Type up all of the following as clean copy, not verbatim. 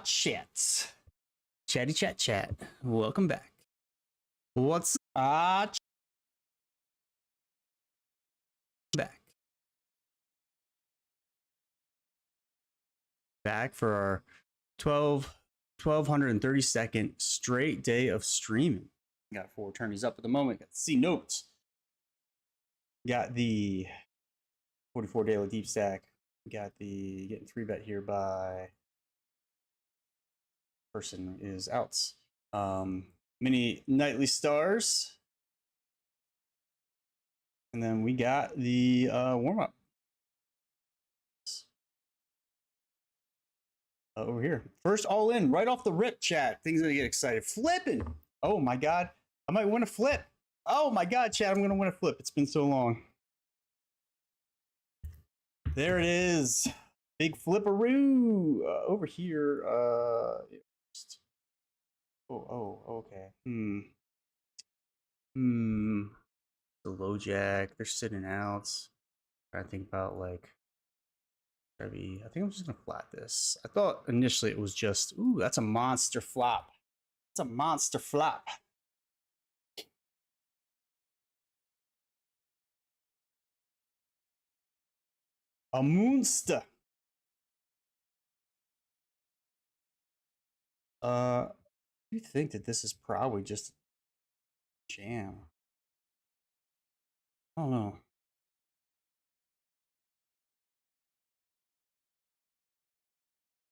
Chats. Chatty chat chat. Welcome back. What's back? Back for our 1232nd straight day of streaming. Got 4 attorneys up at the moment. Got the C notes. Got the 44 daily deep stack. Got the getting 3-bet here by person is outs. Mini nightly stars. And then we got the warm up over here. First all in right off the rip, chat. Things gonna get excited. Flipping. Oh my god. I might win a flip. Oh my god, chat. I'm gonna win a flip. It's been so long. There it is. Big flipperoo over here. Okay. The low jack. They're sitting out. Trying to think about like. I think I'm just gonna flat this. I thought initially it was just. Ooh, that's a monster flop. It's a monster flop. A monster. You think that this is probably just a jam? I don't know.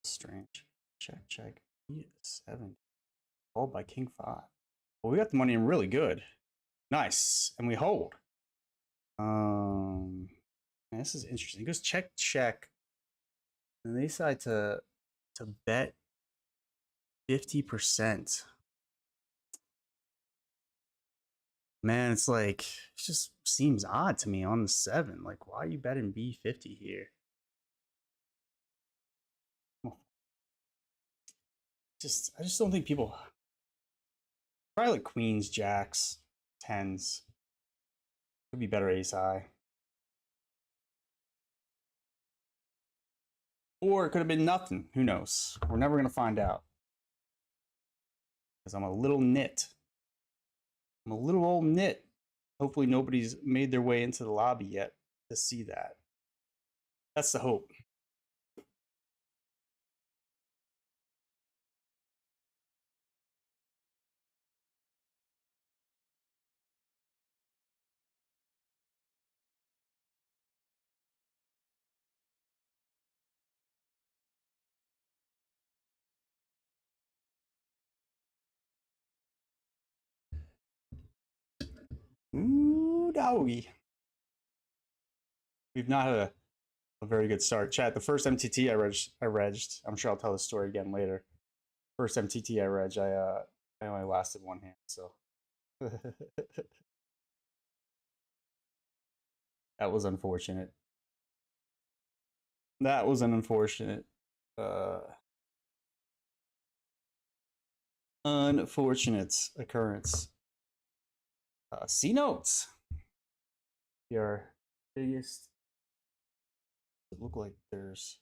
Strange. Check. E7. Followed by King 5. Well, we got the money in really good. Nice. And we hold. This is interesting. It goes check. And they decide to bet 50%. Man, it's like, it just seems odd to me on the 7. Like, why are you betting B50 here? I just don't think people. Probably like queens, jacks, 10s. Could be better ace high. Or it could have been nothing. Who knows? We're never going to find out. Because I'm a little nit. I'm a little old nit. Hopefully nobody's made their way into the lobby yet to see that. That's the hope. Ooh, doggy. We've not had a very good start. Chat, the first MTT I regged. I'm sure I'll tell the story again later. First MTT I regged, I only lasted 1 hand, so. That was unfortunate. That was an unfortunate occurrence. C notes. Your biggest. It look like there's.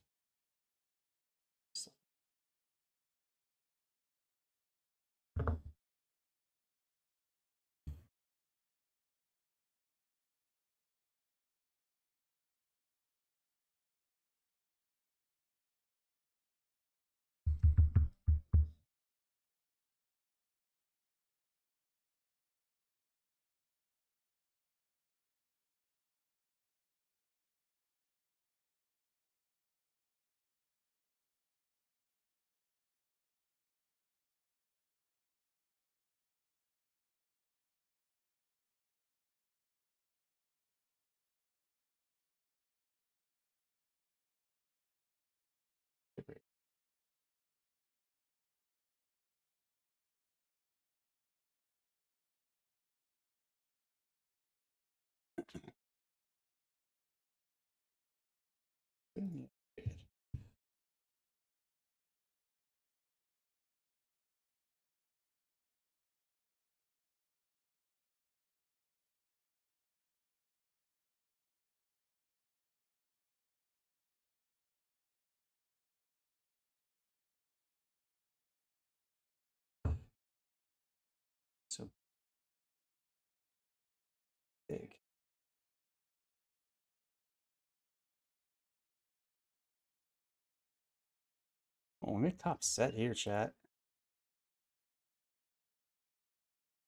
Oh, we make top set here, chat.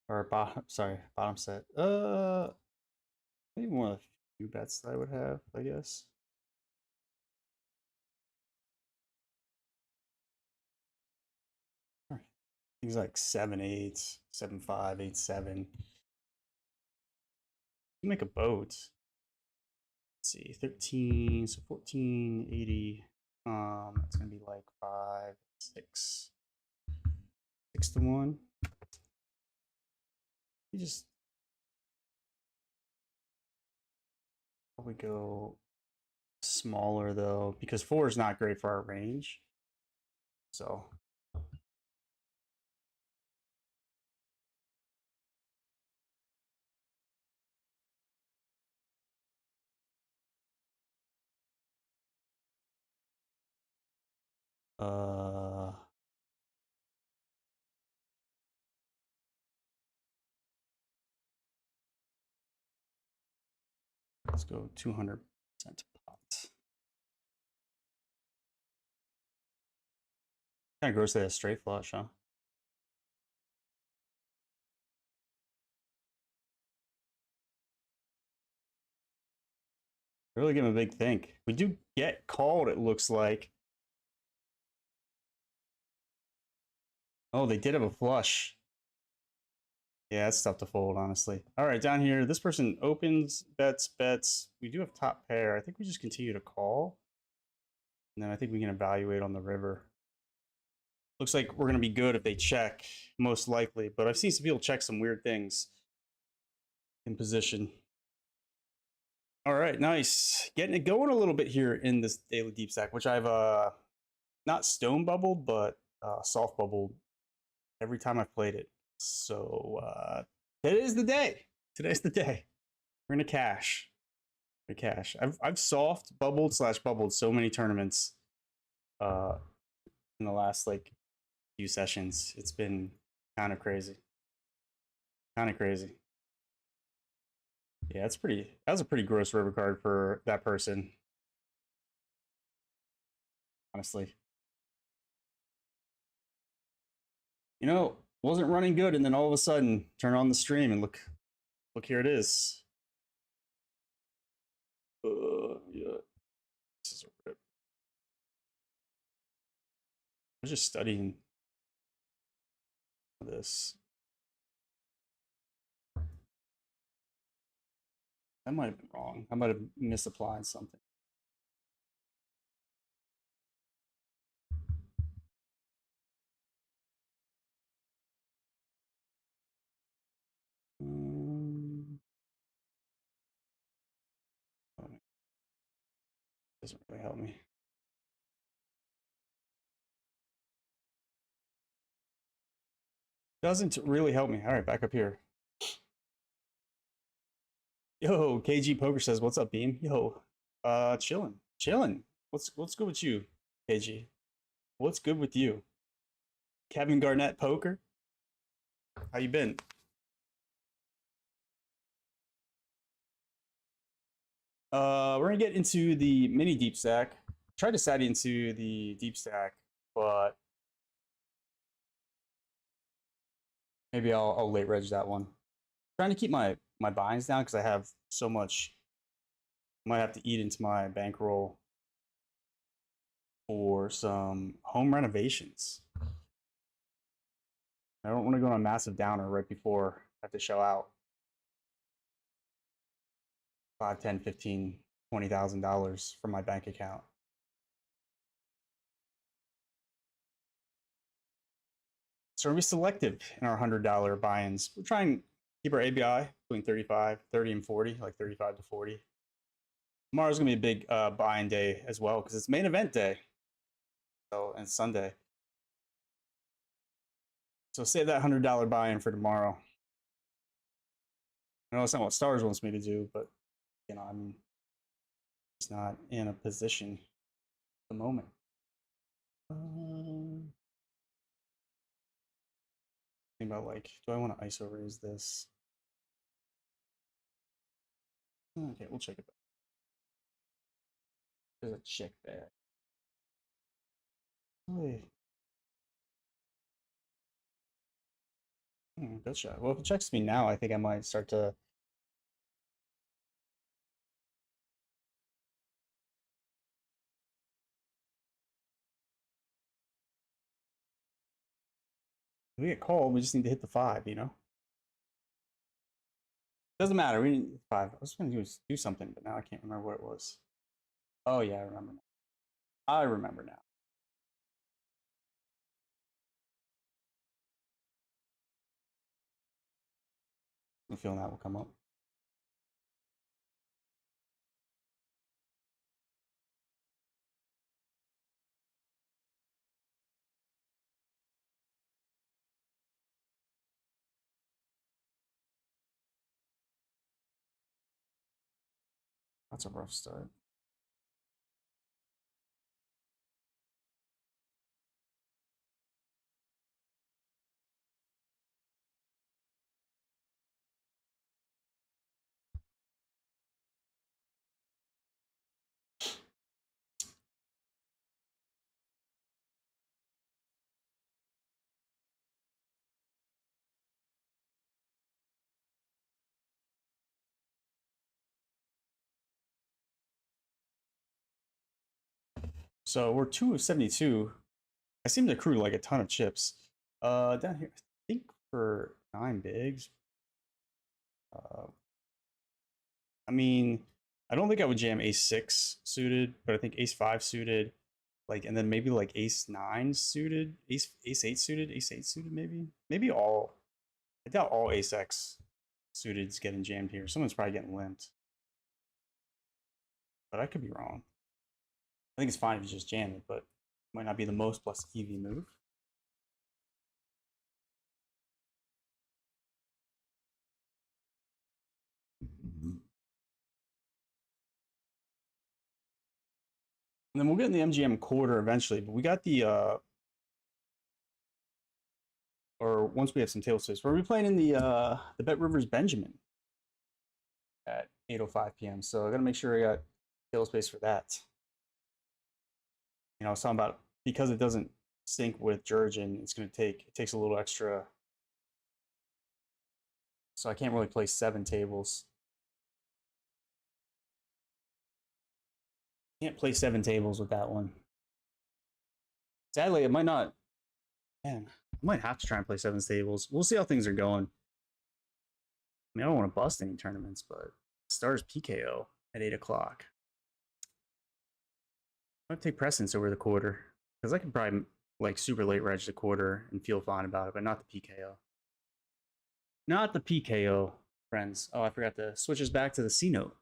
Or bottom, sorry, bottom set. Maybe one of the few bets that I would have, I guess. All right. Things like 7-8, 7-5, 8-7. Make a boat. Let's see, 13, so 1480. That's gonna be like 5, 6, 6-1. You just probably go smaller though, because 4 is not great for our range. So let's go 200% pot. Kind of gross that a straight flush, huh? Really give him a big think. We do get called, it looks like. Oh, they did have a flush. Yeah, it's tough to fold, honestly. All right, down here, this person opens, bets, bets. We do have top pair. I think we just continue to call. And then I think we can evaluate on the river. Looks like we're going to be good if they check, most likely. But I've seen some people check some weird things in position. All right, nice. Getting it going a little bit here in this daily deep stack, which I've not stone bubbled, but soft bubbled every time I've played it. So today's the day. Today's the day. We're gonna cash. We're gonna cash. I've soft bubbled / bubbled so many tournaments in the last like few sessions. It's been kind of crazy. Kind of crazy. Yeah, that was a pretty gross river card for that person. Honestly. You know, wasn't running good, and then all of a sudden turn on the stream and look here it is. Yeah. This is a rip. I was just studying this. I might have been wrong. I might have misapplied something. Doesn't really help me. Doesn't really help me. All right, back up here. Yo, KG Poker says, "What's up, Beam?" Yo, chilling. What's good with you, KG? What's good with you? Kevin Garnett Poker. How you been? We're gonna get into the mini deep stack. Tried to sat into the deep stack, but maybe I'll late reg that one. Trying to keep my binds down because I have so much. Might have to eat into my bankroll for some home renovations. I don't want to go on a massive downer right before I have to shell out 5, 10, 15, $20,000 from my bank account. So we're gonna be selective in our $100 buy-ins. We're trying to keep our ABI between 35, 30, and 40, like 35 to 40. Tomorrow's gonna be a big buy-in day as well because it's main event day. So and Sunday. So save that $100 buy-in for tomorrow. I know it's not what Stars wants me to do, but you know, I'm just not in a position at the moment. Think about like, do I want to ISO raise this? Okay, we'll check it back. There's a check back. Really? Good shot. Well, if it checks me now, I think I might start to. If we get called, we just need to hit the 5, you know? Doesn't matter. We need 5. I was going to do something, but now I can't remember what it was. Oh, yeah, I remember now. I remember now. I'm feeling that will come up. That's a rough start. So we're 2 of 72. I seem to accrue like a ton of chips. Down here, I think for 9 bigs. I mean, I don't think I would jam ace 6 suited, but I think ace 5 suited, like, and then maybe like ace 9 suited, ace 8 suited, ace 8 suited, maybe all. I doubt all ace X suited is getting jammed here. Someone's probably getting limped, but I could be wrong. I think it's fine if you just jam it, but it might not be the most plus EV move. And then we'll get in the MGM quarter eventually, but we got the or once we have some table space. We're playing in the Bet Rivers Benjamin at 8:05 p.m. So I gotta make sure I got table space for that. You know, I was talking about because it doesn't sync with Jurgen, it takes a little extra. So I can't really play 7 tables. Can't play 7 tables with that one. Sadly, it might not. Man, I might have to try and play 7 tables. We'll see how things are going. I mean, I don't want to bust any tournaments, but Stars PKO at 8 o'clock. I'm gonna take precedence over the quarter because I can probably like super late reg the quarter and feel fine about it, but not the PKO. Not the PKO, friends. Oh, I forgot to switch us back to the C note.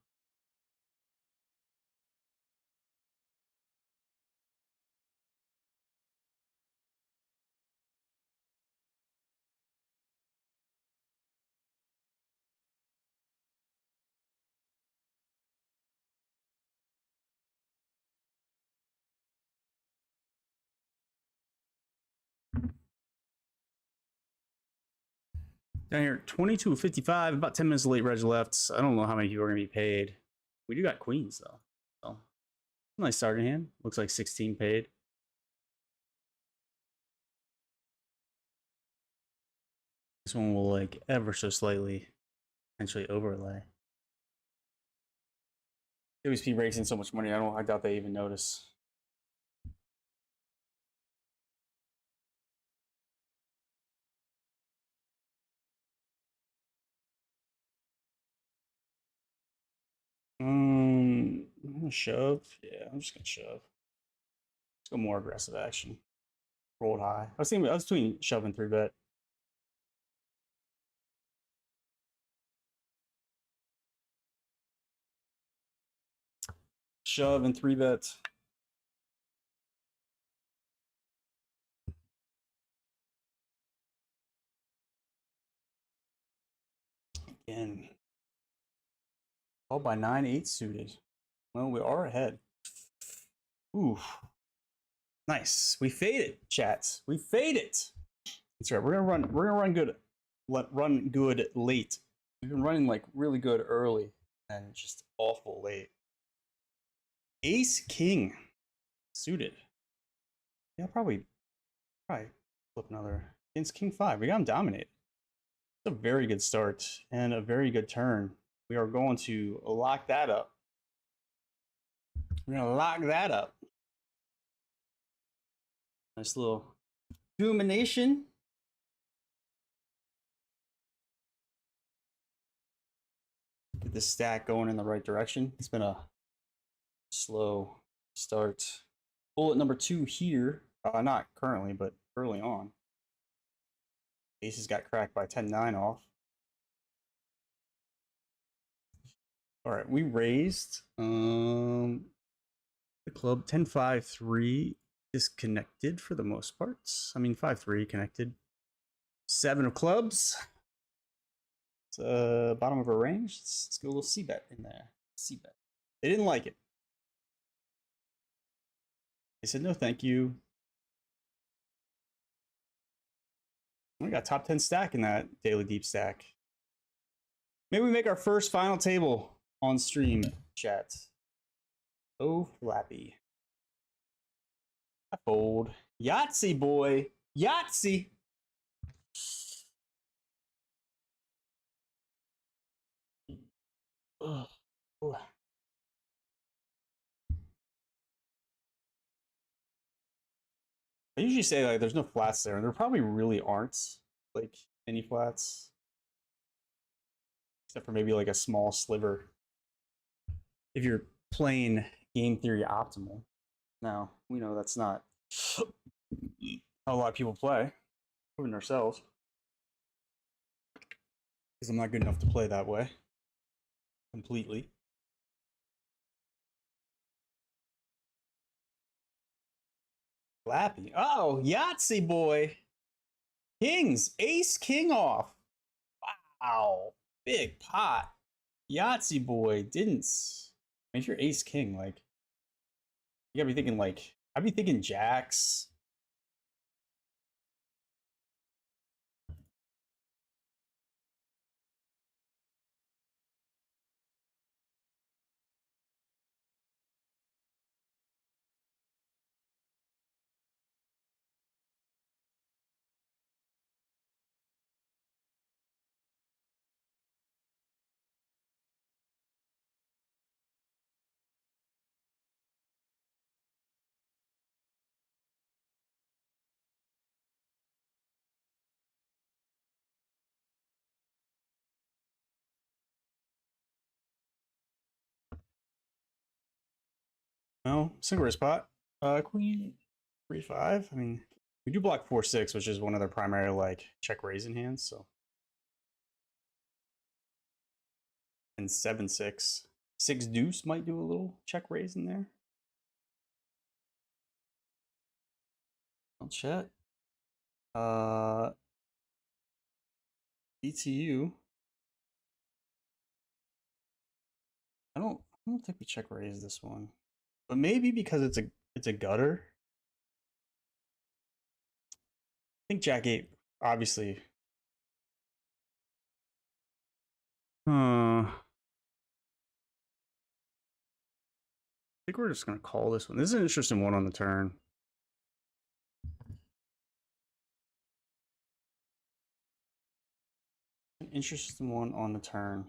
Down here, 22:55, about 10 minutes of late reg left. I don't know how many people are going to be paid. We do got queens, though. So, nice starting hand. Looks like 16 paid. This one will, like, ever so slightly potentially overlay. WSP raising so much money, I doubt they even notice. I'm gonna shove. Yeah, I'm just gonna shove. Let's go more aggressive action. Rolled high. I was between shove and 3-bet. Shove and 3-bet. Again. Oh, by 9-8 suited. Well, we are ahead. Ooh. Nice. We fade it, chats. We fade it. That's right. We're gonna run good. Run good late. We've been running like really good early and just awful late. Ace King suited. Yeah, probably flip another. Against King 5. We got him dominated. It's a very good start and a very good turn. We are going to lock that up. We're going to lock that up. Nice little domination. Get this stack going in the right direction. It's been a slow start. Bullet number 2 here. Not currently, but early on. Aces got cracked by 10-9 off. All right, we raised the club 10-5-3 disconnected for the most parts. I mean 5-3 connected. 7 of clubs. It's bottom of our range. Let's get a little c-bet in there. C-bet. They didn't like it. They said no thank you. We got top 10 stack in that daily deep stack. Maybe we make our first final table on stream, chat. Oh, Flappy. I fold. Yahtzee, boy. Yahtzee. Ugh. I usually say like there's no flats there, and there probably really aren't like any flats, except for maybe like a small sliver if you're playing game theory optimal. Now we know that's not how a lot of people play, including ourselves, because I'm not good enough to play that way completely. Flappy. Oh, Yahtzee boy. Kings. Ace king off. Wow. Big pot. Yahtzee boy didn't. I mean, if you're ace king, like, you gotta be thinking, like, I'd be thinking jacks. No, single raise pot. Queen 3-5. I mean, we do block 4-6, which is one of their primary like check raising hands. So, and 7-6, 6 deuce might do a little check raise in there. I'll chat. BTU. I don't think we check raise this one, but maybe because it's a gutter. I think Jack 8 obviously. I think we're just gonna call this one. This is an interesting one on the turn. An interesting one on the turn.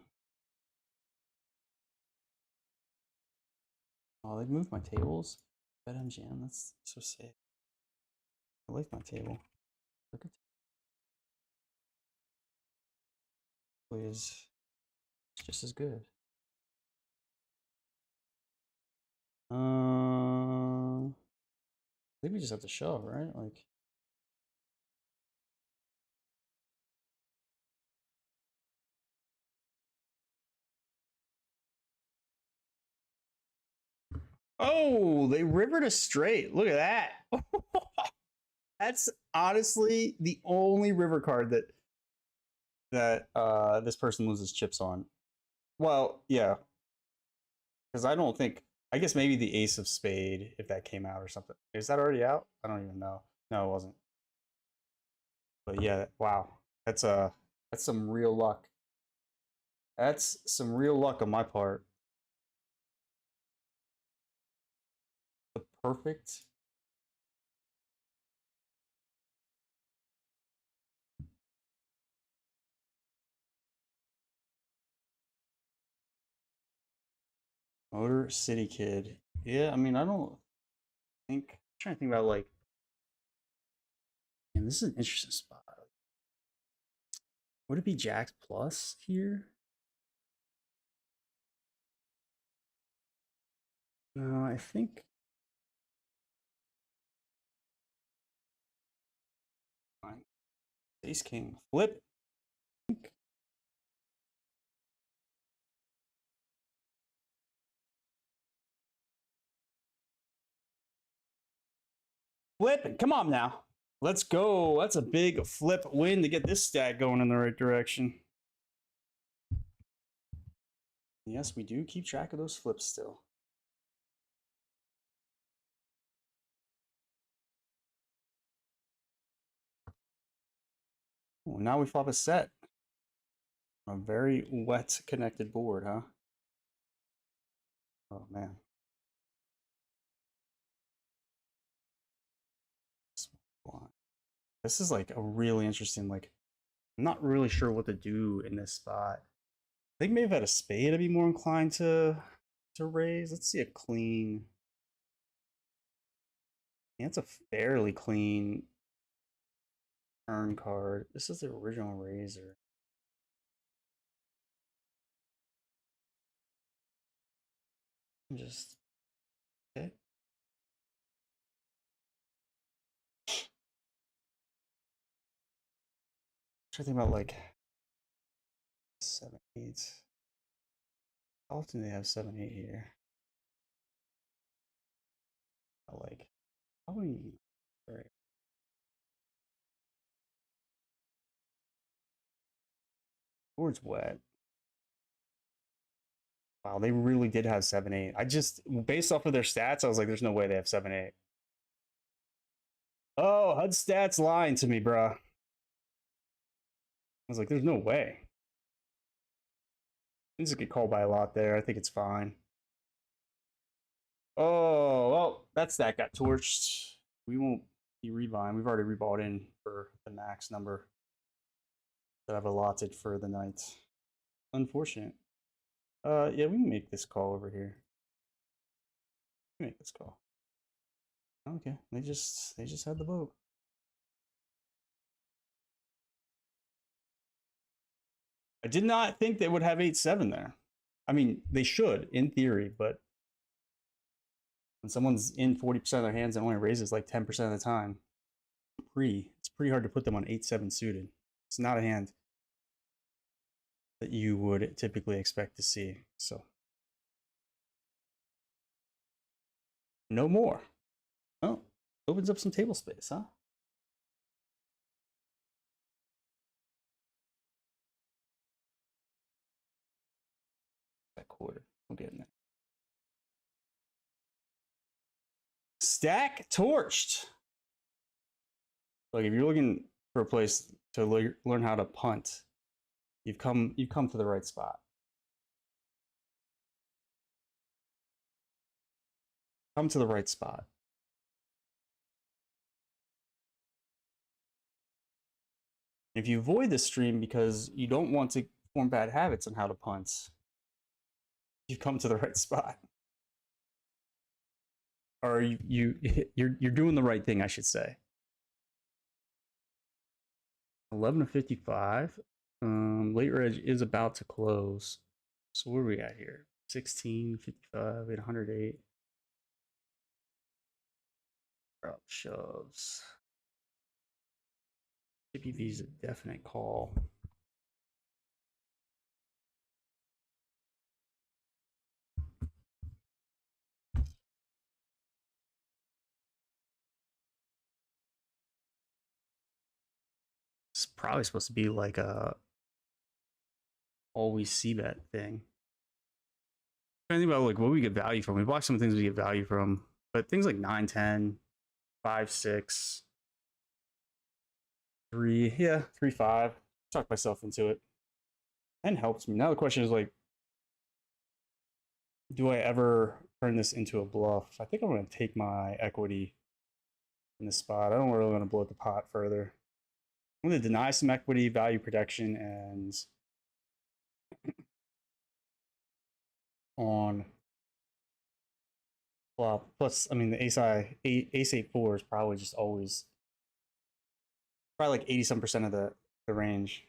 Oh, they moved my tables. BetMGM, that's so sick. I like my table. Look at please. It's just as good. I think we just have to shove, right? Like, oh, they rivered a straight. Look at that. That's honestly the only river card that this person loses chips on. Well, yeah, because I don't think. I guess maybe the ace of spade if that came out or something. Is that already out? I don't even know. No, it wasn't. But yeah, wow, that's some real luck. That's some real luck on my part. The perfect Motor City Kid. Yeah, I mean, I don't think. I'm trying to think about like. Man, this is an interesting spot. Would it be Jax Plus here? No, I think. Fine. Ace King. Flip. Flipping. Come on now. Let's go. That's a big flip win to get this stat going in the right direction. Yes, we do keep track of those flips still. Ooh, now we flop a set. A very wet connected board, huh? Oh, man. This is like a really interesting, like, I'm not really sure what to do in this spot. I think maybe if I had a spade, I'd be more inclined to raise. Let's see a clean. Yeah, it's a fairly clean turn card. This is the original raiser. Just okay. Try to think about like 7-8. How often do they have 7-8 here? Like probably very. Board's wet. Wow, they really did have 7-8. I just based off of their stats, I was like, there's no way they have 7-8. Oh, HUD stats lying to me, bruh. I was like, there's no way. Things get called by a lot there. I think it's fine. Oh, well, that stat got torched. We won't be rebuying. We've already rebought in for the max number that I've allotted for the night. Unfortunate. Yeah, we can make this call over here. Make this call. Okay, they just had the vote. I did not think they would have 8-7 there. I mean, they should in theory, but when someone's in 40% of their hands and only raises like 10% of the time, it's pretty hard to put them on 8-7 suited. It's not a hand that you would typically expect to see. So no more. Oh, opens up some table space, huh? That quarter. We'll get in there. Stack torched. Like if you're looking for a place to learn how to punt, you've come to the right spot. Come to the right spot. If you avoid this stream because you don't want to form bad habits on how to punt, you've come to the right spot. Or you're doing the right thing, I should say. 11:55. Late reg is about to close. So where are we at here? 16:55, 808. Drop shoves. CPV is a definite call. It's probably supposed to be like a always see bet thing. I'm trying to think about like what we get value from. We block some things we get value from, but things like 9, 10, 5, 6, 3, yeah, 3, 5. Talk myself into it. And helps me. Now the question is like, do I ever turn this into a bluff? I think I'm going to take my equity in this spot. I don't really want to blow the pot further. I'm going to deny some equity, value protection, and on flop. Plus, I mean, the ace 8 4 is probably just always probably like 80 some percent of the range.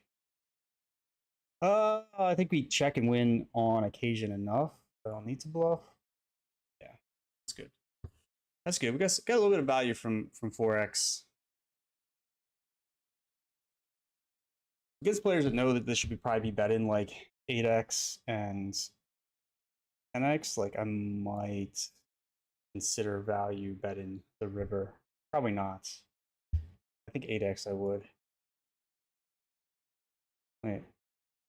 I think we check and win on occasion enough. I don't need to bluff. Yeah, that's good. That's good. We got a little bit of value from 4x. Against players that know that this should probably be bet in like 8x and 10x, like I might consider value betting the river. Probably not. I think 8x I would. Wait,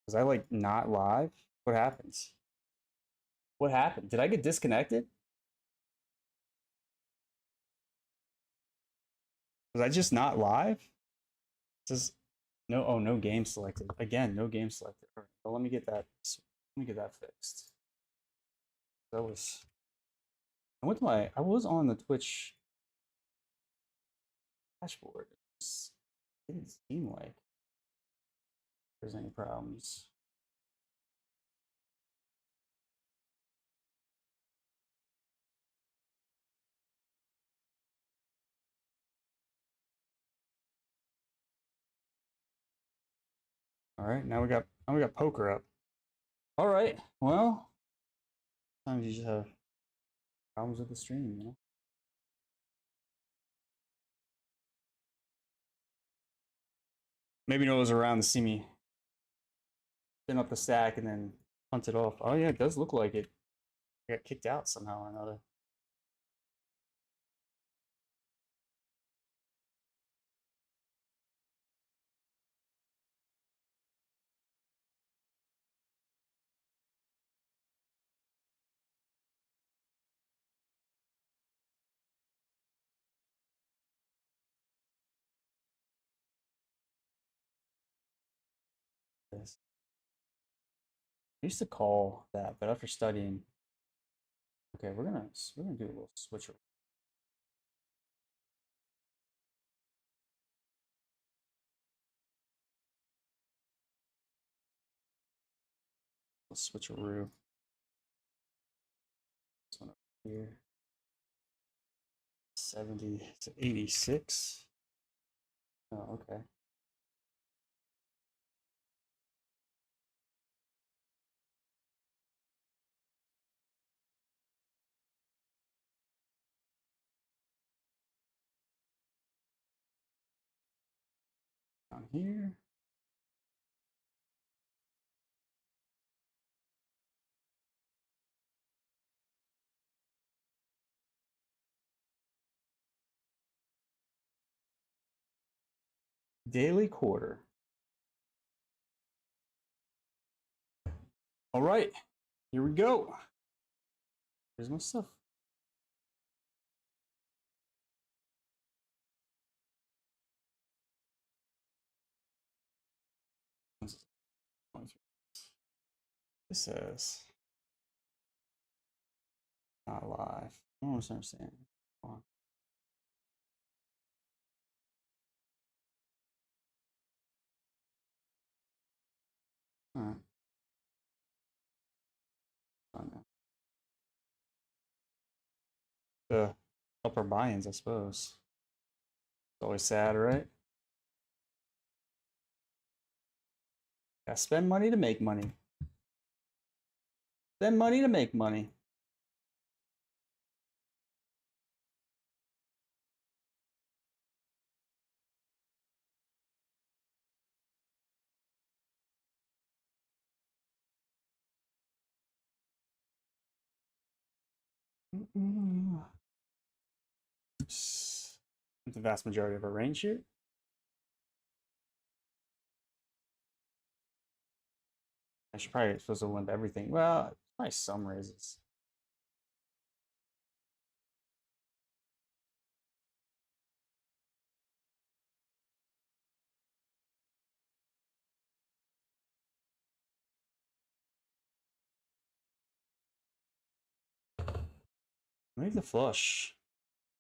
was I like not live? What happens? What happened? Did I get disconnected? Was I just not live? It says no. Oh, no game selected. Again, no game selected. All right, well, let me get that. Let me get that fixed. That was. I went to my. I was on the Twitch dashboard. It didn't seem like there's any problems. All right, now we got poker up. All right, well, sometimes you just have problems with the stream, you know. Maybe no one was around to see me spin up the stack and then punt it off. Oh yeah, it does look like it. I got kicked out somehow or another. Yes. I used to call that, but after studying, okay, we're gonna do a little switcher. Let's switcheroo. This one up here. 70 to 86. Oh, okay. Down here. Daily quarter. All right, here we go. Here's my stuff. This says not live. I don't understand. Hold on. All right. The upper buy-ins, I suppose. It's always sad, right? Gotta spend money to make money. Spend money to make money. The vast majority of our range here. I should probably supposed to limp everything. Well, probably some raises. Maybe the flush.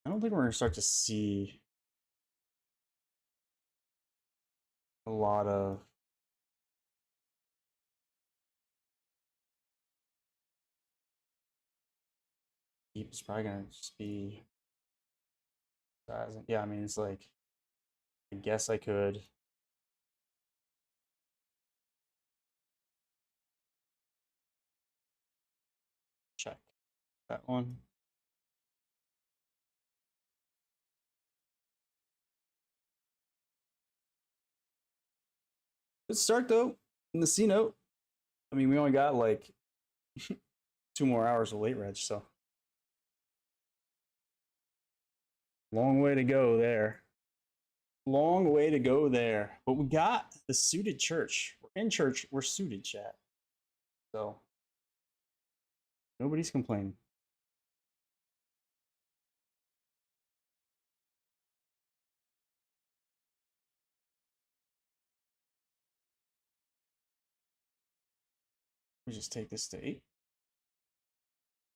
I don't think we're gonna start to see a lot of keep. It's probably gonna just be. Yeah, I mean, it's like. I guess I could. Check that one. Good start though in the C note. I mean, we only got like 2 more hours of late reg, so long way to go there. Long way to go there. But we got the suited church. We're in church. We're suited, chat. So nobody's complaining. We just take this to 8.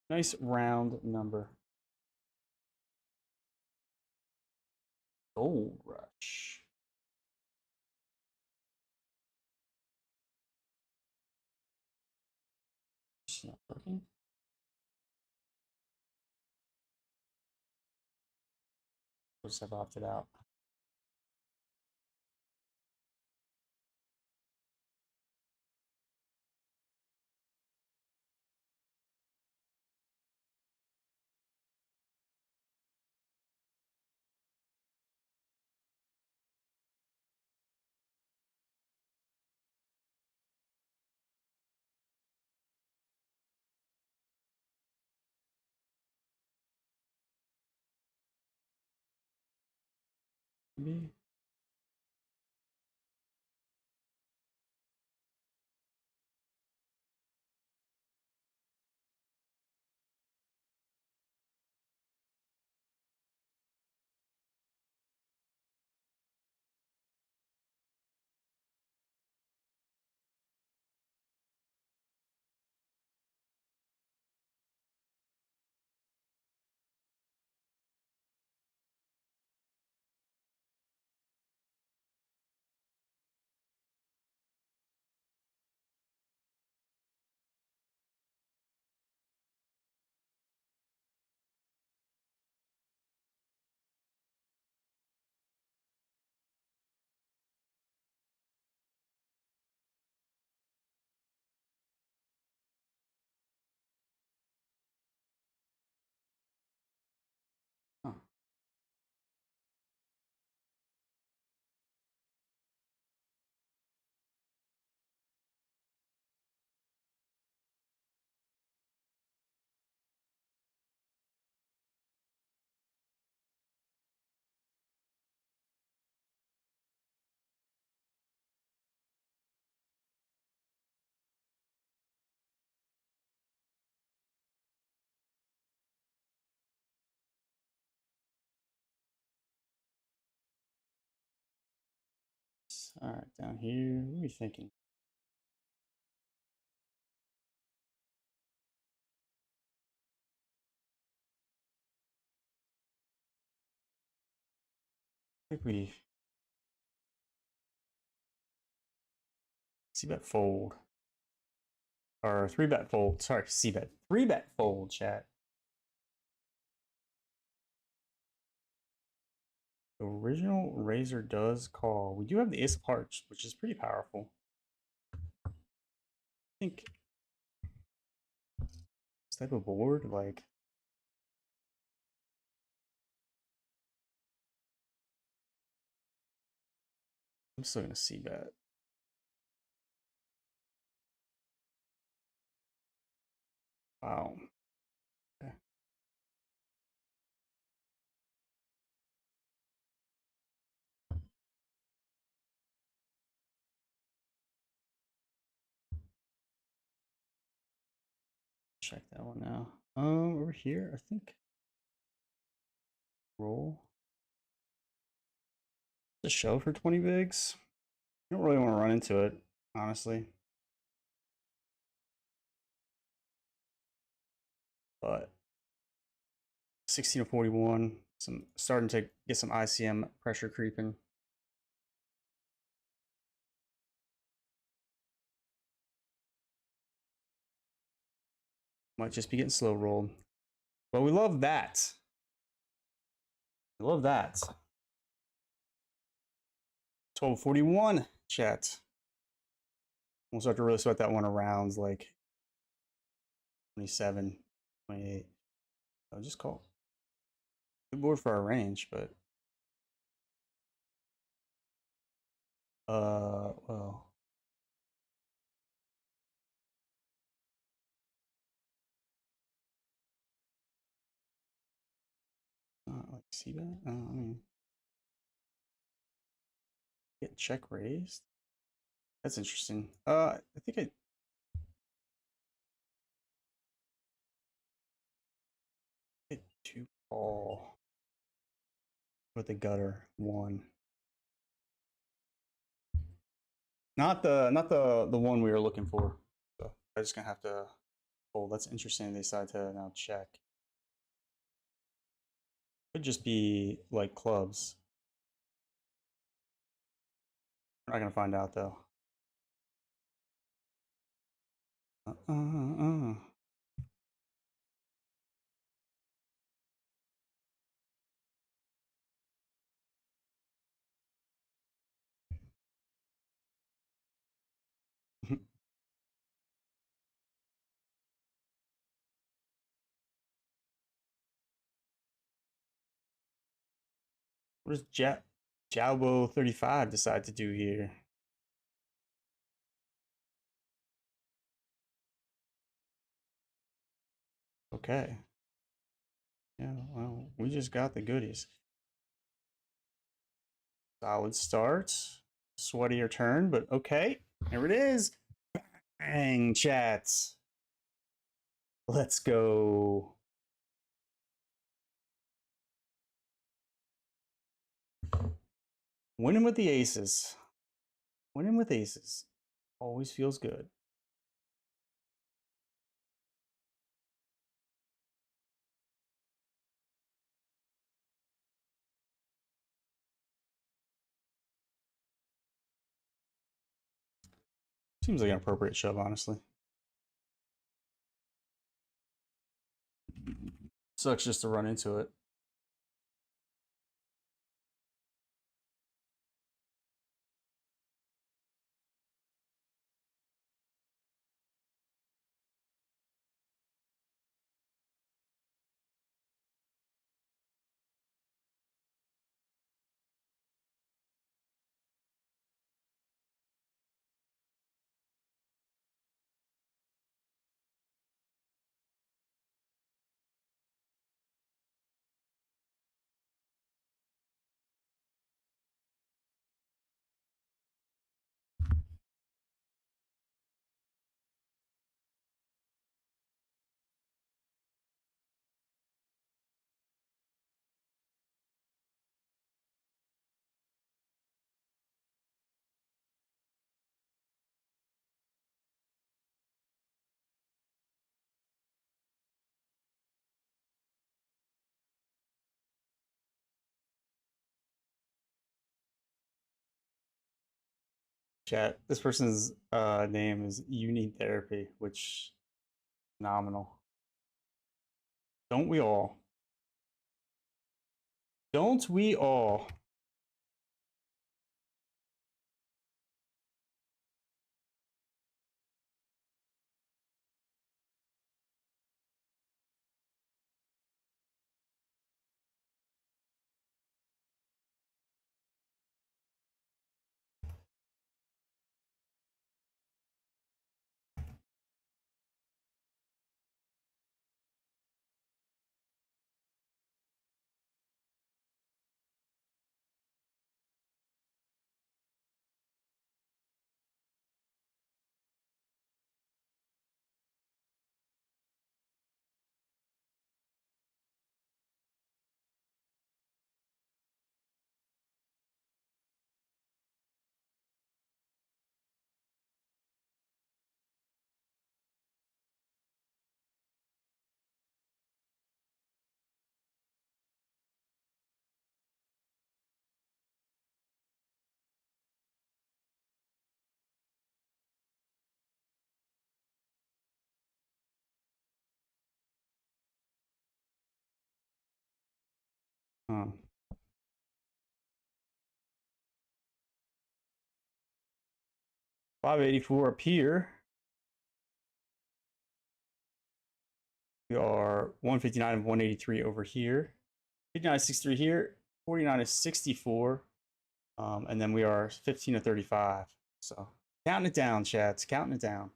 Nice round number. Gold rush. It's not working. Just have opted out. Maybe. Huh. All right, down here. What are we thinking? I think we C bet fold. Or 3-bet fold. Sorry, C bet. 3-bet fold, chat. The original Razor does call. We do have the Ace of Hearts, which is pretty powerful. I think this type of board, like, I'm still gonna C bet. Wow. Okay. Check that one now. Over here, I think. Roll. The show for 20 bigs. I don't really want to run into it, honestly. But 16 to 41. Some starting to get some ICM pressure creeping. Might just be getting slow rolled. But we love that. We love that. 1241 chat. We'll start to really sweat that one around like 27, 28. I'll just call. Good board for our range, but well. Like see that? I mean, get check raised. That's interesting. I think I hit 2 call with the gutter 1. Not the one we were looking for. So I'm just gonna have to. Oh, that's interesting. They decide to now check. Could just be like clubs. We're not gonna find out though. What does Jowbo 35 decide to do here? Okay. Yeah, well, we just got the goodies. Solid start. Sweatier turn, but okay. Here it is. Bang, chats. Let's go. Winning with the aces. Winning with aces. Always feels good. Seems like an appropriate shove, honestly. Sucks just to run into it. Chat. This person's name is You Need Therapy, which phenomenal. Don't we all? Don't we all? 584 up here. We are 159 and 183 over here. 59 to 63 here. 49 to 64. And then we are 15 to 35. So counting it down, chats. Counting it down.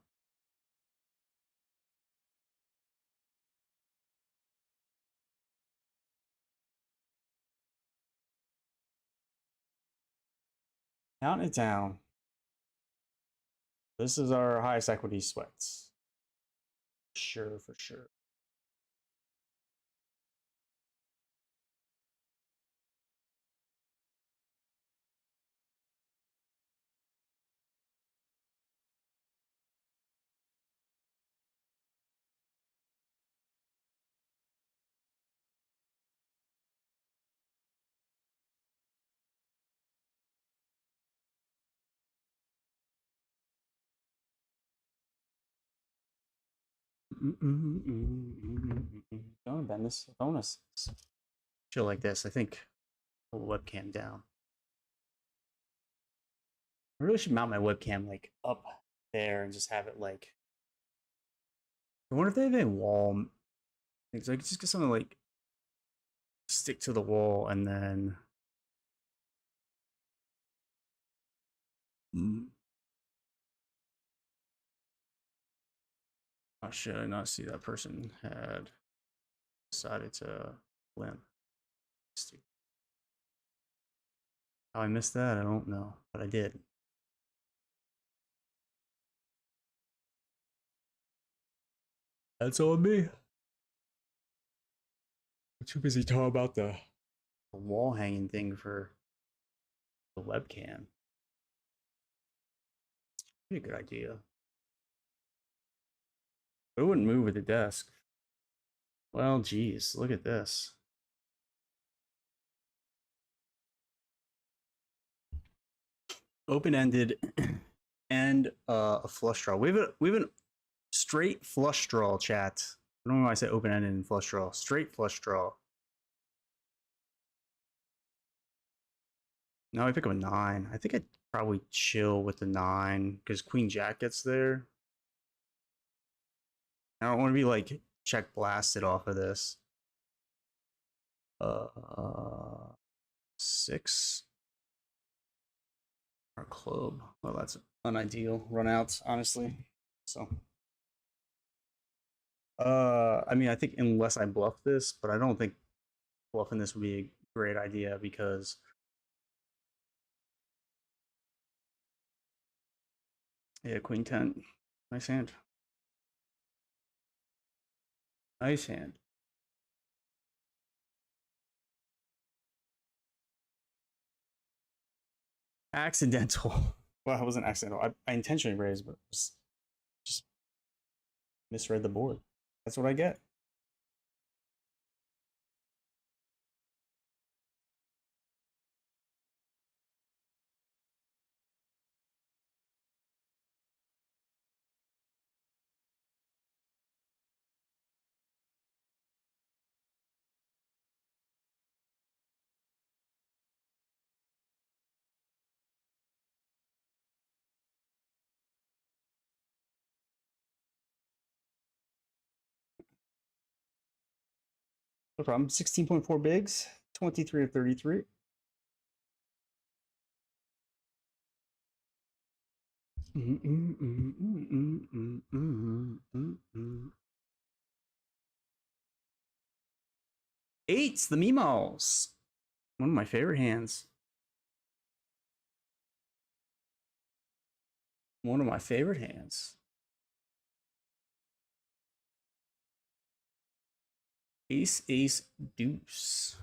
Counting it down. This is our highest equity sweats. Sure, for sure. Don't bend this bonus. Chill like this. I think pull the webcam down. I really should mount my webcam like up there and just have it like. I wonder if they have any wall things. I could just get something like stick to the wall and then. Oh, should I not see that person had decided to limp? How I missed that, I don't know, but I did. That's on me. I'm too busy talking about the wall hanging thing for the webcam. Be a good idea. But it wouldn't move with the desk. Well, geez, look at this. Open-ended and a flush draw. We have a straight flush draw, chat. I don't know why I said open-ended and flush draw. Straight flush draw. Now I pick up a 9. I think I'd probably chill with the 9 because Queen Jack gets there. I don't want to be like check blasted off of this. 6. Our club. Well, that's unideal runouts, honestly. So, I mean, I think unless I bluff this, but I don't think bluffing this would be a great idea because yeah, Queen 10, nice hand, nice hand. Accidental. Well, it wasn't accidental. I intentionally raised, but just misread the board. That's what I get. No problem. 16.4 bigs, 23 of 33. Eights, the Mimos. One of my favorite hands. One of my favorite hands. Ace, ace, deuce.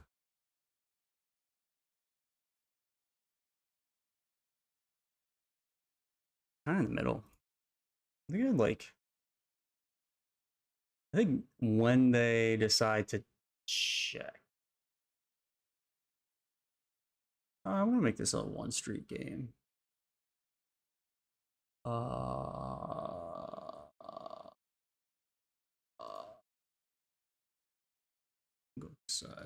Kind of in the middle. I think I'd like. I think when they decide to check. I want to make this a one street game.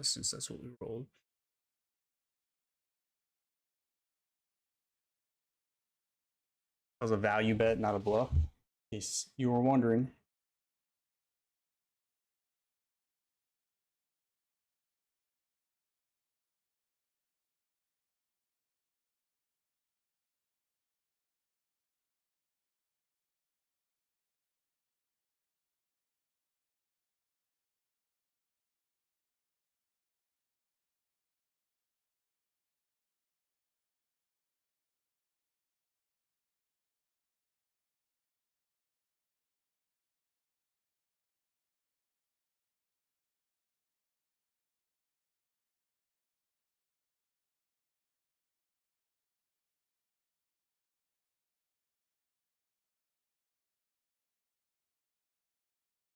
Since that's what we rolled. That was a value bet, not a bluff. In case you were wondering.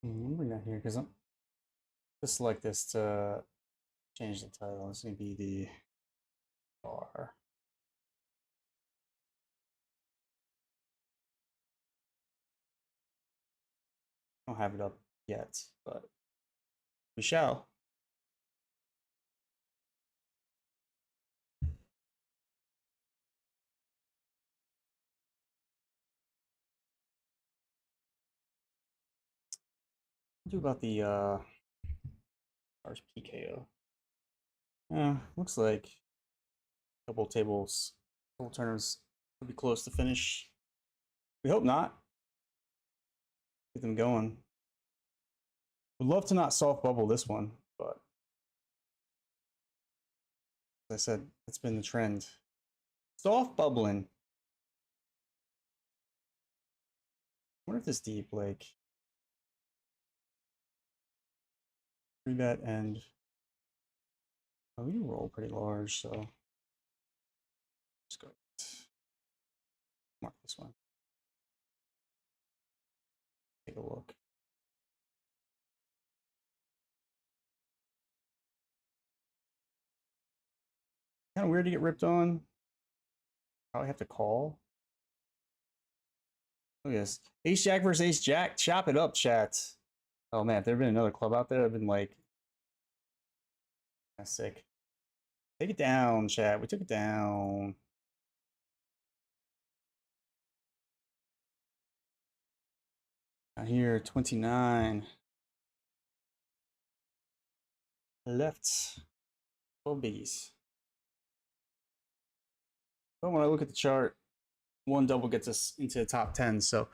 I'm bring that here because I'm just select this to change the title. It's gonna be the bar. I don't have it up yet, but we shall. What do about the ours PKO? Looks like a couple tables, couple turns will be close to finish. We hope not. Get them going. Would love to not soft bubble this one, but as I said, it's been the trend. Soft bubbling. I wonder if this deep, like, 3-bet and oh, we roll pretty large, so let's go mark this one. Take a look. Kind of weird to get ripped on. Probably have to call. Look at this. Ace Jack versus Ace Jack. Chop it up, chat. Oh man, if there had been another club out there, I've been like, that's sick. Take it down, chat. We took it down. Out here, 29. Left. 12 biggies. But when I look at the chart, one double gets us into the top 10. So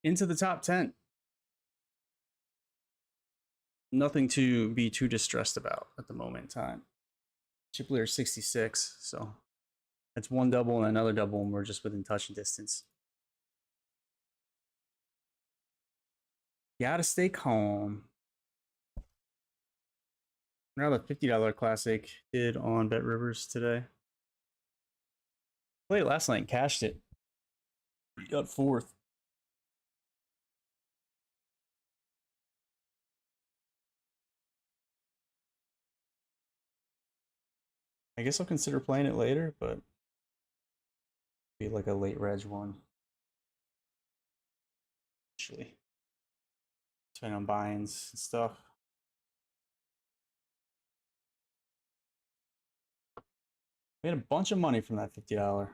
into the top 10. Nothing to be too distressed about at the moment in time. Chip leader 66. So that's one double and another double, and we're just within touching distance. Gotta stay calm. Now the $50 classic did on Bet Rivers today. Played it last night and cashed it. Got fourth. I guess I'll consider playing it later, but be like a late reg one. Actually, depending on buy-ins and stuff. We had a bunch of money from that $50.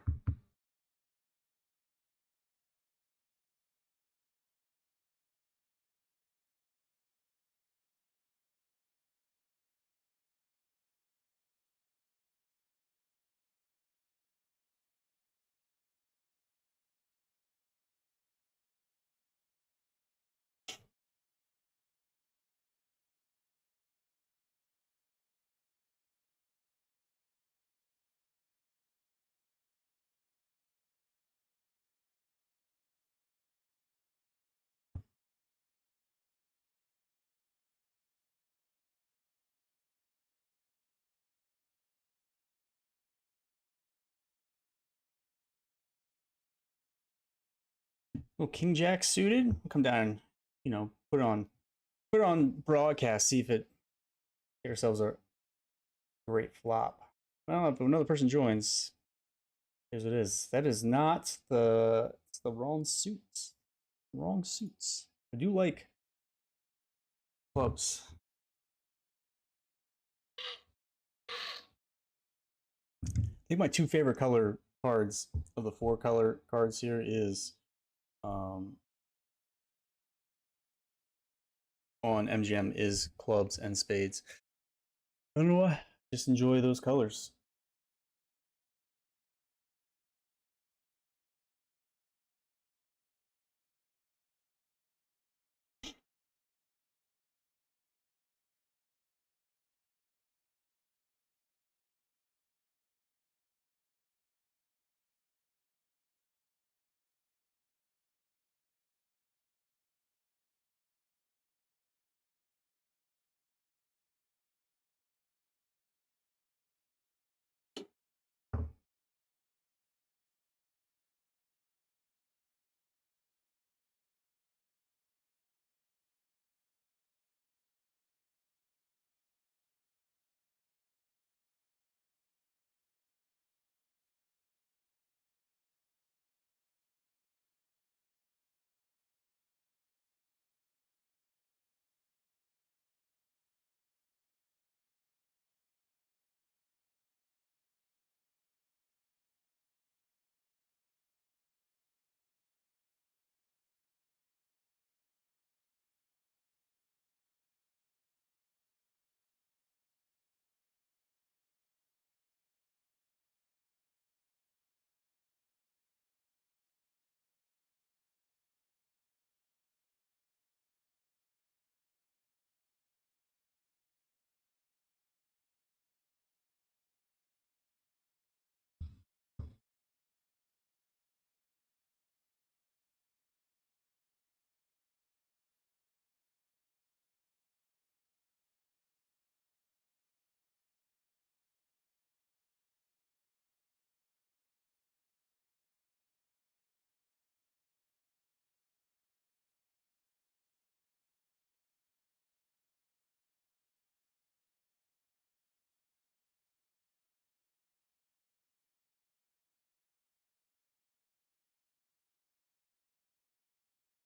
Little King Jack suited. We'll come down, you know, put it on broadcast, see if it get ourselves a great flop. Well, if another person joins, here's what it is. That is not the, it's the wrong suits. Wrong suits. I do like clubs. I think my two favorite color cards of the 4-color cards here is on MGM is clubs and spades. I don't know why. Just enjoy those colors.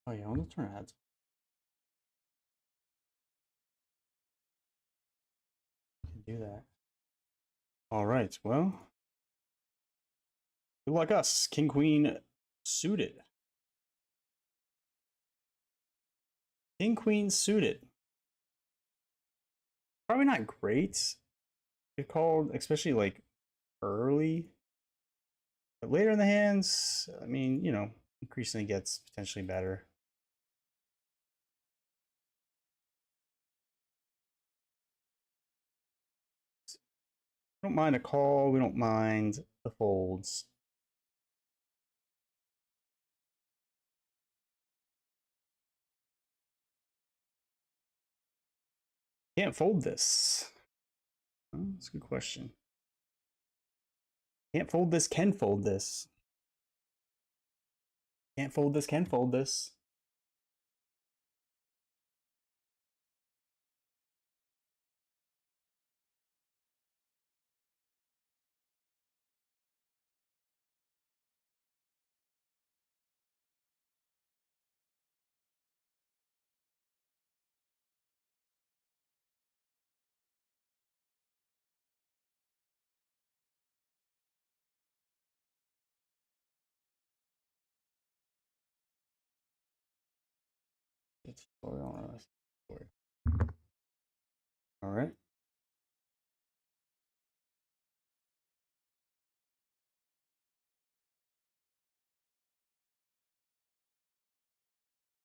Oh yeah, on the turn ads. Can do that. All right. Well, good luck us. King Queen suited. King Queen suited. Probably not great. It called, especially like early. But later in the hands, I mean, you know, increasingly gets potentially better. We don't mind a call. We don't mind the folds. Can't fold this. Oh, that's a good question. Can't fold this, can fold this. Can't fold this, can fold this. All right.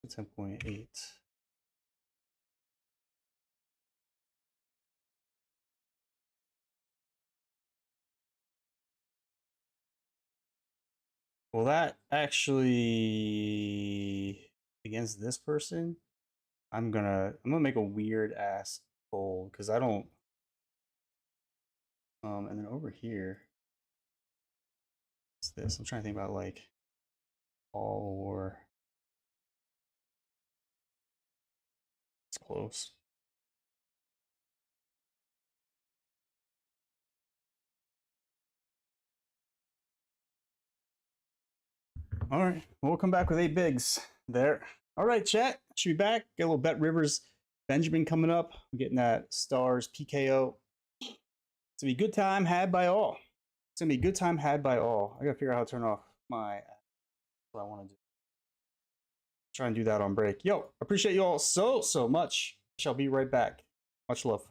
It's 10.8. Well, that actually against this person, I'm gonna make a weird ass fold because I don't. And then over here, what's this? I'm trying to think about like all or it's close. All right, we'll come back with 8 bigs there. All right, chat. Should be back. Get a little Bet Rivers Benjamin coming up. We're getting that Stars PKO. It's a good time had by all. It's gonna be a good time had by all. I gotta figure out how to turn off my what I want to do. Try and do that on break. Yo, appreciate you all so much. Shall be right back. Much love.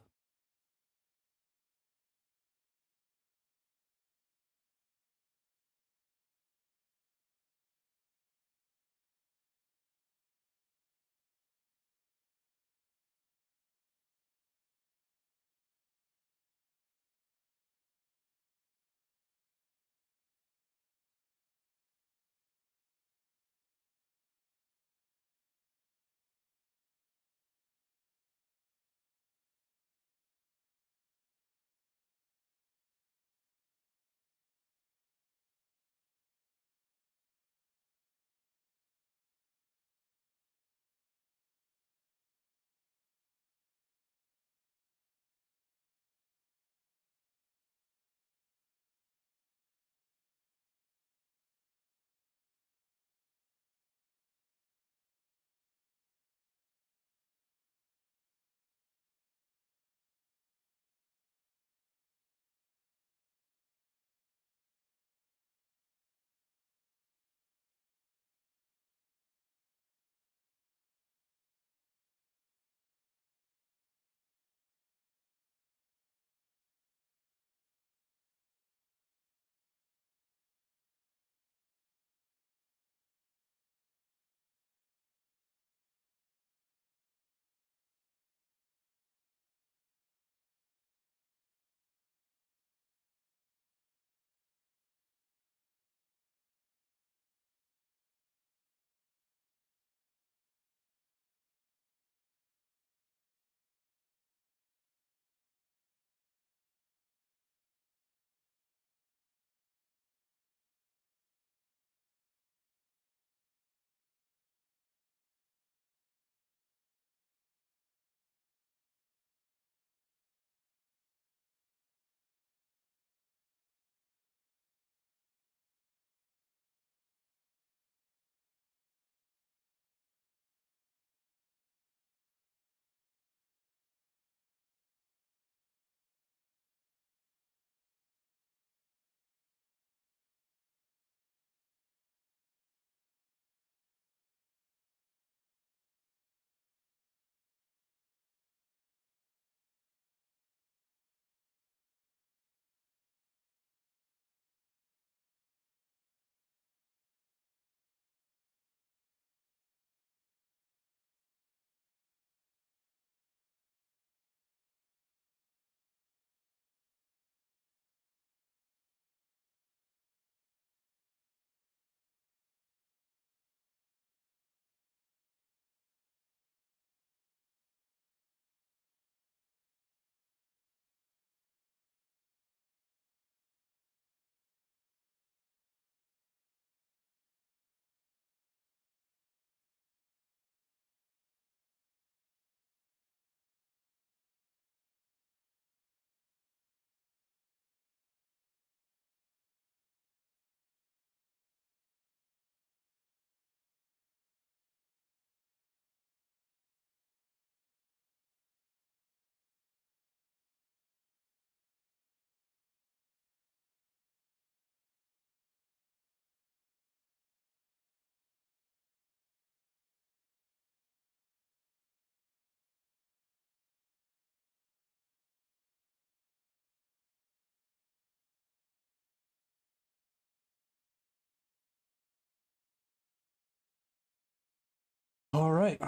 All right,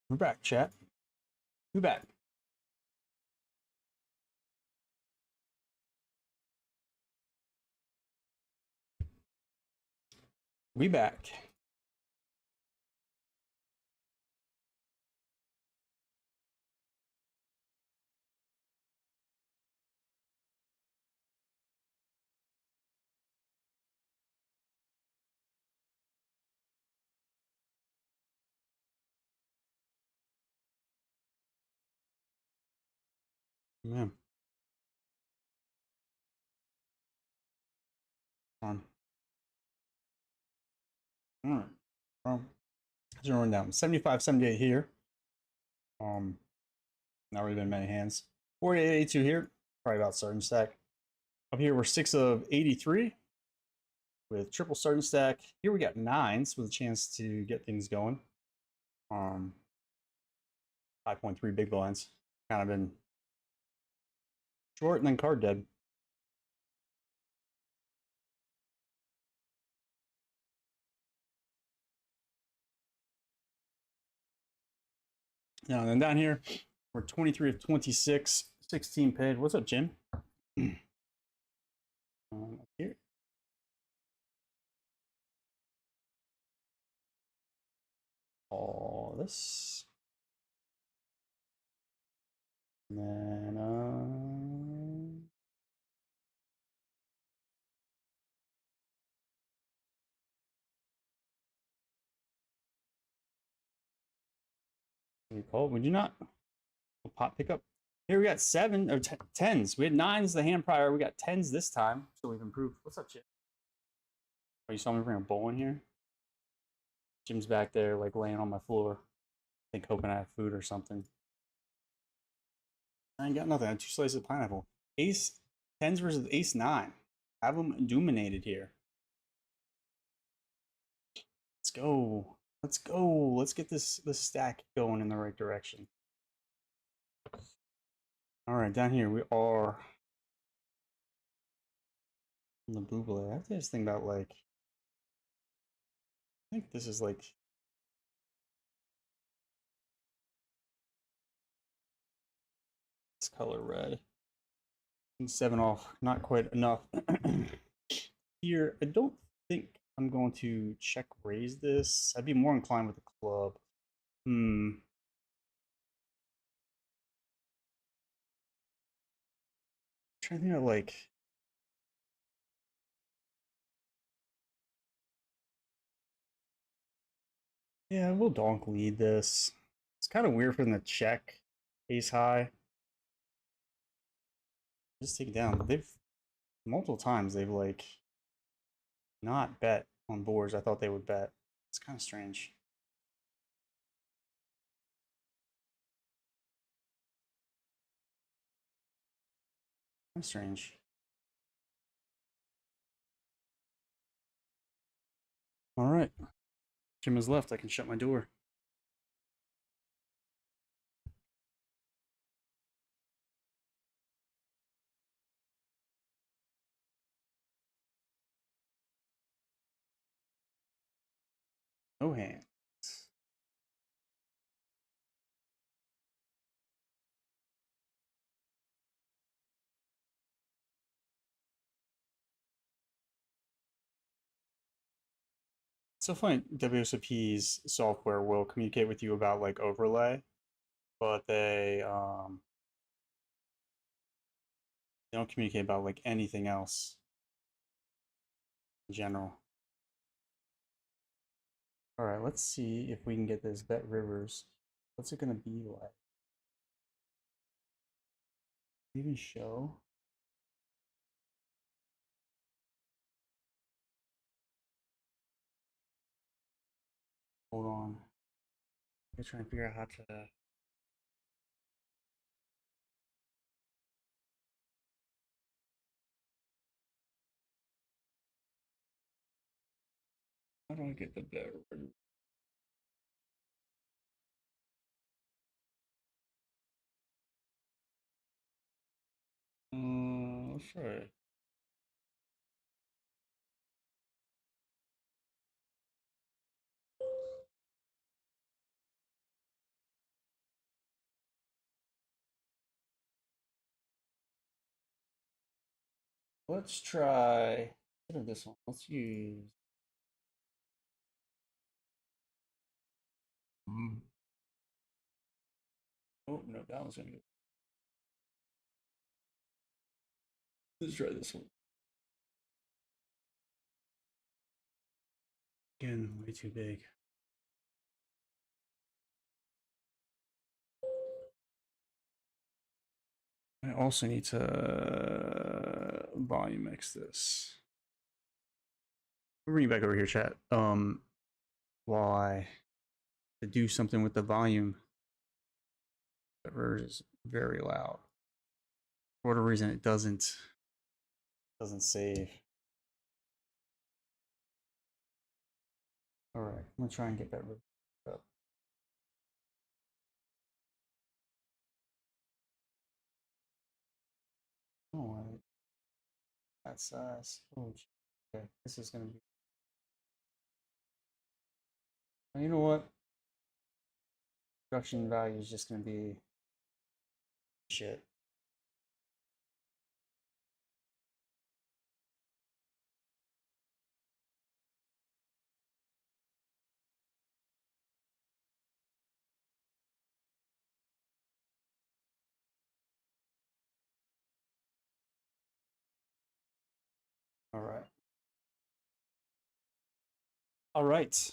we're back, chat. We're back. We back. Man, on. All right. Let's run down 75, 78 here. Not really been many hands. 48, 82 here. Probably about starting stack. Up here, we're 6 of 83 with triple starting stack. Here we got 9s with a chance to get things going. 5.3 big blinds. Kind of been short and then card dead. Now, then down here, we're 23 of 26, 16 paid. What's up, Jim? Here. All this. And then, would you not? Pop pickup. Here we got 7 or 10s. We had 9s the hand prior. We got 10s this time. So we've improved. What's up, Jim? Oh, you saw me bring a bowl in here? Jim's back there, like laying on my floor. I think hoping I have food or something. I ain't got nothing. I had 2 slices of pineapple. Ace 10s versus ace 9. Have them dominated here. Let's go. Let's go. Let's get this stack going in the right direction. All right, down here we are on the Buble. I have to just think about like, I think this is like this color red. 7 off, not quite enough. Here, I don't think I'm going to check raise this. I'd be more inclined with the club. Trying to think of like, yeah, we'll donk lead this. It's kind of weird for them to check ace high. Just take it down. They've multiple times they've like not bet on boards I thought they would bet. It's kind of strange. Kind of strange. All right. Jim has left. I can shut my door. No hands. So funny, WSOP's software will communicate with you about like overlay, but they don't communicate about like anything else in general. All right, let's see if we can get this bet rivers. What's it gonna be like? Even show? Hold on. I'm trying to figure out how to. How do I get the bet river? Let's try. Let's try. Instead of this one, let's use. Oh no, that one's gonna go. Let's try this one. Again, way too big. I also need to volume mix this. We'll bring you back over here, chat. While I to do something with the volume, that is very loud. For whatever reason, it doesn't Doesn't save. All right, I'm gonna try and get that up. Oh, that size. Oh, okay. This is gonna be. You know what? Production value is just gonna be shit. All right. All right.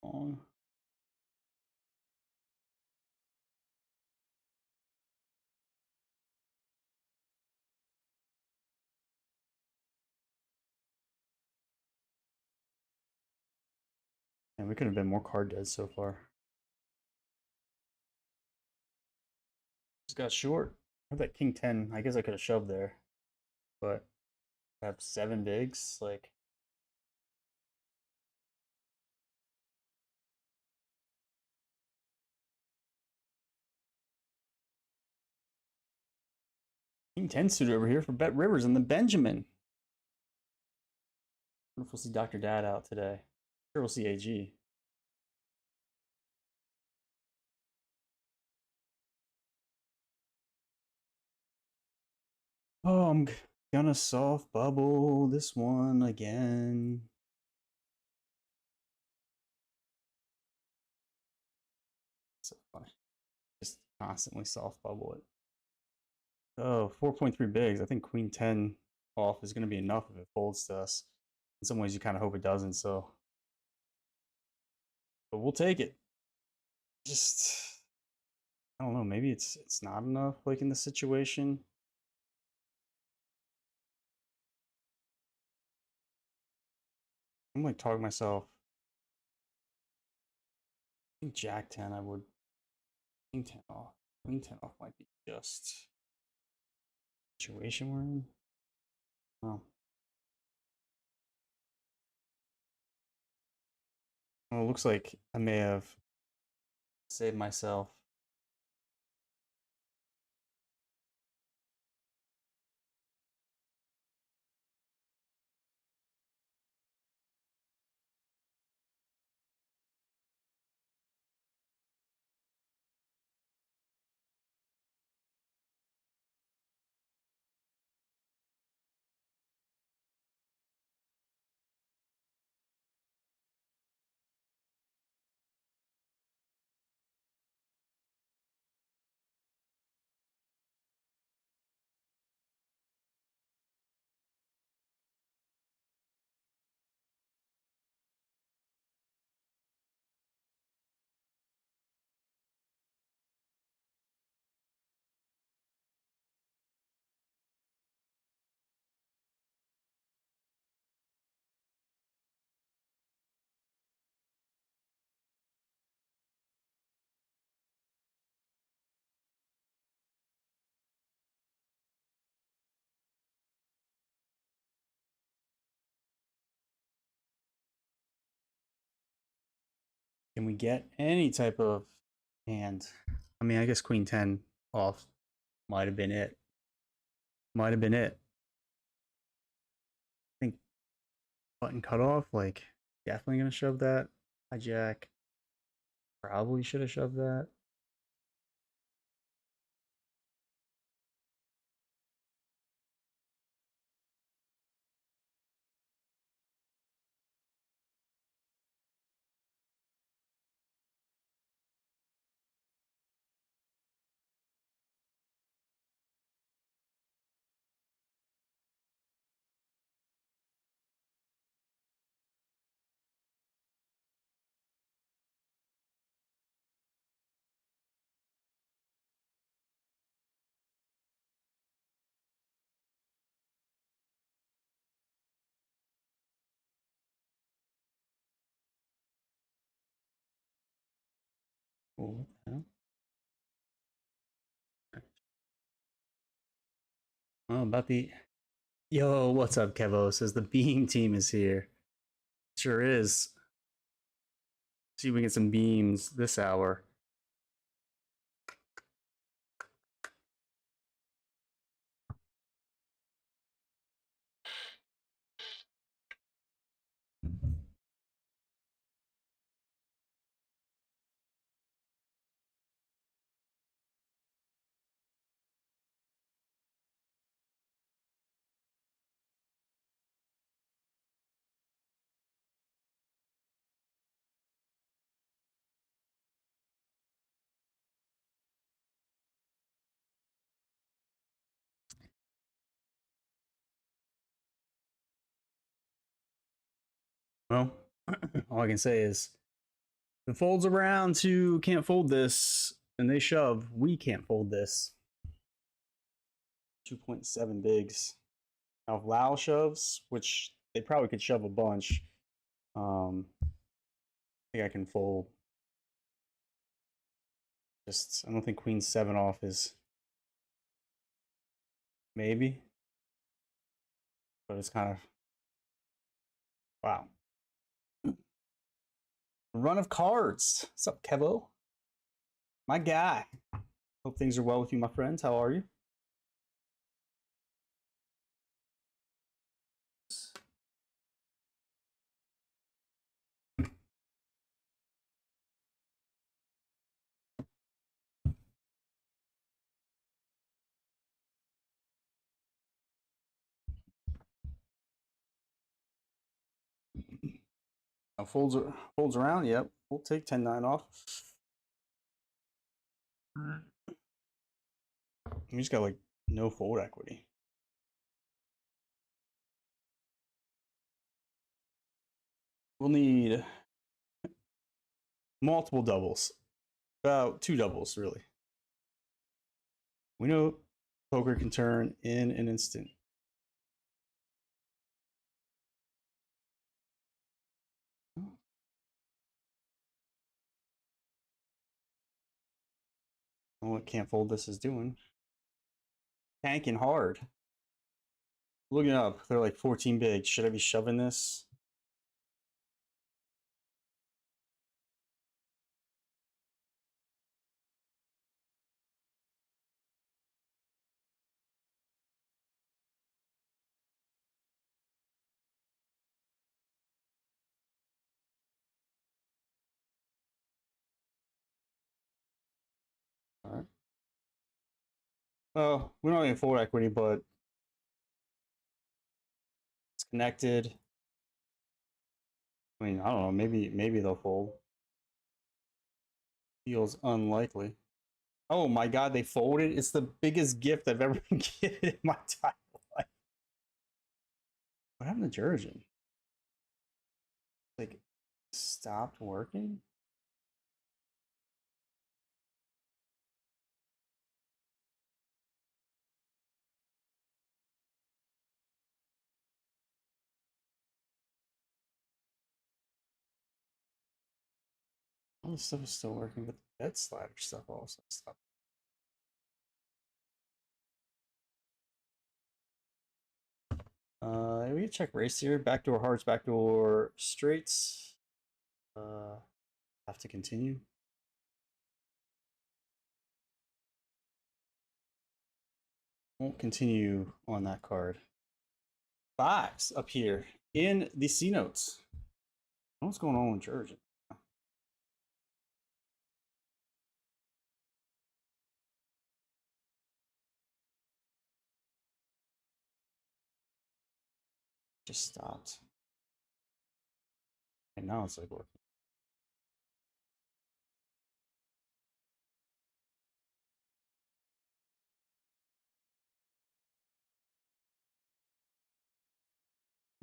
On. And we could have been more card dead so far. Just got short. I have that king 10. I guess I could have shoved there, but I have 7 bigs. Like, king 10 suited over here for Bet Rivers and the Benjamin. I wonder if we'll see Dr. Dad out today. Sure, we'll see AG. Oh, I'm gonna soft bubble this one again. So funny. Just constantly soft bubble it. Oh, 4.3 bigs. I think Queen 10 off is going to be enough if it folds to us. In some ways, you kind of hope it doesn't, so. But we'll take it. Just, I don't know. Maybe it's not enough, like in this situation. I'm like talking myself. I think Jack 10, I would. King 10 off. Queen 10 off might be just situation we're in. Oh. Well, it looks like I may have saved myself. Can we get any type of hand? I mean, I guess queen 10 off might have been it. Might have been it. I think button cut off, like, definitely gonna shove that. Hijack. Probably should have shoved that. Oh, what the hell? Oh, about the yo, what's up, Kevo? Says the beam team is here. Sure is. See if we get some beams this hour. Well, all I can say is the folds around to can't fold this, and they shove. We can't fold this. 2.7 bigs. Now, if Lao shoves, which they probably could shove a bunch, I think I can fold. Just, I don't think Queen 7 off is maybe, but it's kind of wow. Run of cards. What's up, Kevo? My guy. Hope things are well with you, my friends. How are you? Folds around. Yep, we'll take 10-9 off. We just got like no fold equity. We'll need multiple doubles. About 2 doubles, really. We know poker can turn in an instant. What can't fold this is doing. Tanking hard. Looking up, they're like 14 big. Should I be shoving this? All right. Well, we don't have any fold equity, but it's connected. I mean, I don't know. Maybe they'll fold. Feels unlikely. Oh my god, they folded. It's the biggest gift I've ever been given in my entire life. What happened to Jurgen? Like, stopped working? All this stuff is still working, but the bed slider stuff also stopped. We can check race here. Backdoor hearts, backdoor straights. Have to continue. Won't continue on that card. Fives up here in the C notes. What's going on with Georgia? Just stopped. And now it's like working.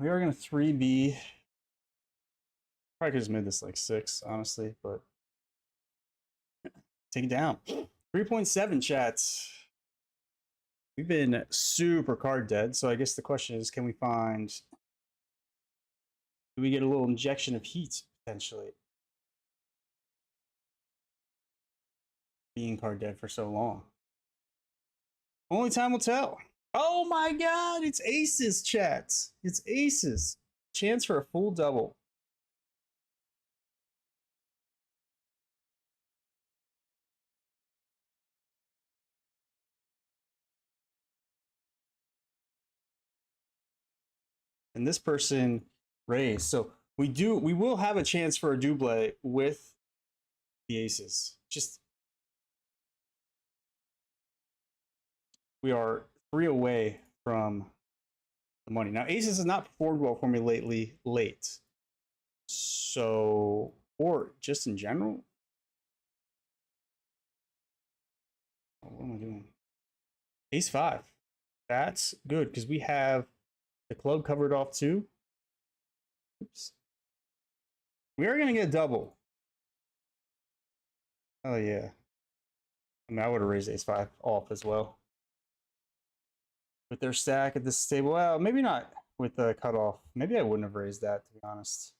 We are going to 3B. Probably could have made this like 6, honestly, but take it down. 3.7 chats. We've been super card dead, so I guess the question is, can we find... Do we get a little injection of heat, potentially? Being card dead for so long. Only time will tell. Oh my god, it's aces, chat. It's aces. Chance for a full double. And this person raised. So we will have a chance for a double with the aces. Just we are 3 away from the money. Now aces has not performed well for me lately late. So, or just in general. What am I doing? Ace 5. That's good because we have the club covered off too. Oops. We are going to get a double. Oh, yeah. I mean, I would have raised ace 5 off as well. With their stack at this table. Well, maybe not with the cutoff. Maybe I wouldn't have raised that, to be honest.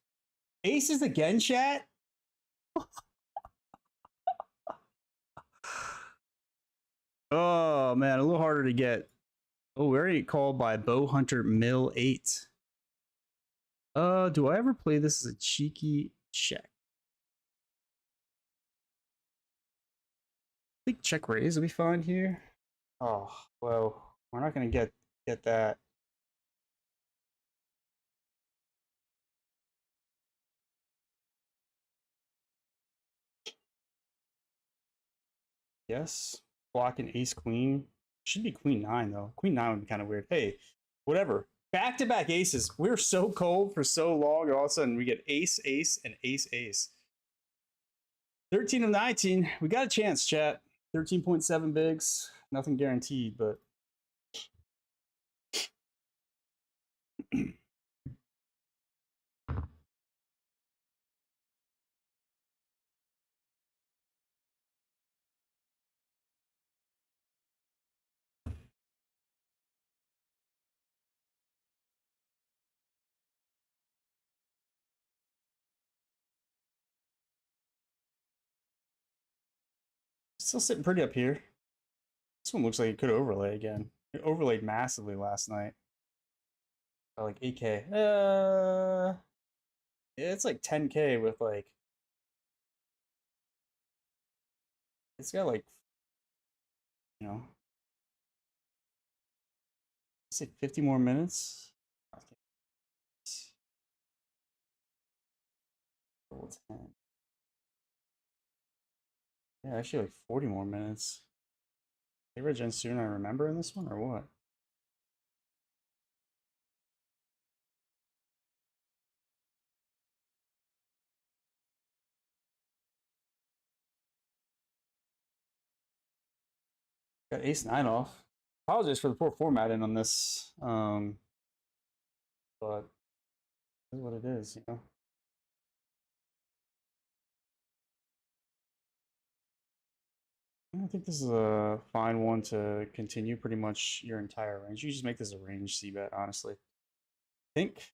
Aces again, chat? Oh, man, a little harder to get. Oh, we already called by Bow Hunter Mill 8. Do I ever play this as a cheeky check? I think check raise will be fine here. Oh, well, we're not going to get that. Yes. Block an ace queen. Should be queen 9, though. Queen 9 would be kind of weird. Hey, whatever. Back-to-back aces. We're so cold for so long, and all of a sudden we get ace, ace, and ace, ace. 13 of 19. We got a chance, chat. 13.7 bigs. Nothing guaranteed, but... Still sitting pretty up here. This one looks like it could overlay again. It overlaid massively last night. By like 8K. Yeah, it's like 10K with like... It's got like... You know... Let's say 50 more minutes. Yeah, actually like 40 more minutes. They regen soon, I remember in this one, or what? Got ace 9 off. Apologize for the poor formatting on this. But this is what it is, you know. I think this is a fine one to continue pretty much your entire range. You just make this a range c-bet, honestly. I think.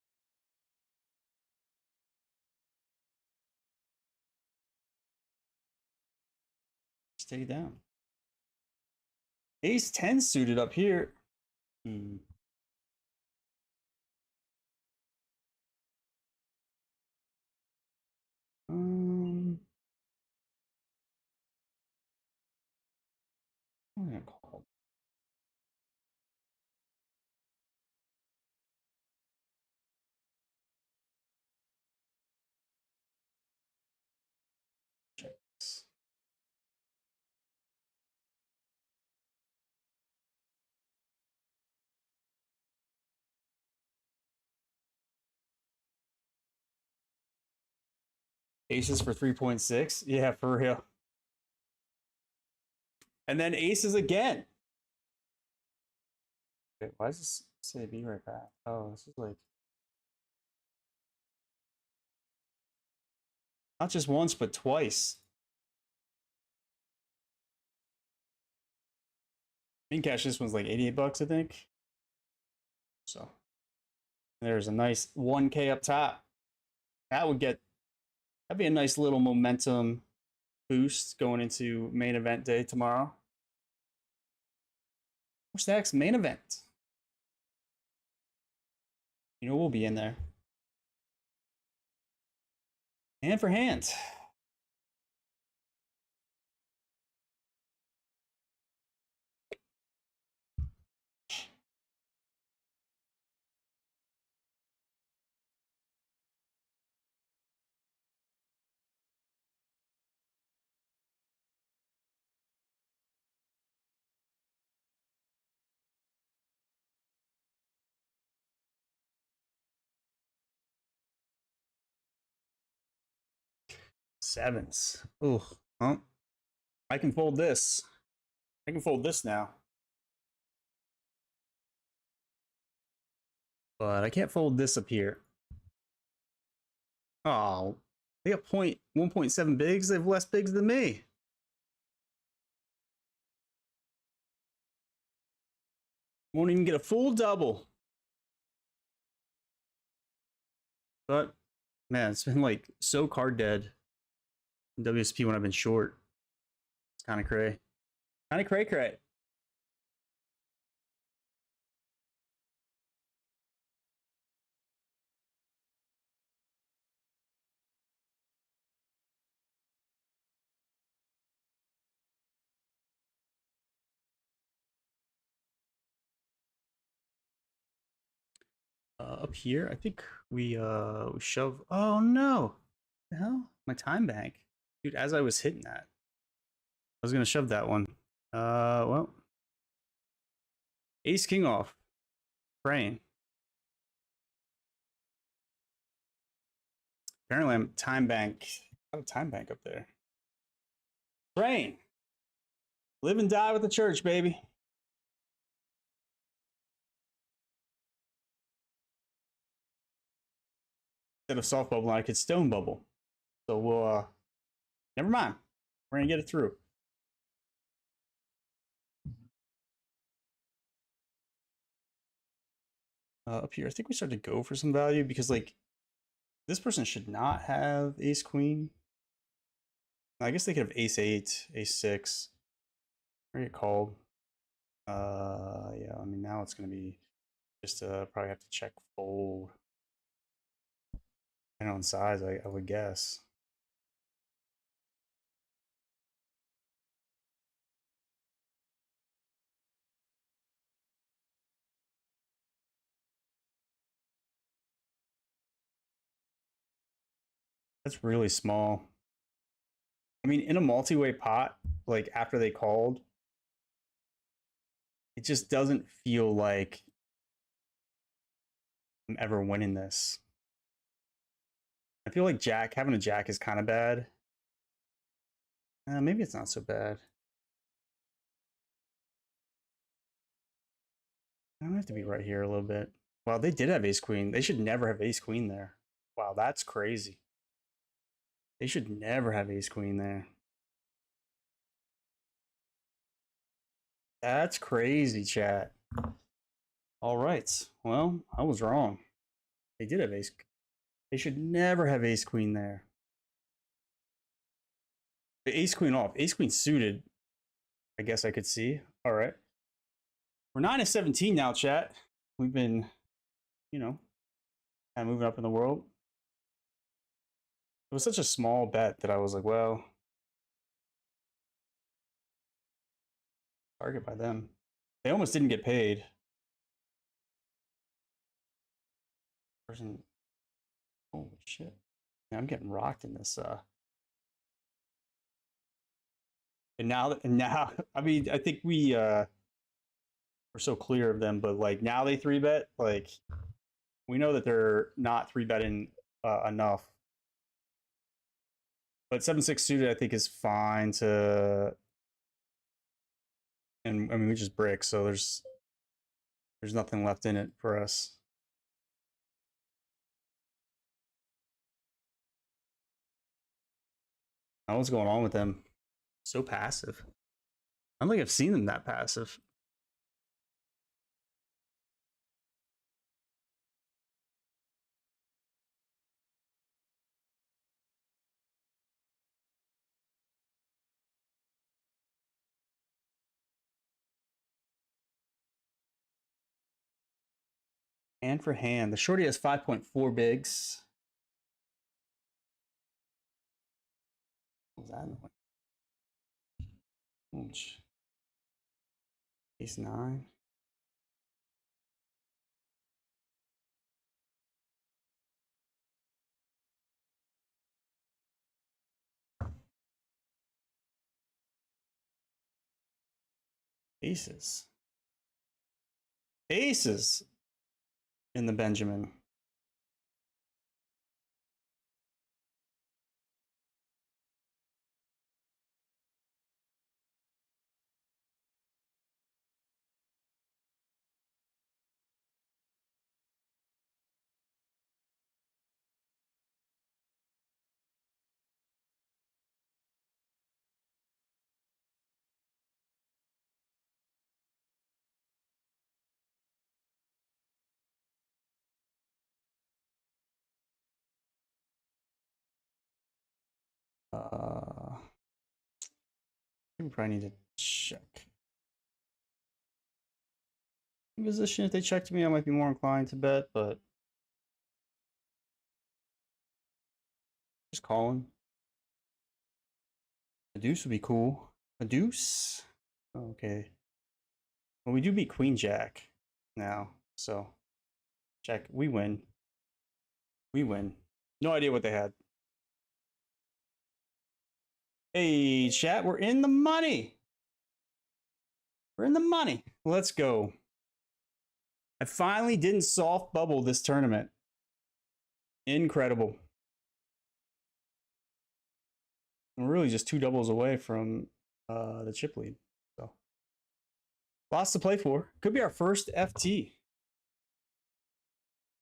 Stay down. Ace 10 suited up here. Hmm. What am I gonna call? Aces for 3.6? Yeah, for real. And then aces again. Wait, why does this say be right back? Oh, this is like not just once, but twice. Main cash this one's like 88 bucks, I think. So there's a nice 1K up top. That'd be a nice little momentum boost going into main event day tomorrow. What's next? Main event. You know we'll be in there. Hand for hand. Sevens. Oh, huh? I can fold this. I can fold this now. But I can't fold this up here. Oh, they got 1.7 bigs. They have less bigs than me. Won't even get a full double. But, man, it's been like so card dead in WSP when I've been short. It's kind of cray. Kind of cray. Up here, I think we shove. Oh no! What the hell? My time bank, dude. As I was hitting that, I was gonna shove that one. Well, ace king off, praying. Apparently, I'm time bank. I have a time bank up there. Praying. Live and die with the church, baby. Instead of soft bubble, I could stone bubble. So we'll never mind. We're gonna get it through. Up here, I think we start to go for some value because like this person should not have ace queen. I guess they could have ace 8, ace 6. Or get called. Yeah, I mean now it's gonna be just probably have to check fold. And on size, I would guess. That's really small. I mean, in a multi-way pot, like after they called, it just doesn't feel like I'm ever winning this. I feel like having a jack is kind of bad. Maybe it's not so bad. I don't have to be right here a little bit. Wow, they did have ace queen. They should never have ace queen there. Wow, that's crazy. They should never have ace queen there. That's crazy, chat. All right. Well, I was wrong. They did have ace. They should never have ace queen there. The ace queen off. Ace queen suited. I guess I could see. All right. We're 9-17 now, chat. We've been, you know, kind of moving up in the world. It was such a small bet that I was like, well, target by them. They almost didn't get paid. Person. Holy shit. Man, I'm getting rocked in this. And now, I mean, I think we're so clear of them, but like now they 3-bet. Like we know that they're not 3-betting enough. But 7-6 suited, I think, is fine to. And I mean, we just brick, so there's nothing left in it for us. What's going on with them? So passive. I don't think I've seen them that passive. Hand for hand. The shorty has 5.4 bigs. What was that? Ouch. Ace 9. Aces. Aces in the Benjamin. We probably need to check. In position, if they checked me, I might be more inclined to bet, but just calling. A deuce would be cool. A deuce? Okay. Well, we do beat Queen Jack now, so check. We win. We win. No idea what they had. Hey, chat, we're in the money. We're in the money. Let's go. I finally didn't soft bubble this tournament. Incredible. We're really just 2 doubles away from the chip lead. So lots to play for. Could be our first FT.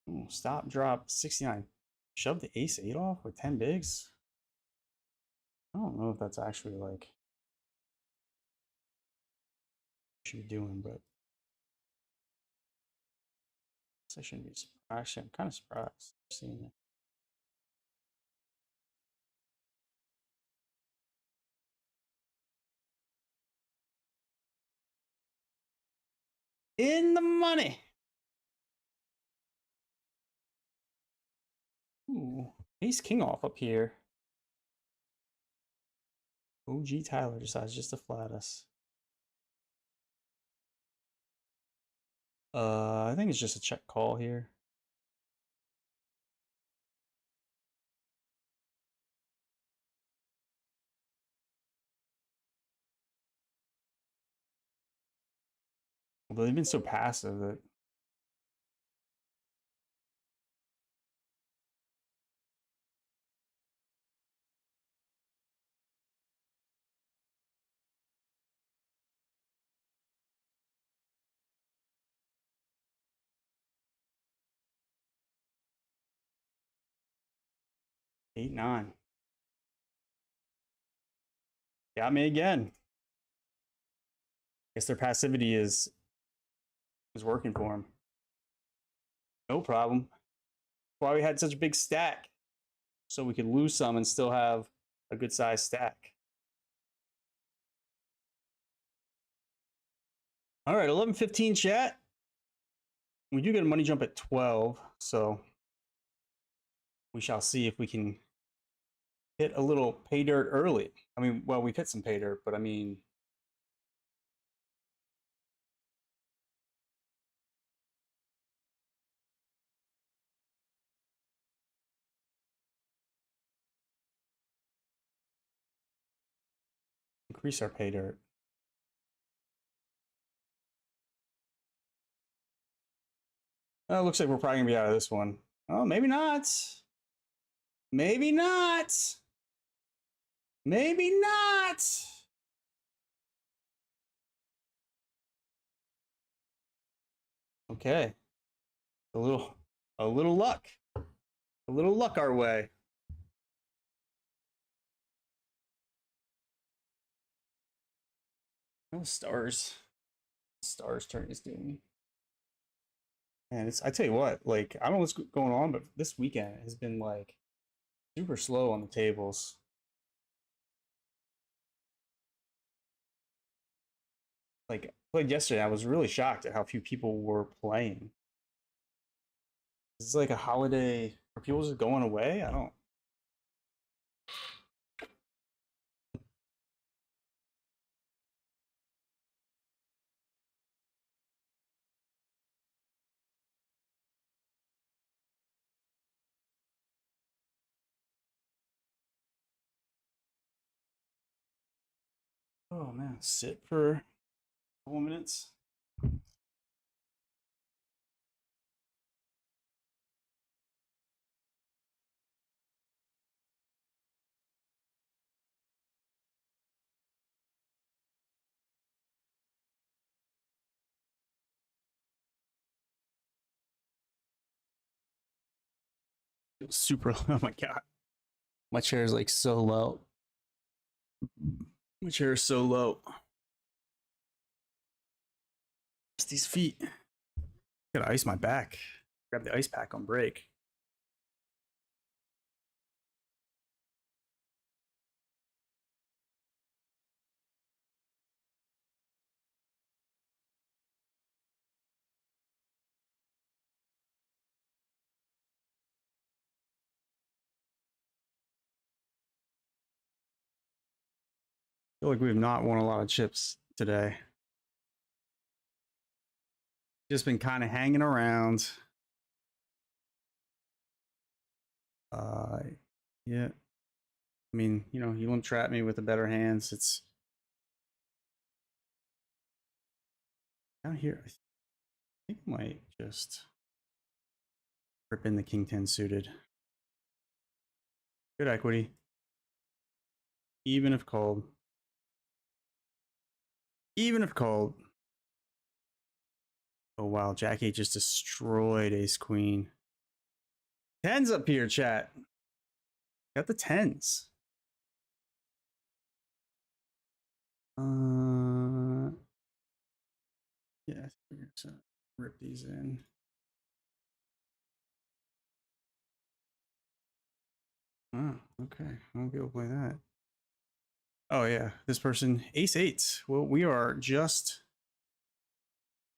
Ooh, stop, drop, 69. Shove the ace 8 off with 10 bigs. I don't know if that's actually like should be doing, but I shouldn't be surprised. Actually, I'm kind of surprised seeing it. In the money. Ooh, ace king off up here. OG Tyler decides just to flat us. I think it's just a check call here. Although they've been so passive that eight, 9. Got me again. Guess their passivity is working for them. No problem. That's why we had such a big stack. So we could lose some and still have a good sized stack. All right, 11:15 chat. We do get a money jump at 12, so we shall see if we can hit a little pay dirt early. I mean, well, we've hit some pay dirt, but I mean, increase our pay dirt. Oh, looks like we're probably gonna be out of this one. Oh, maybe not. Maybe not. Maybe not. Okay. A little luck. A little luck our way. Oh, stars. Stars turn is doing. And it's I tell you what, like I don't know what's going on, but this weekend has been like super slow on the tables. Like I played yesterday, I was really shocked at how few people were playing. Is this like a holiday? Are people just going away? I don't. Oh man, sit for a couple minutes. Super. Oh my god, my chair is like so low. My chair is so low. It's these feet. Gotta ice my back. Grab the ice pack on break. I feel like we have not won a lot of chips today. Just been kind of hanging around. Uh, yeah. I mean, you know, you won't trap me with the better hands. It's down here. I think I might just rip in the King 10 suited. Good equity. Even if called. Even if called. Oh wow, Jack 8 just destroyed Ace Queen. Tens up here, chat. Got the tens. Yeah, I think we're gonna rip these in. Oh, okay. I won't be able to play that. Oh yeah, this person Ace 8. Well, we are just.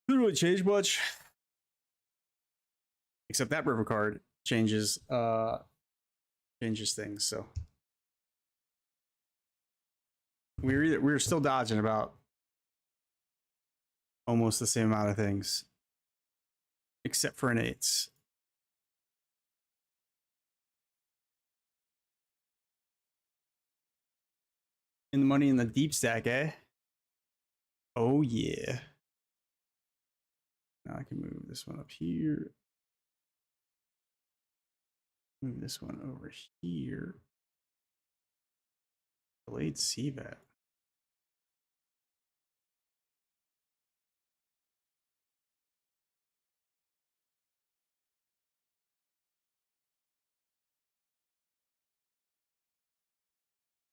Didn't really change much, except that river card changes things. So we're still dodging about almost the same amount of things, except for an 8. In the money in the deep stack, eh? Oh yeah. Now I can move this one up here. Move this one over here. Delayed CVAT.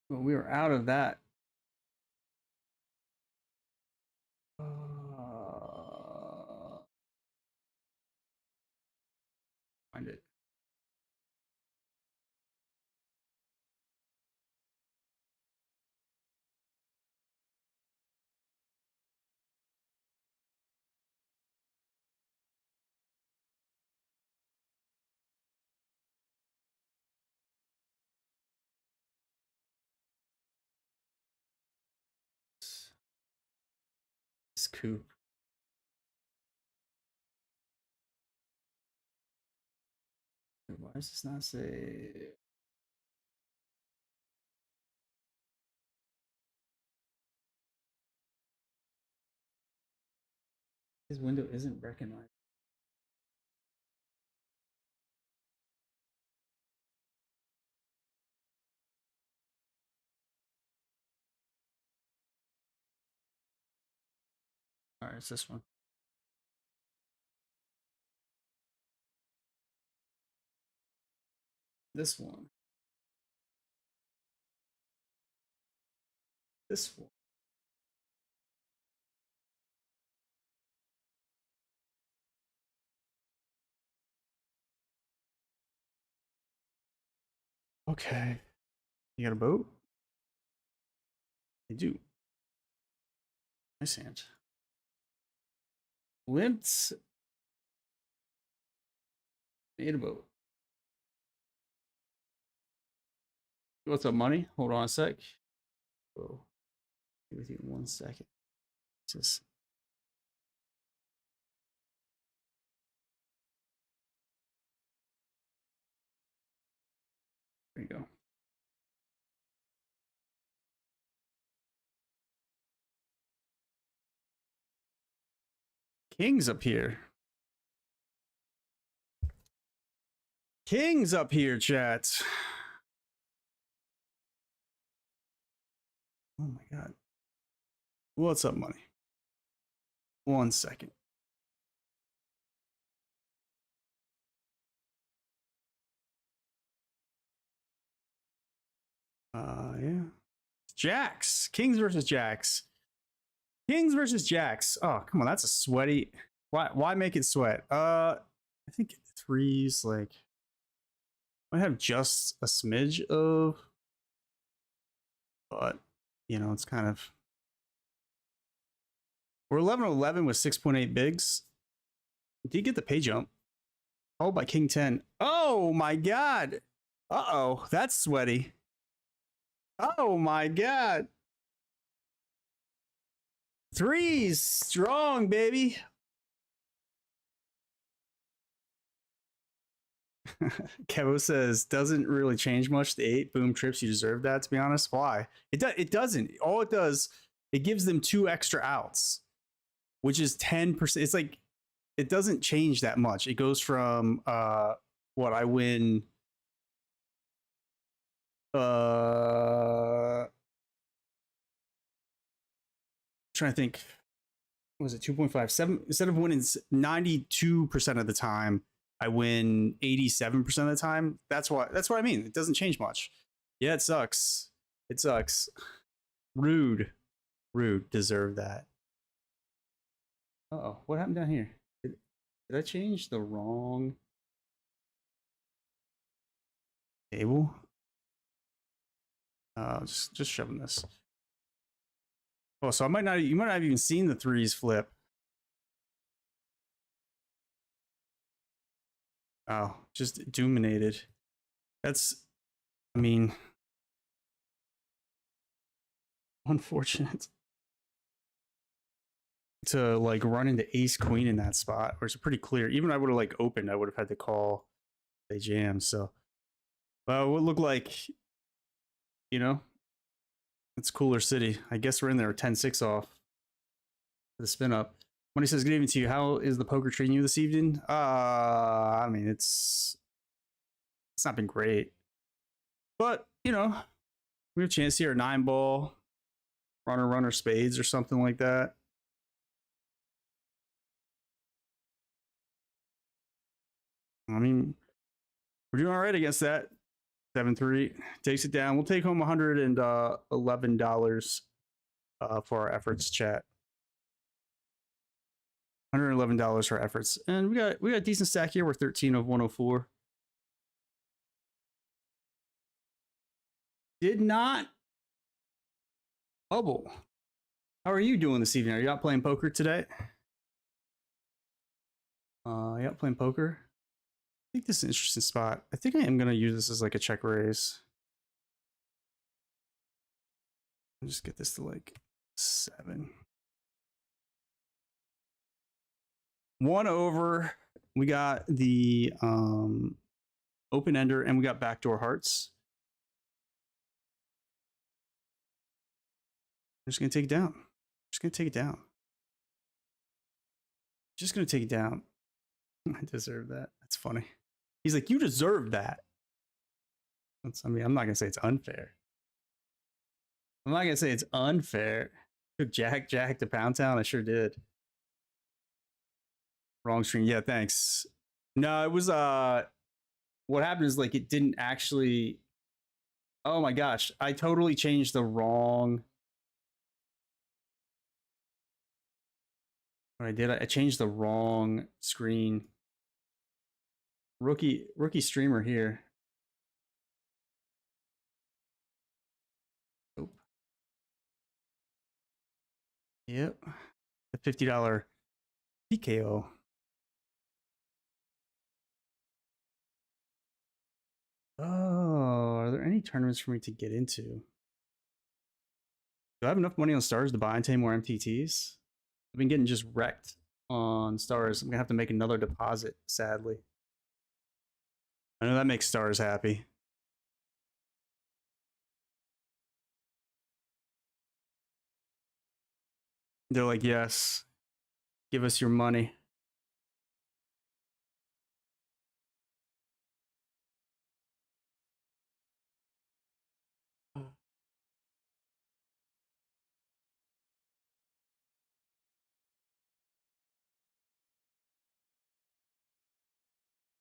Well, we were out of that. Find it. This coupe. Why does this not say? This window isn't recognized. All right, it's this one. This one. This one. Okay. You got a boat? I do. Nice hand. Limped. Made a boat. What's up, money? Hold on a sec. Whoa. Be with you in 1 second. Just. There you go. King's up here. King's up here, chat. Oh my god. What's up, money? 1 second. Yeah. Jacks. Kings versus Jacks. Kings versus Jacks. Oh, come on, that's a sweaty. Why make it sweat? I think threes like might have just a smidge of, but you know, it's kind of. We're 11-11 with 6.8 bigs. Did get the pay jump. Oh, by King 10. Oh my god. Uh-oh, that's sweaty. Oh my god. Threes strong, baby. Kevo says doesn't really change much. The 8 boom trips, you deserve that. To be honest, why? It doesn't. All it does, it gives them 2 extra outs, which is 10%. It's like it doesn't change that much. It goes from what I win. Trying to think. What was it 2.57? Instead of winning 92% of the time, I win 87% of the time. That's what I mean. It doesn't change much. Yeah, it sucks. It sucks. Rude. Deserve that. Uh-oh. What happened down here? Did I change the wrong table? Just shoving this. Oh, so you might not have even seen the threes flip. Oh, just dominated. That's, I mean, unfortunate to like run into ace queen in that spot, where it's pretty clear. Even if I would have like opened, I would have had to call they jam. So, it would look like, you know, it's Cooler City. I guess we're in there 10-6 off for the spin up. Money says, good evening to you. How is the poker treating you this evening? I mean, it's not been great, but you know, we have a chance here, 9 ball, runner spades or something like that. I mean, we're doing all right against that. 7-3 takes it down. We'll take home $111 for our efforts, chat. $111 for our efforts, and we got a decent stack here. We're 13 of 104. Did not bubble. How are you doing this evening? Are you out playing poker today? You out playing poker? I think this is an interesting spot. I think I am gonna use this as like a check raise. I'll just get this to like 7. 1 over. We got the open ender and we got backdoor hearts. I'm just gonna take it down. Just gonna take it down. Just gonna take it down. I deserve that. That's funny. He's like, you deserve that. I mean, I'm not gonna say it's unfair. I'm not gonna say it's unfair. Took Jack to Pound Town. I sure did. Wrong screen. Yeah, thanks. No, it was what happened is like it didn't actually. Oh my gosh, I totally changed the wrong. What I did, I changed the wrong screen. Rookie streamer here. Oh. Yep. The $50 PKO. Oh, are there any tournaments for me to get into? Do I have enough money on stars to buy into more MTTs? I've been getting just wrecked on stars. I'm gonna have to make another deposit, sadly. I know that makes stars happy. They're like, yes, give us your money.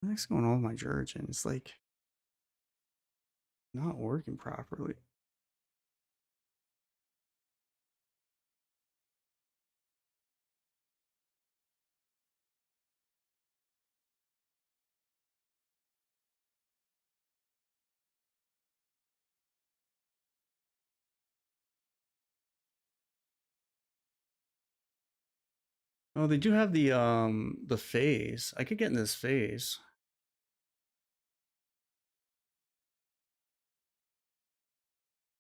What's going on with my Jurgen? It's like not working properly. Oh, they do have the phase. I could get in this phase.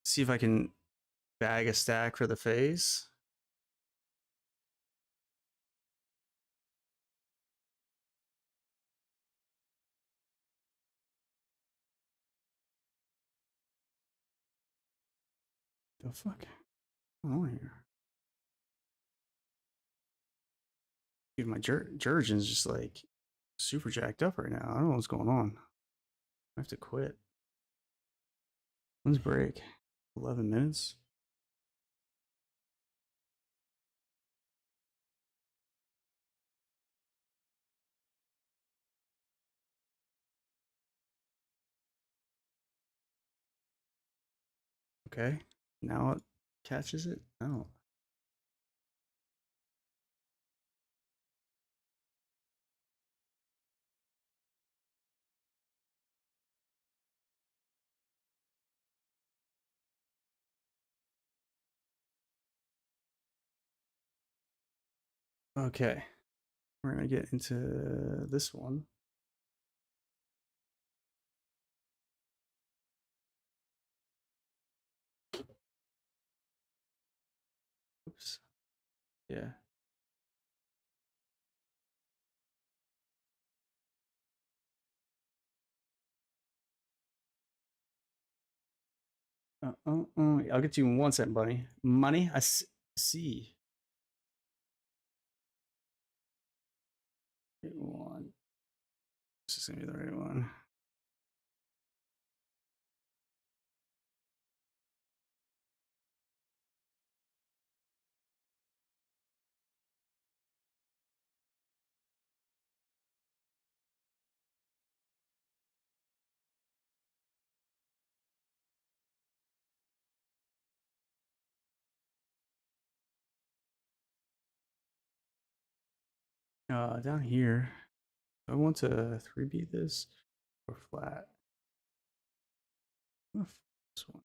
See if I can bag a stack for the phase. The fuck? Oh, here. Dude, my Jurgen's just like super jacked up right now. I don't know what's going on. I have to quit. When's break? 11 minutes? Okay. Now it catches it? Oh. Okay. We're going to get into this one. Oops. Yeah. I'll get you in 1 second, buddy. Money? I see. Right one. This is going to be the right one. Down here, I want to 3B this or flat. This one.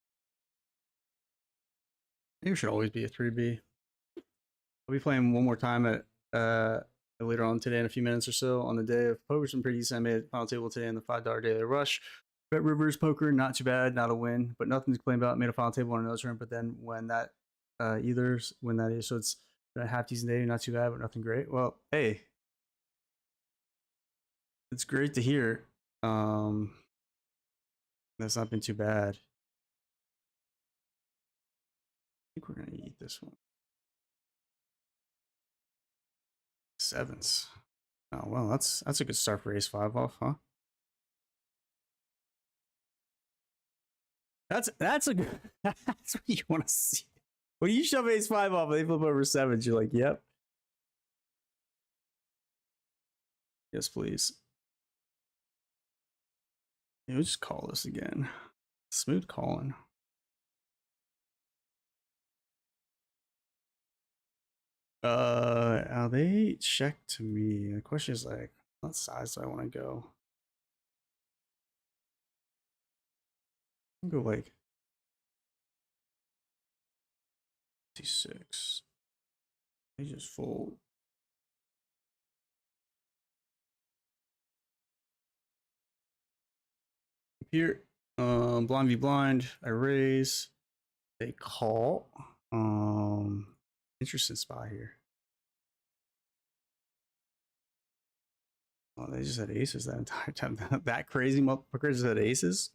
Maybe it should always be a 3B. I'll be playing one more time at later on today in a few minutes or so on the day of poker's been pretty decent. I made final table today in the $5 daily rush. Bet Rivers poker, not too bad, not a win, but nothing to complain about. Made a final table on another turn, but then when that when that is, so it's a half decent day, not too bad, but nothing great. Well, hey, it's great to hear. That's not been too bad. I think we're gonna eat this one. Sevens. Oh well, that's a good start for ace 5 off, huh? That's a good. That's what you want to see. When you shove ace 5 off and they flip over sevens, you're like, yep. Yes, please. Yeah, we'll just call this again. Smooth calling. They check to me. The question is like, what size do I want to go? I'll go like 56. They just fold. Here, blind v blind. I raise. They call. Interesting spot here. Oh, they just had aces that entire time. That crazy motherfucker just had aces.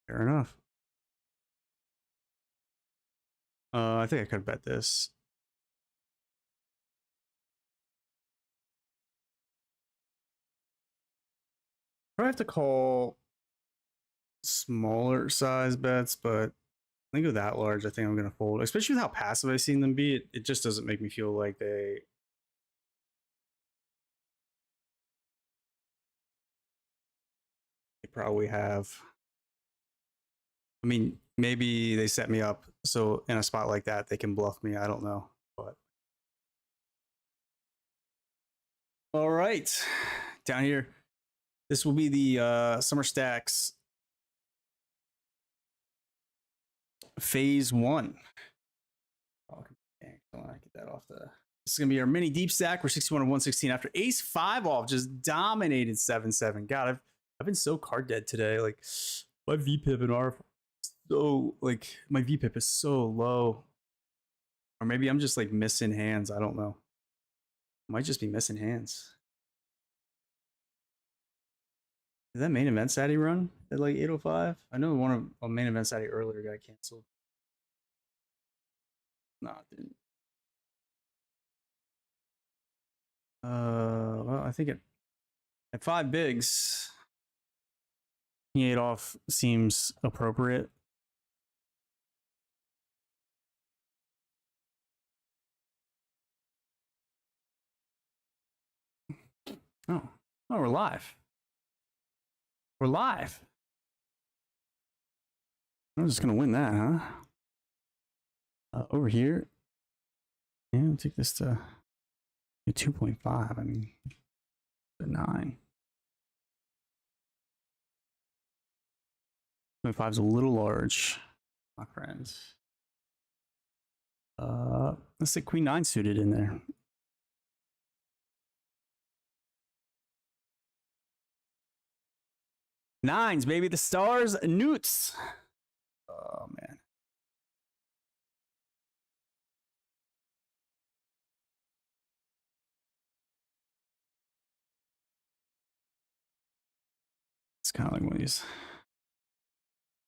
Fair enough. I think I could bet this. Probably have to call smaller size bets, but I think with that large, I think I'm gonna fold. Especially with how passive I've seen them be, it just doesn't make me feel like they probably have. I mean, maybe they set me up so in a spot like that they can bluff me. I don't know, but all right, down here, this will be the Summer Stacks Phase 1. Oh, dang, I want to get that off the. This is gonna be our mini deep stack. We're 61 of 116 after Ace 5 off, just dominated 7-7. God, I've been so card dead today. Like my VPIP and R, so like my VPIP is so low, or maybe I'm just like missing hands. I don't know. Might just be missing hands. Did that main event Saturday run at like 8:05? I know one of a main event Saturday earlier got canceled. No, it didn't. Well, I think at 5 bigs, 8 off seems appropriate. Oh, we're live. We're live. I'm just gonna win that, huh? Over here. Yeah, I'll take this to 2.5. I mean, 9. 2.5 is a little large, my friends. Let's say Queen 9 suited in there. Nines, baby. The stars, newts. Oh, man. It's kind of like one of these.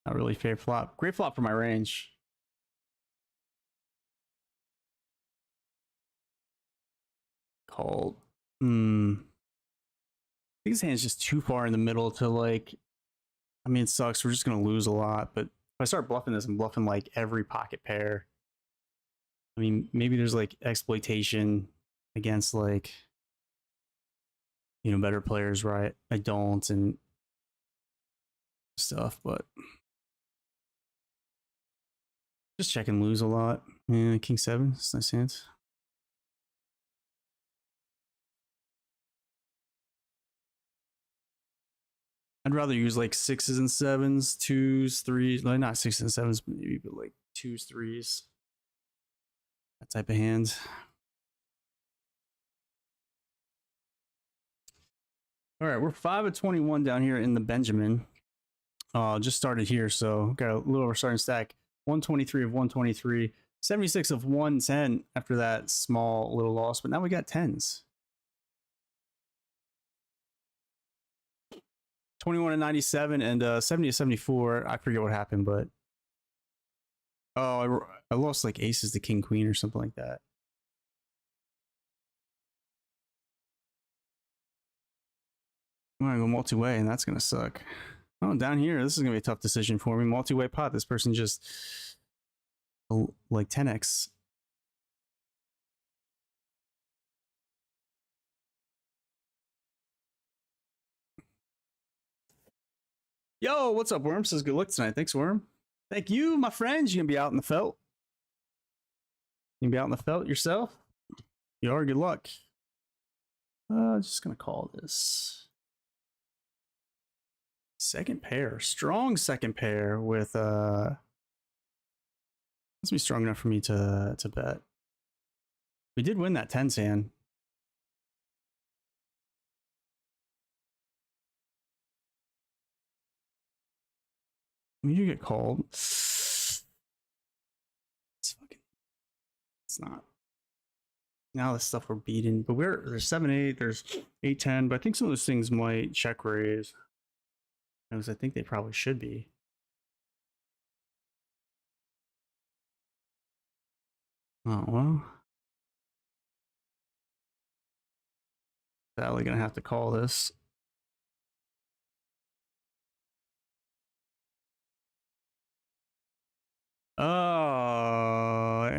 Not really fair flop. Great flop for my range. Called. I think his hand's just too far in the middle to like. I mean, it sucks. We're just gonna lose a lot. But if I start bluffing this, I'm bluffing like every pocket pair. I mean, maybe there's like exploitation against like, you know, better players, right? I don't and stuff, but just check and lose a lot. Yeah, King 7, it's nice hands. I'd rather use like 6s and 7s, 2s, 3s, like not 6s and 7s, maybe, but like 2s, 3s. That type of hand. All right, we're 5 of 21 down here in the Benjamin. Just started here, so got a little over starting stack. 123 of 123, 76 of 110 after that small little loss, but now we got 10s. 21 of 97 and 70 of 74. I forget what happened, but oh, I lost like aces to king queen or something like that. I'm gonna go multi-way, and that's gonna suck. Oh, down here, this is gonna be a tough decision for me. Multi-way pot. This person just like 10x. Yo, what's up, Worm? Says good luck tonight. Thanks, Worm. Thank you, my friends. You gonna be out in the felt? You gonna be out in the felt yourself? You are. Good luck. Just gonna call this second pair. Strong second pair with must be strong enough for me to bet. We did win that 10 sand. When you get called, it's not. Now the stuff we're beating, but there's 7-8, there's 8-10, but I think some of those things might check raise. Because I think they probably should be. Oh well. Sadly gonna have to call this.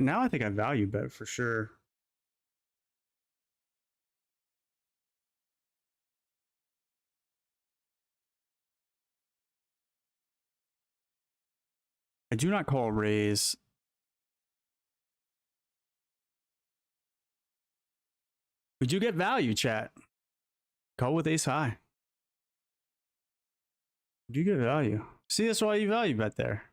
Now I think I value bet for sure. I do not call raise. We do get value, chat. Call with ace high. We do get value. See, that's why you value bet there.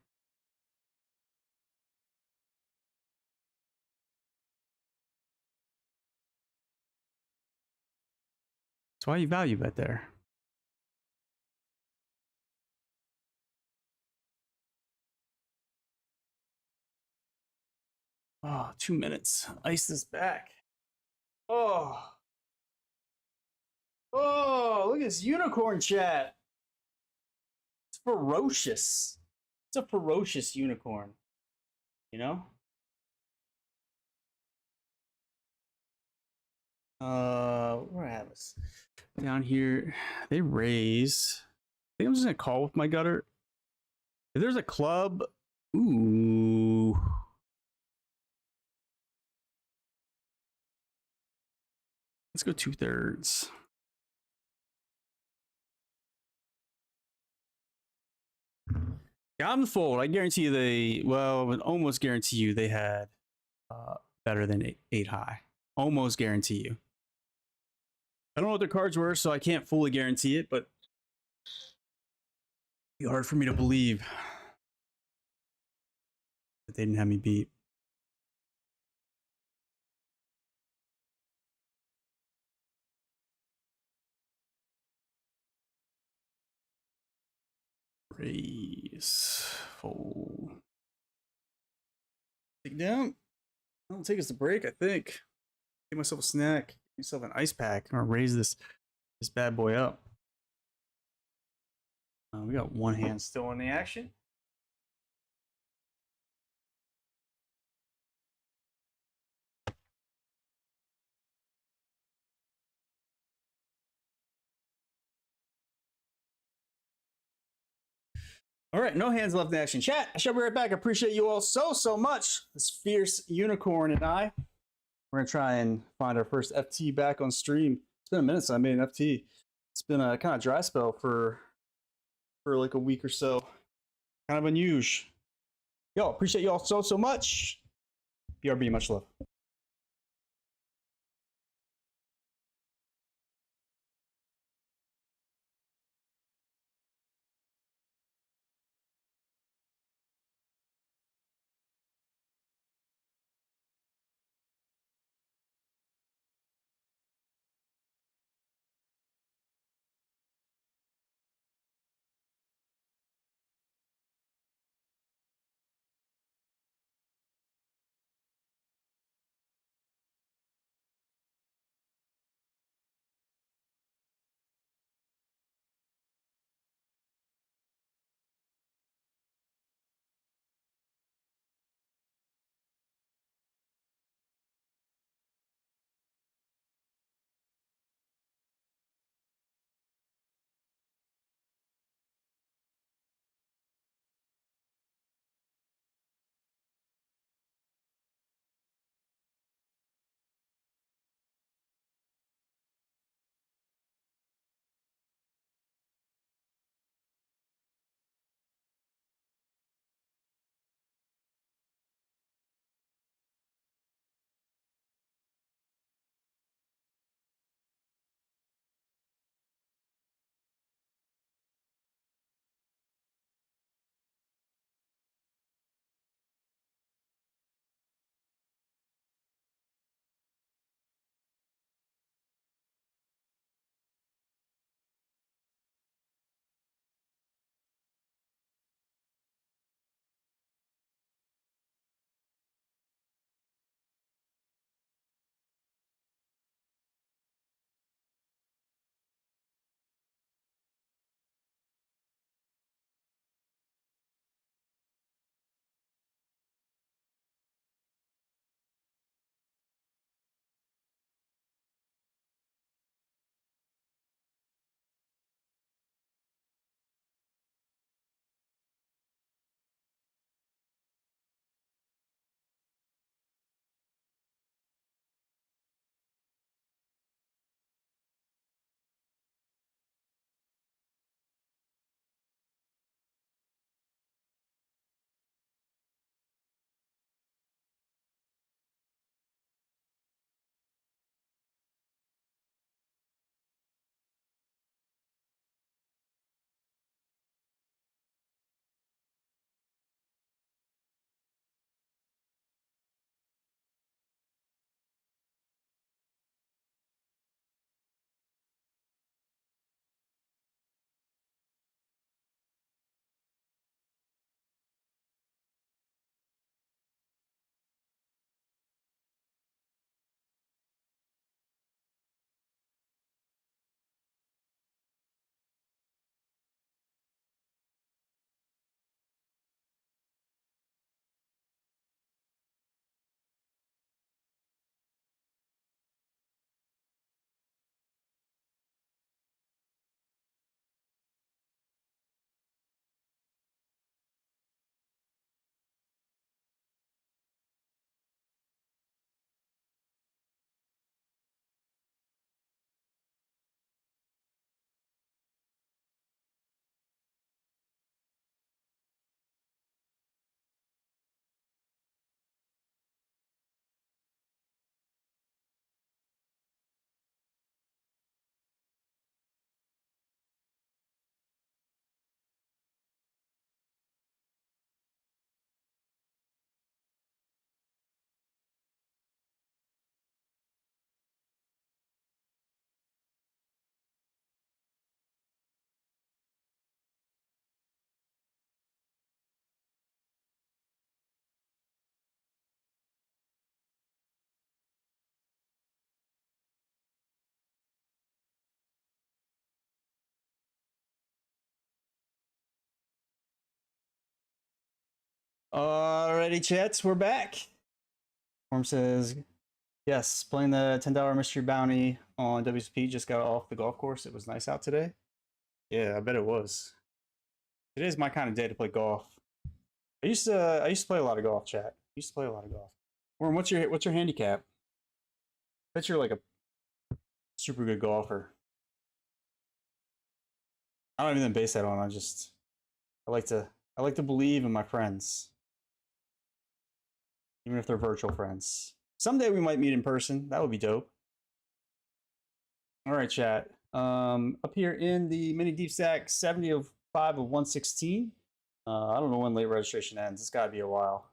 That's why you value bet there. Oh, 2 minutes. Ice this back. Oh. Oh, look at this unicorn chat. It's ferocious. It's a ferocious unicorn. You know? Where I have this? Down here, they raise. I think I'm just gonna call with my gutter. If there's a club, ooh. Let's go 2/3. Got them fold. I guarantee you I would almost guarantee you they had better than eight high. Almost guarantee you. I don't know what their cards were, so I can't fully guarantee it, but it'd be hard for me to believe that they didn't have me beat. Raise, fold. Take down. That'll take us a break, I think. Get myself a snack. Get myself an ice pack. Or raise this bad boy up. We got one hand still in the action. All right, no hands left in action. Chat, I shall be right back. I appreciate you all so much. This fierce unicorn and I. We're going to try and find our first FT back on stream. It's been a minute since I made an FT. It's been a kind of dry spell for like a week or so. Kind of unusual. Yo, appreciate you all so much. BRB, much love. Alrighty, chats, we're back. Form says, yes, playing the $10 mystery bounty on WSP. Just got off the golf course. It was nice out today. Yeah, I bet it was. Today's my kind of day to play golf. I used to play a lot of golf, chat. I used to play a lot of golf. Warren, what's your handicap? Bet you're like a super good golfer. I don't even base that on. I like to believe in my friends, even if they're virtual friends. Someday we might meet in person. That would be dope. All right, chat. Up here in the mini deep stack, 70 of 5 of 116. I don't know when late registration ends. It's got to be a while.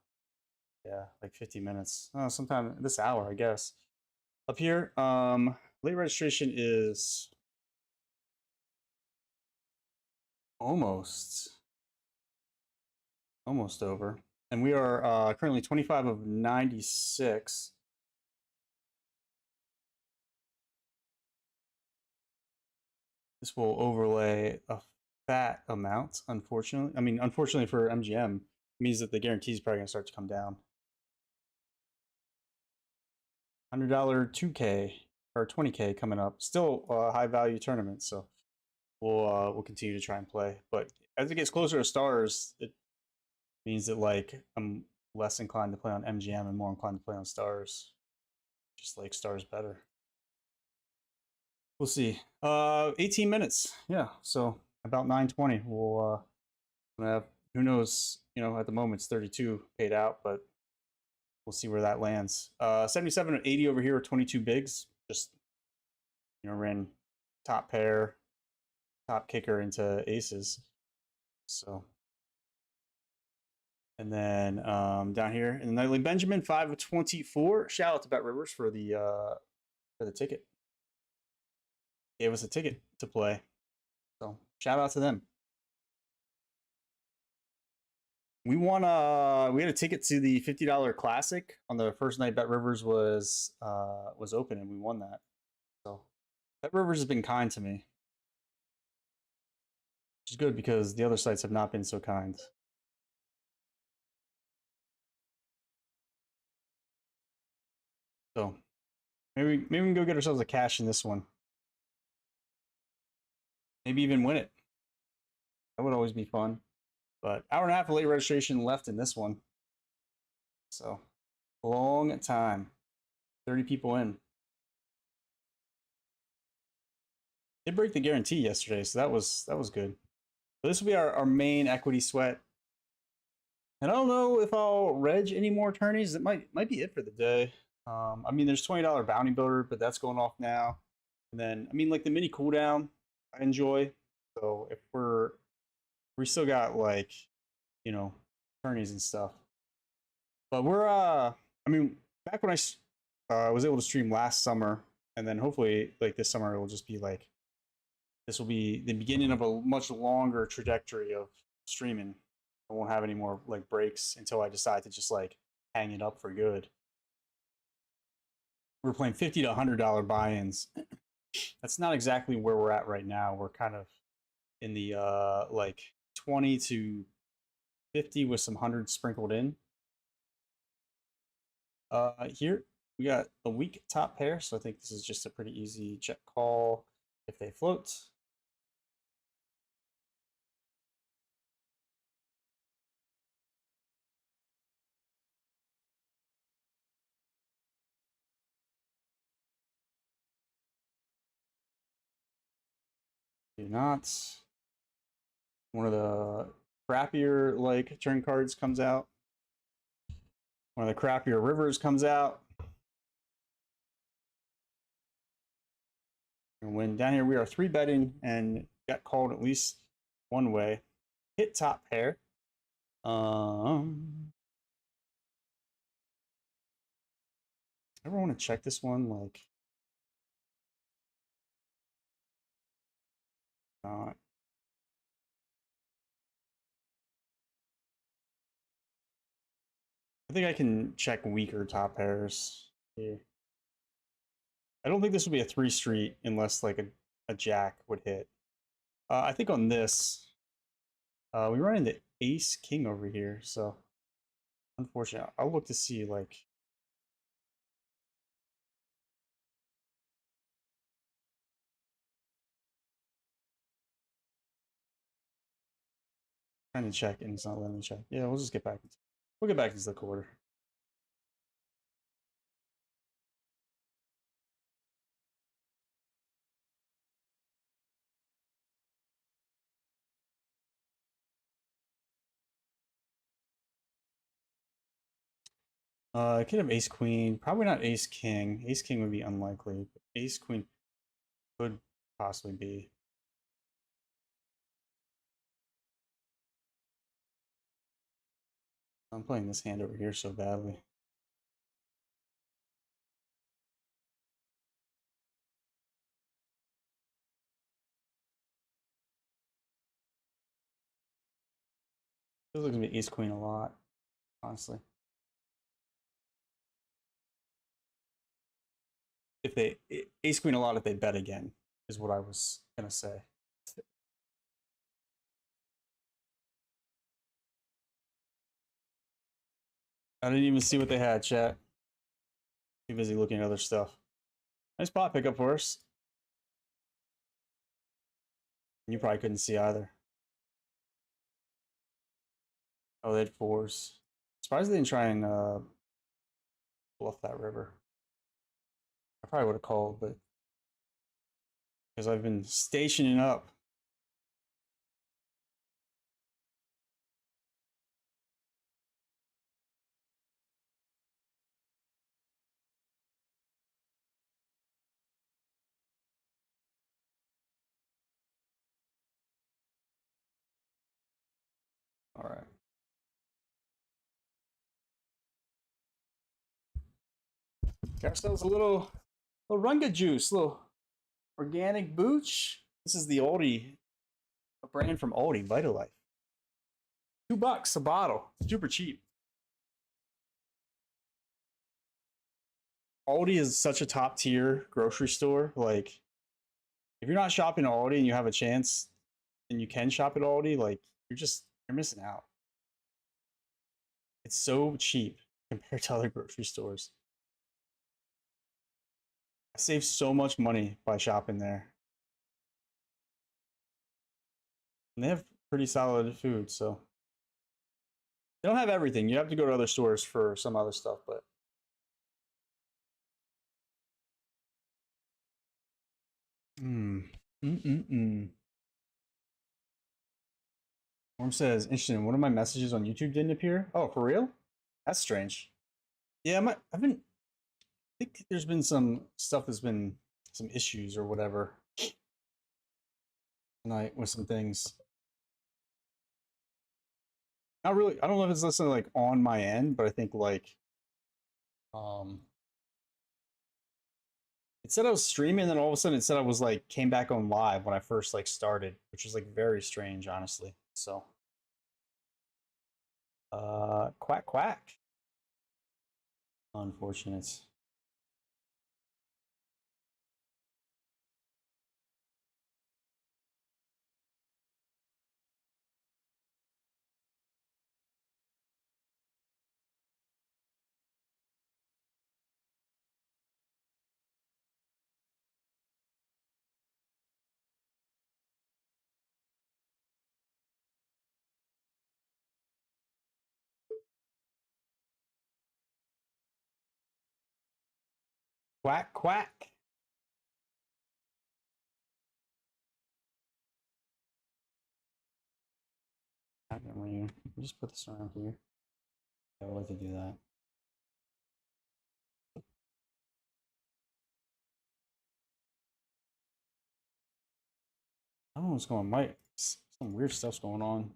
Yeah, like 50 minutes. Sometime this hour, I guess. Up here, late registration is almost over. And we are currently 25 of 96. This will overlay a fat amount, unfortunately. I mean, unfortunately for MGM, it means that the guarantee is probably going to start to come down. $100 2K or 20K coming up. Still a high value tournament, so we'll continue to try and play. But as it gets closer to stars, it means that like I'm less inclined to play on MGM and more inclined to play on stars. Just like stars better. We'll see. 18 minutes. Yeah, so about 9:20. We'll have, who knows, at the moment it's 32 paid out, but we'll see where that lands. 77 and 80 over here are 22 bigs. Just ran top pair, top kicker into aces. So, and then down here in the nightly Benjamin 5 of 24. Shout out to Bet Rivers for the ticket. Gave us a ticket to play. So shout out to them. We won we had a ticket to the $50 classic on the first night Bet Rivers was open, and we won that. So Bet Rivers has been kind to me. Which is good because the other sites have not been so kind. So maybe we can go get ourselves a cash in this one. Maybe even win it. That would always be fun. But hour and a half of late registration left in this one. So long time. 30 people in. Did break the guarantee yesterday, so that was good. So this will be our main equity sweat. And I don't know if I'll reg any more tourneys. It might be it for the day. I mean, there's $20 bounty builder, but that's going off now. And then, I mean, like the mini cooldown, I enjoy. So if we still got like, tourneys and stuff. But we're, I mean, back when I was able to stream last summer, and then hopefully like this summer it will just be like, this will be the beginning of a much longer trajectory of streaming. I won't have any more like breaks until I decide to just like hang it up for good. We're playing $50 to $100 buy-ins. That's not exactly where we're at right now. We're kind of in the like 20 to 50 with some hundreds sprinkled in. Here we got a weak top pair, so I think this is just a pretty easy check call if they float. Do not. One of the crappier like turn cards comes out. One of the crappier rivers comes out. And when down here we are 3-betting and got called at least one way. Hit top pair. Ever want to check this one? Like, not. I think I can check weaker top pairs here. I don't think this would be a 3 street unless like a jack would hit. I think on this, we run into ace king over here, so Unfortunate. I'll look to see, like, trying to check and it's not letting me check. Yeah, we'll just get back. We'll get back into the quarter. I could have ace queen. Probably not ace king. Ace king would be unlikely, but ace queen could possibly be. I'm playing this hand over here so badly. Feels like it's gonna be ace queen a lot, honestly. If they ace queen a lot, if they bet again, is what I was gonna say. I didn't even see what they had, chat. Too busy looking at other stuff. Nice pot pickup for us. You probably couldn't see either. Oh, they had fours. Surprised they didn't try and bluff that river. I probably would have called, but because I've been stationing up. All right. Got ourselves a little runga juice, little organic booch. This is the Aldi, a brand from Aldi, Vitalife. $2 a bottle, super cheap. Aldi is such a top tier grocery store. Like, if you're not shopping at Aldi and you have a chance, and you can shop at Aldi, like you're missing out. It's so cheap compared to other grocery stores. I save so much money by shopping there. And they have pretty solid food, so they don't have everything. You have to go to other stores for some other stuff, but Worm says, interesting. One of my messages on YouTube didn't appear. Oh, for real? That's strange. Yeah, I've been. I think there's been some stuff that's been some issues or whatever tonight with some things. Not really. I don't know if it's necessarily like on my end, but I think like it said I was streaming, and then all of a sudden it said I was like came back on live when I first like started, which is like very strange, honestly. So quack quack. Unfortunate. Quack quack. Just put this around here. I would like to do that. I don't know what's going on. Some weird stuff's going on.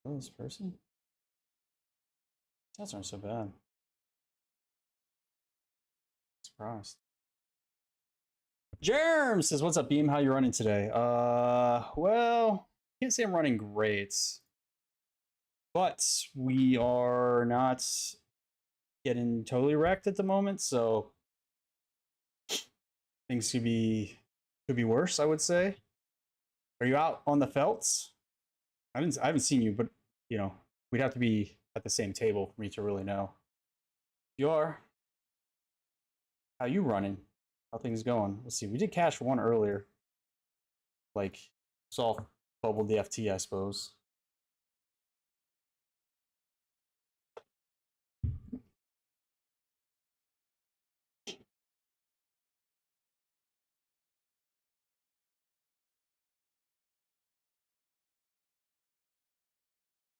Oh, this person? Stats aren't so bad. Surprised. Germ says, "What's up, Beam? How you running today?" Well, can't say I'm running great, but we are not getting totally wrecked at the moment, so things could be worse, I would say. Are you out on the felts? I haven't seen you, but you know, we'd have to be at the same table for me to really know. You are. How you running? How things going? Let's see. We did cash one earlier. Like soft bubble DFT, I suppose.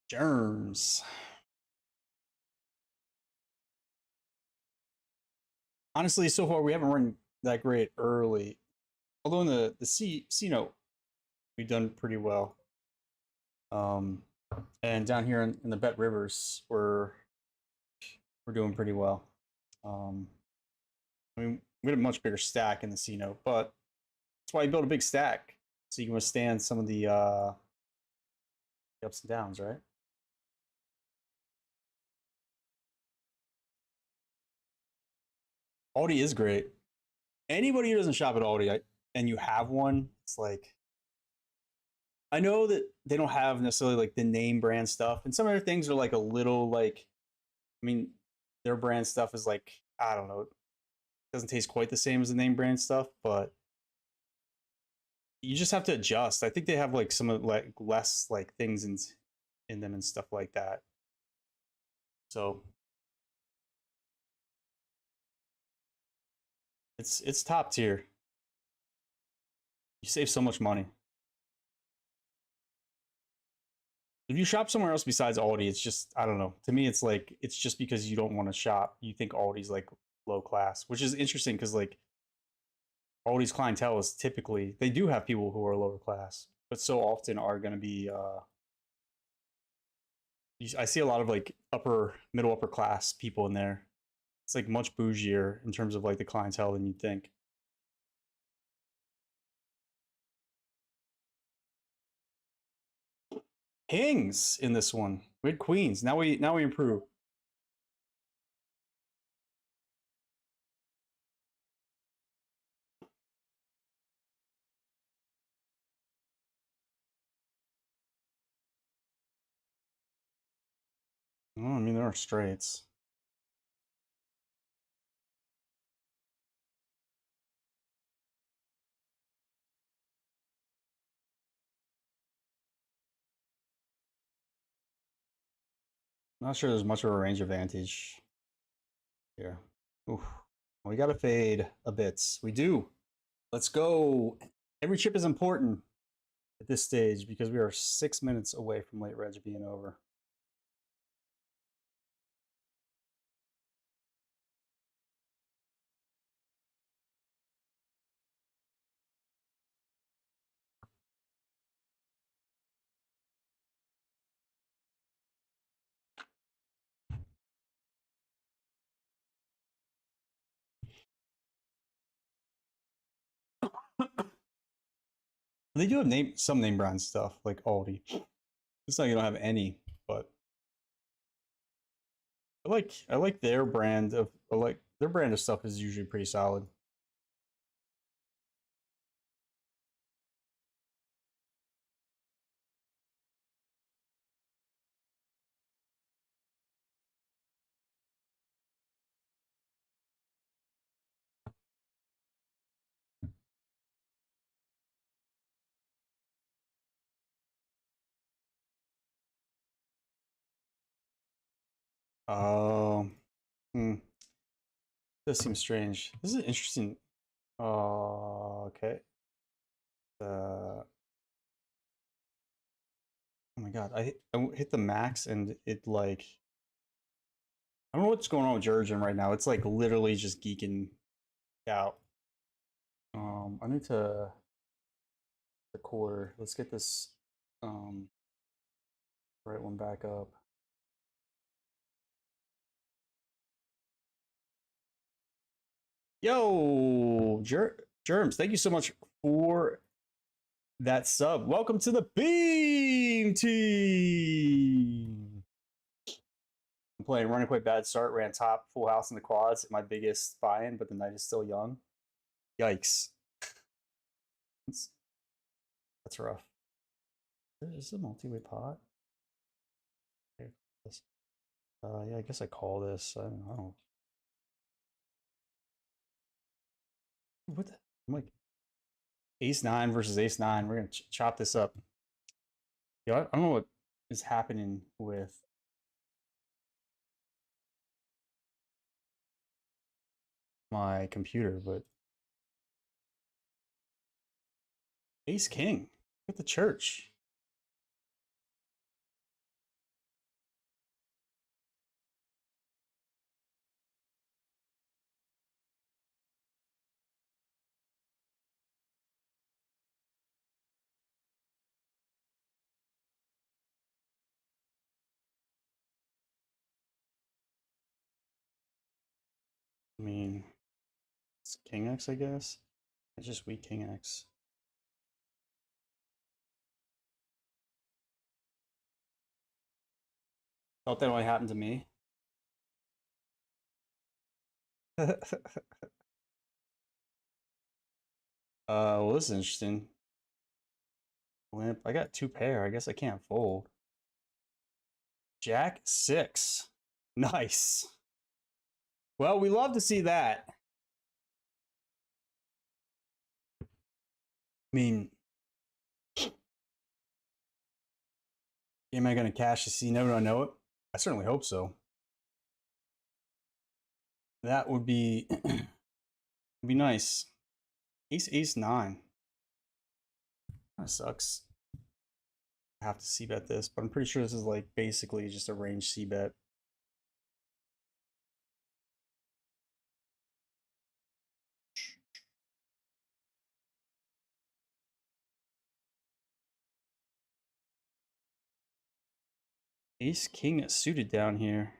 Germs. Honestly, so far we haven't run that great early. Although in the C note, we've done pretty well. And down here in the Bet Rivers, we're doing pretty well. I mean, we had a much bigger stack in the C note, but that's why you build a big stack so you can withstand some of the ups and downs, right? Aldi is great. Anybody who doesn't shop at Aldi and you have one, it's like I know that they don't have necessarily like the name brand stuff, and some other things are like a little like, I mean, their brand stuff is like I don't know, it doesn't taste quite the same as the name brand stuff, but you just have to adjust. I think they have like some of like less like things in them and stuff like that. So it's top tier. You save so much money. If you shop somewhere else besides Aldi, it's just I don't know. To me, it's like it's just because you don't want to shop. You think Aldi's like low class, which is interesting because like Aldi's clientele is typically they do have people who are lower class, but so often are going to be. I see a lot of like middle upper class people in there. It's like much bougier in terms of like the clientele than you'd think. Kings in this one. We had queens. Now we improve. Oh, I mean there are straights. Not sure there's much of a range advantage here. Oof. We got to fade a bit. We do. Let's go. Every chip is important at this stage because we are 6 minutes away from late reg being over. They do have some name brand stuff like Aldi. It's not you don't have any, but I like their brand of their brand of stuff is usually pretty solid. Um, hmm. This seems strange. This is interesting. Okay. Oh my god, I hit the max and it like I don't know what's going on with Jurgen right now. It's like literally just geeking out. I need to the quarter. Let's get this right one back up. Yo, Germs, thank you so much for that sub. Welcome to the Beam Team. I'm playing running quite bad start, ran top, full house in the quads, my biggest buy-in, but the night is still young. Yikes. That's rough. Is this a multi-way pot? Yeah, I guess I call this. I don't. What the? I'm like ace nine versus ace nine. We're gonna chop this up. Yeah, I don't know what is happening with my computer, but ace king at the church. I mean, it's king X, I guess. It's just weak king X. Thought that only happened to me. Well, this is interesting. Limp. I got two pair. I guess I can't fold. Jack six. Nice. Well, we love to see that. I mean, am I going to cash the C? Never gonna know it. I certainly hope so. That would be would be nice. Ace ace nine. That sucks. I have to C bet this, but I'm pretty sure this is like basically just a range C bet. Ace king suited down here.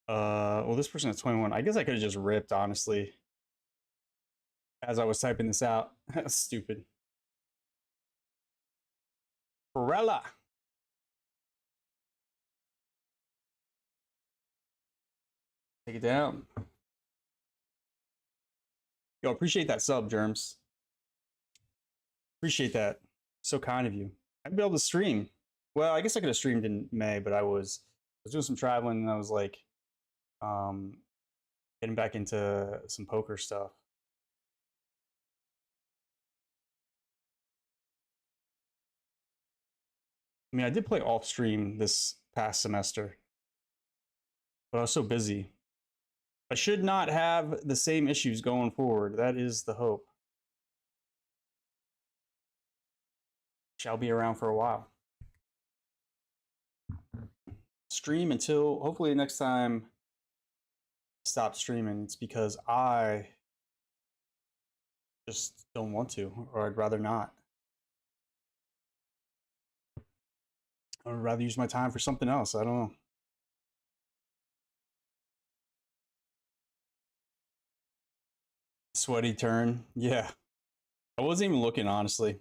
Well, this person at 21. I guess I could have just ripped, honestly, as I was typing this out. Stupid. Perella. Take it down. Yo, appreciate that sub, Germs. Appreciate that. So kind of you. I'd be able to stream. Well, I guess I could have streamed in May, but I was doing some traveling and I was like getting back into some poker stuff. I mean, I did play off stream this past semester, but I was so busy. I should not have the same issues going forward. That is the hope. Shall be around for a while. Stream until hopefully next time I stop streaming. It's because I just don't want to, or I'd rather not. I would rather use my time for something else. I don't know. Sweaty turn. Yeah. I wasn't even looking, honestly.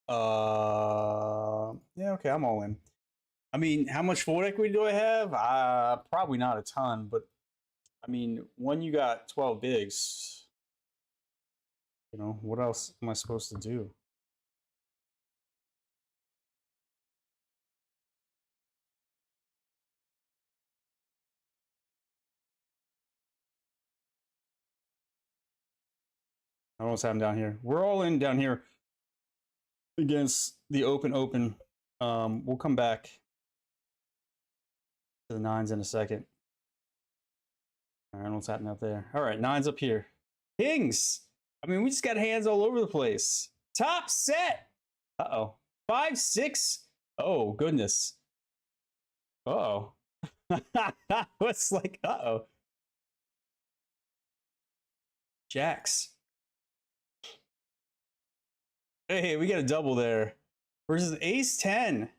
Yeah, okay, I'm all in. I mean, how much forward equity do I have? Probably not a ton, but I mean, when you got 12 bigs, you know, what else am I supposed to do? I don't know what's happening down here. We're all in down here against the open. We'll come back to the nines in a second. I don't know what's happening up there. All right, nines up here. Kings. I mean, we just got hands all over the place. Top set. Uh-oh. 5-6. Oh, goodness. Uh-oh. What's like, uh-oh. Jacks. Hey, we got a double there. Versus ace 10.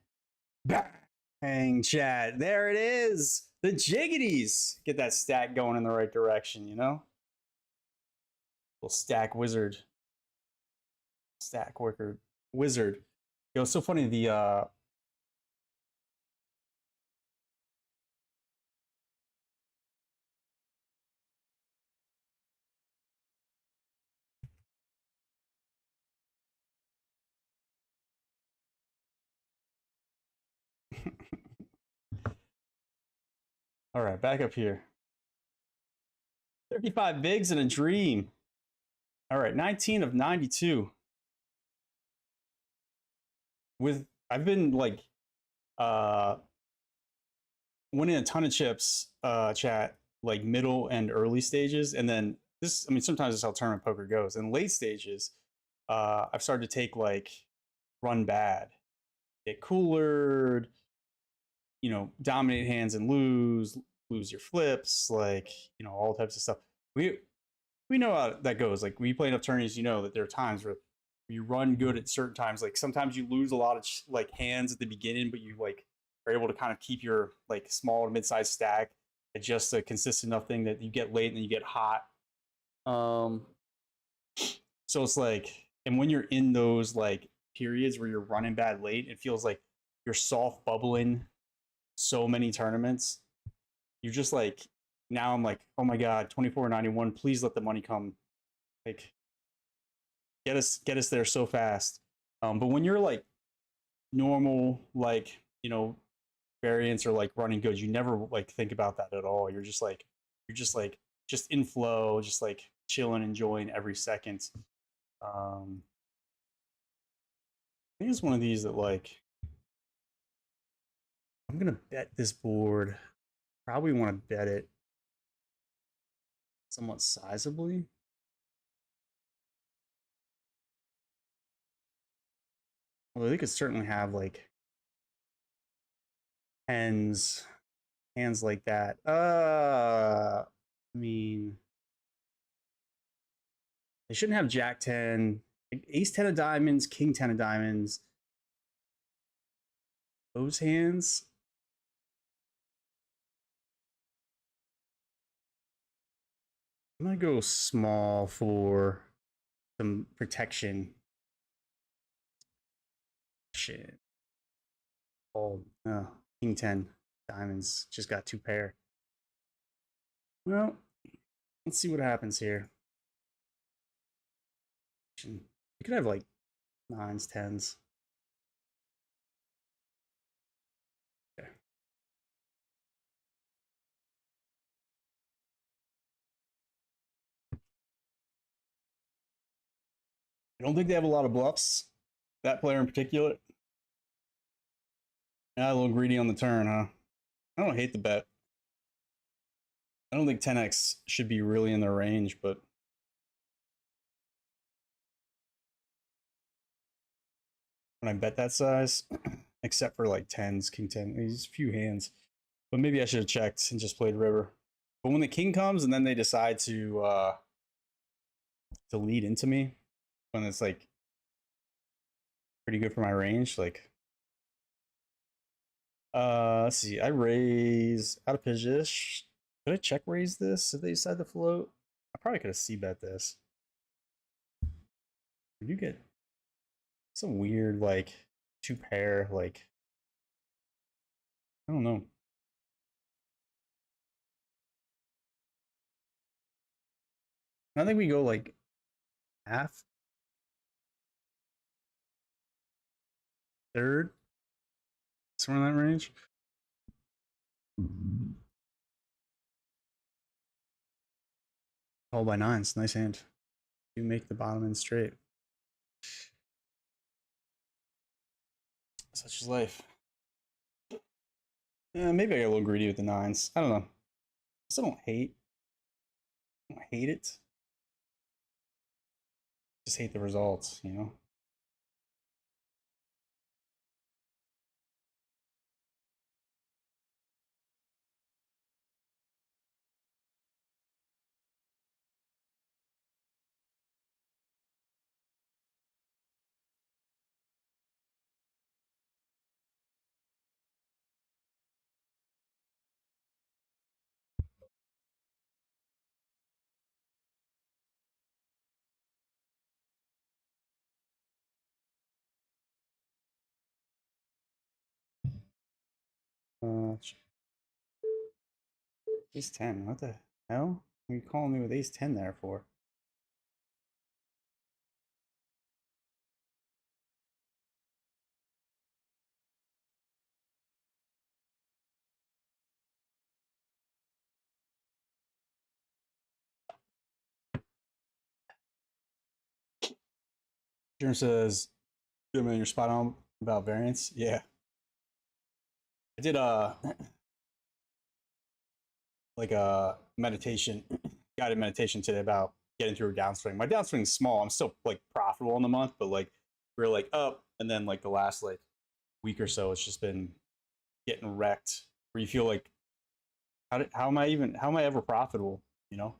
Bang, chat. There it is. The jiggities. Get that stack going in the right direction, you know? Little stack wizard. Stack worker wizard. Yo, it's so funny. The All right, back up here. 35 bigs and a dream. All right, 19 of 92. I've been like uh winning a ton of chips, chat, like middle and early stages, and then this. I mean, sometimes this is how tournament poker goes. In late stages, I've started to take like run bad, get coolered, dominate hands and lose your flips, like all types of stuff. We know how that goes. Like when you play enough tourneys, you know that there are times where you run good at certain times. Like sometimes you lose a lot of like hands at the beginning, but you like are able to kind of keep your like small or mid-sized stack at just a consistent enough thing that you get late and then you get hot. Um, so it's like, and when you're in those like periods where you're running bad late, it feels like you're soft bubbling so many tournaments. You're just like, now I'm like, oh my god, 24.91, please let the money come. Like get us there so fast. But when you're like normal, like variants or like running good, you never like think about that at all. You're just in flow, just like chilling, enjoying every second. I think it's one of these that like I'm gonna bet this board. Probably want to bet it somewhat sizably. Although they could certainly have like hands like that. I mean, they shouldn't have Jack 10, like Ace 10 of diamonds, King 10 of diamonds. Those hands. I'm gonna go small for some protection. Shit. Oh, no. King 10 diamonds just got 2 pair. Well, let's see what happens here. You could have like 9s, 10s. Okay. I don't think they have a lot of bluffs. That player in particular. Yeah, a little greedy on the turn, huh? I don't hate the bet. I don't think 10x should be really in their range, but when I bet that size, except for like 10s, King 10, these few hands. But maybe I should have checked and just played river. But when the king comes and then they decide to lead into me, when it's like pretty good for my range, like let's see, I raise out of position. Could I check raise this if they decide to float? I probably could have c-bet this. We do get some weird like 2 pair, like I don't know. I think we go like half, third, somewhere in that range. Call by 9s, nice hand. You make the bottom end straight. Such is life. Yeah, maybe I got a little greedy with the 9s. I don't know. I still don't hate. I don't hate it. Just hate the results, you know? Ace 10. What the hell? What are you calling me with ace 10 there for? Jeremy says, "Good man, you're spot on about variance." Yeah, I did like a meditation, guided meditation today about getting through a downswing. My downswing's small. I'm still like profitable in the month, but like we're like up, and then like the last like week or so, it's just been getting wrecked. Where you feel like, how am I ever profitable? You know,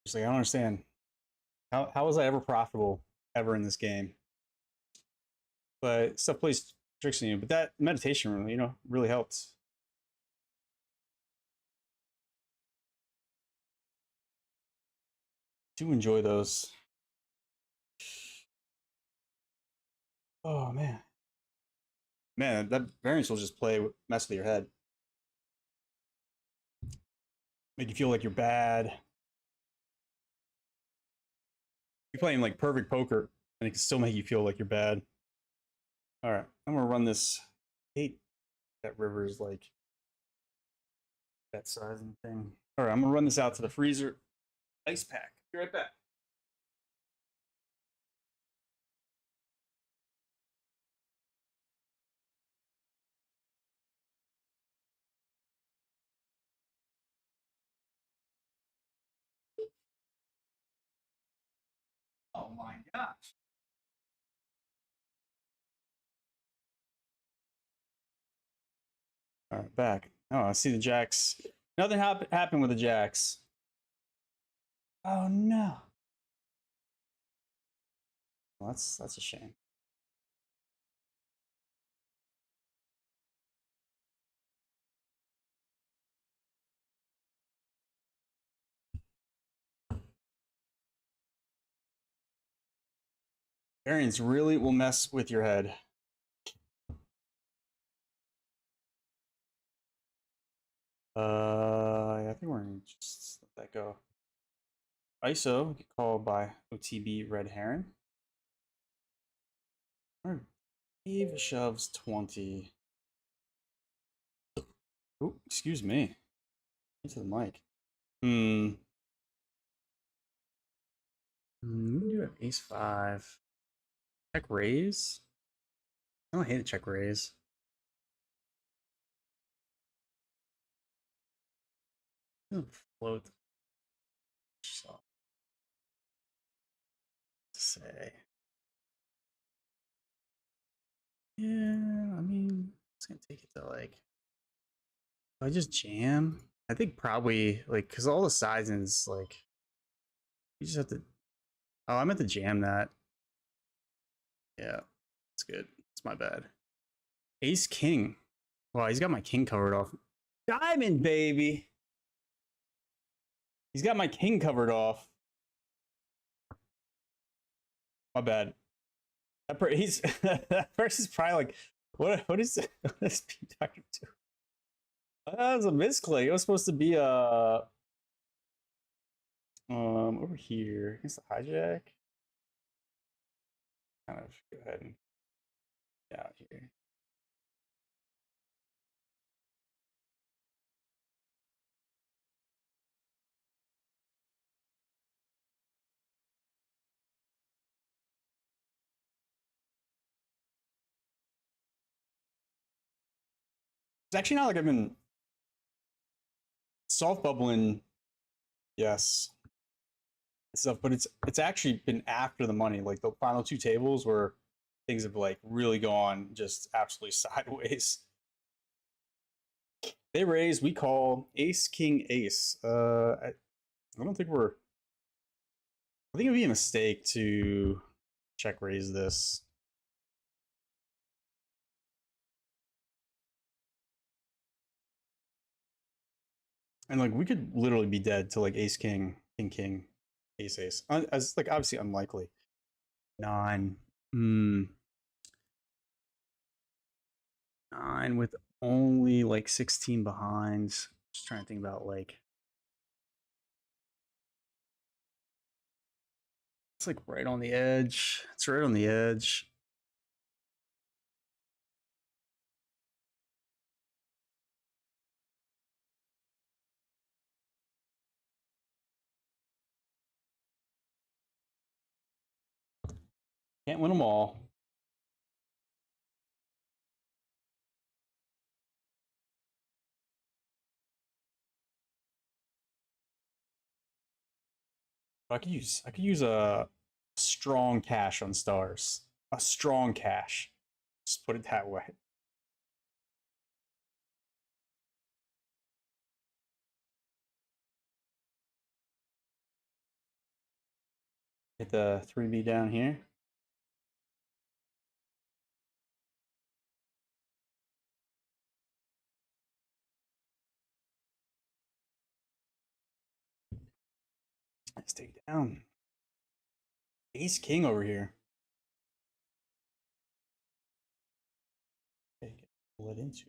just like I don't understand how was I ever profitable ever in this game? But stuff plays tricks on you. But that meditation really, really helped. Do enjoy those. Oh man, that variance will just mess with your head, make you feel like you're bad. You're playing like perfect poker, and it can still make you feel like you're bad. All right, I'm gonna run this. I hate that river is like that size and thing. All right, I'm gonna run this out to the freezer. Ice pack. Be right back. Oh my gosh. All right, back. Oh, I see the jacks. Nothing happened with the jacks. Oh no. Well, that's a shame. Variance really will mess with your head. I think we're gonna just let that go. ISO called by OTB Red Heron. Dave shoves 20. Oh, excuse me. Into the mic. We do have ace 5. Check raise. I don't hate a check raise. Float. So, say. Yeah, I mean, it's gonna take it to like. I just jam. I think probably like because all the sizings like you just have to. Oh, I meant to jam that. Yeah, it's good. It's my bad. Ace king. Wow, he's got my king covered off. Diamond baby. He's got my king covered off. My bad. He's that person's probably like, what is P Doctor 2? That was a misclick. It was supposed to be over here against the hijack. Kind of go ahead and out here. It's actually not like I've been soft bubbling, yes, stuff, but it's actually been after the money. Like the final two tables where things have like really gone just absolutely sideways. They raise, we call ace, king, ace. I don't think we're. I think it'd be a mistake to check raise this. And like we could literally be dead to like ace, king, king, king, ace, ace. As like obviously unlikely. 9. 9 with only like 16 behinds. Just trying to think about like. It's like right on the edge. It's right on the edge. Can't win them all. I could use a strong cash on stars. A strong cash. Just put it that way. Hit the 3B down here. Let's take down. Ace King over here. Okay, get pulled into.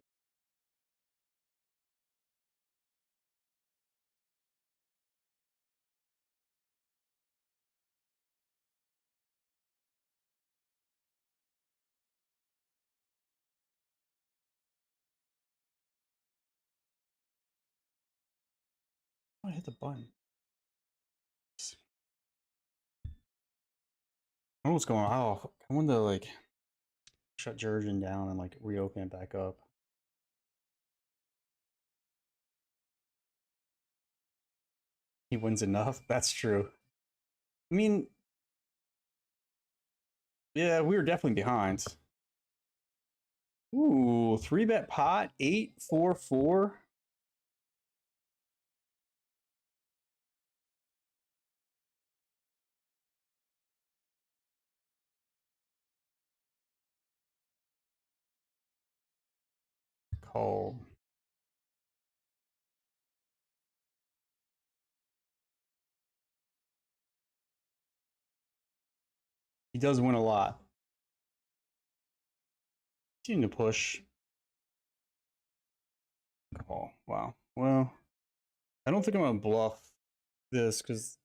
I hit the button. I don't know what's going on. Oh, I wanted to like shut Jurgen down and like reopen it back up. He wins enough. That's true. I mean, yeah, we were definitely behind. Ooh, 3-bet pot, 8-4-4. Call. He does win a lot. Seem to push. Call. Wow. Well, I don't think I'm gonna bluff this because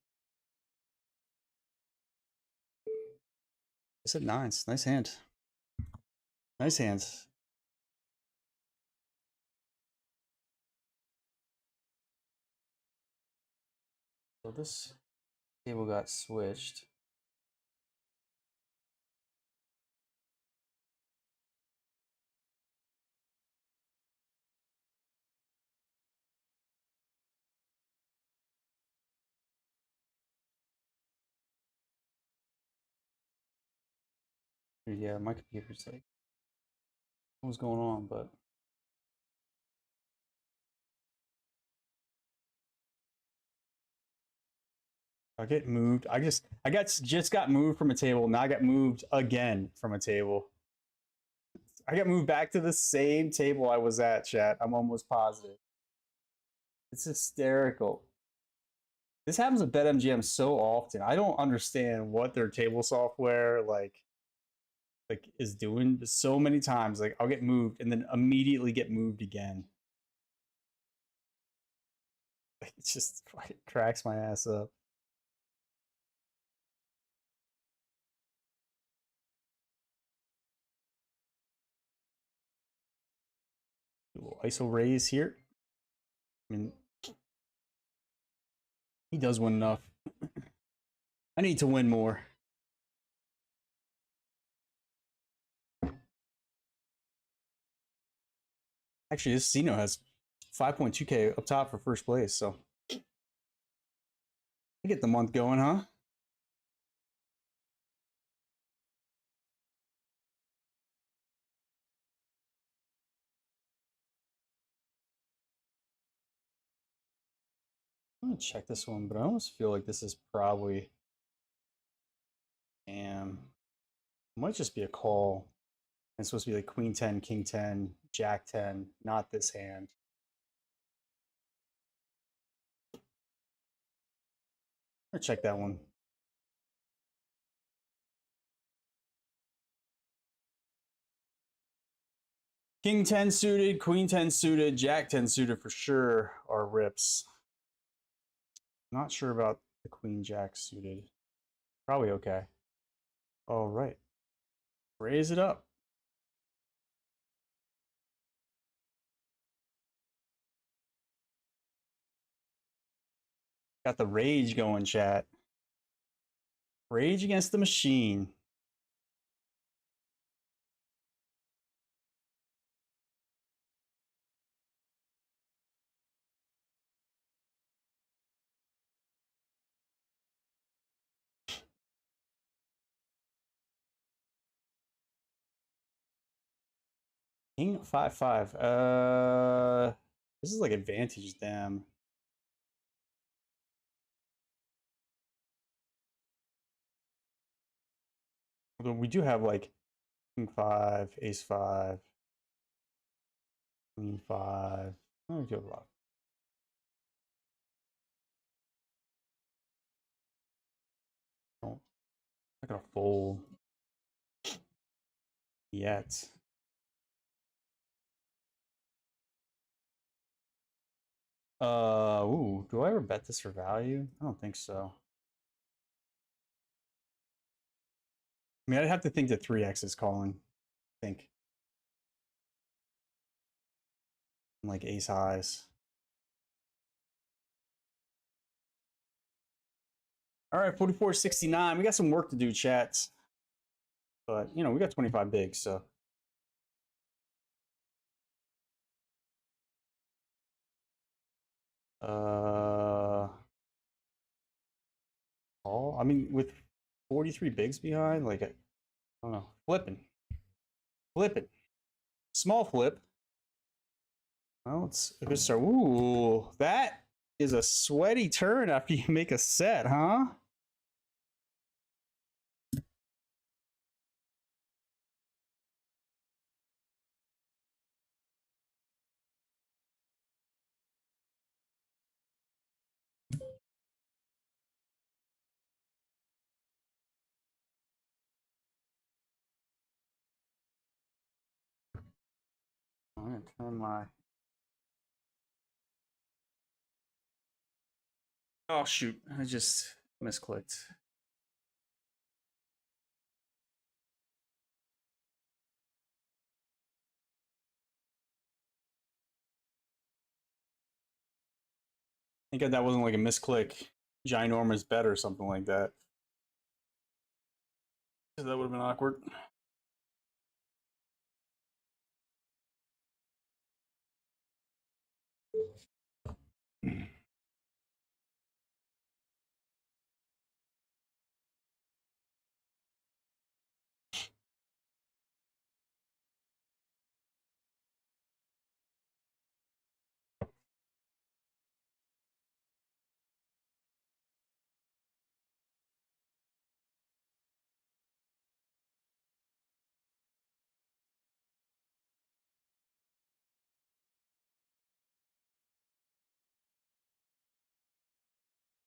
I said nines. Nice hand. Nice hand. So this table got switched. Yeah, my computer's like, what was going on? But I get moved. Just got moved from a table. Now I got moved again from a table. I got moved back to the same table I was at, chat. I'm almost positive. It's hysterical. This happens with BetMGM so often. I don't understand what their table software like is doing so many times. Like I'll get moved and then immediately get moved again. It just it cracks my ass up. A little ISO raise here. I mean, he does win enough. I need to win more. Actually, this Zeno has 5.2K up top for first place, so I get the month going, huh? I'm gonna check this one, but I almost feel like this is probably might just be a call. It's supposed to be like Queen 10, King 10, Jack 10, not this hand. I'm gonna check that one. King 10 suited, Queen 10 suited, Jack 10 suited for sure are rips. Not sure about the Queen Jack suited. Probably okay. All right. Raise it up. Got the rage going, chat. Rage against the machine. King 5-5. This is like advantage them. Although we do have like King 5, Ace 5, Queen 5. Oh, we do have a lot. Oh, not gonna fold yet. Ooh, do I ever bet this for value? I don't think so. I mean, I'd have to think that 3x is calling. I think. Like ace highs. All right, 44.69. We got some work to do, chats. But, you know, we got 25 bigs, so. I mean, with 43 bigs behind, like, I don't know. Flipping. Small flip. Well, it's a good start. Ooh, that is a sweaty turn after you make a set, huh? I'm gonna turn my. Oh shoot! I just misclicked. Thank God that wasn't like a misclick, ginormous bet or something like that. That would have been awkward.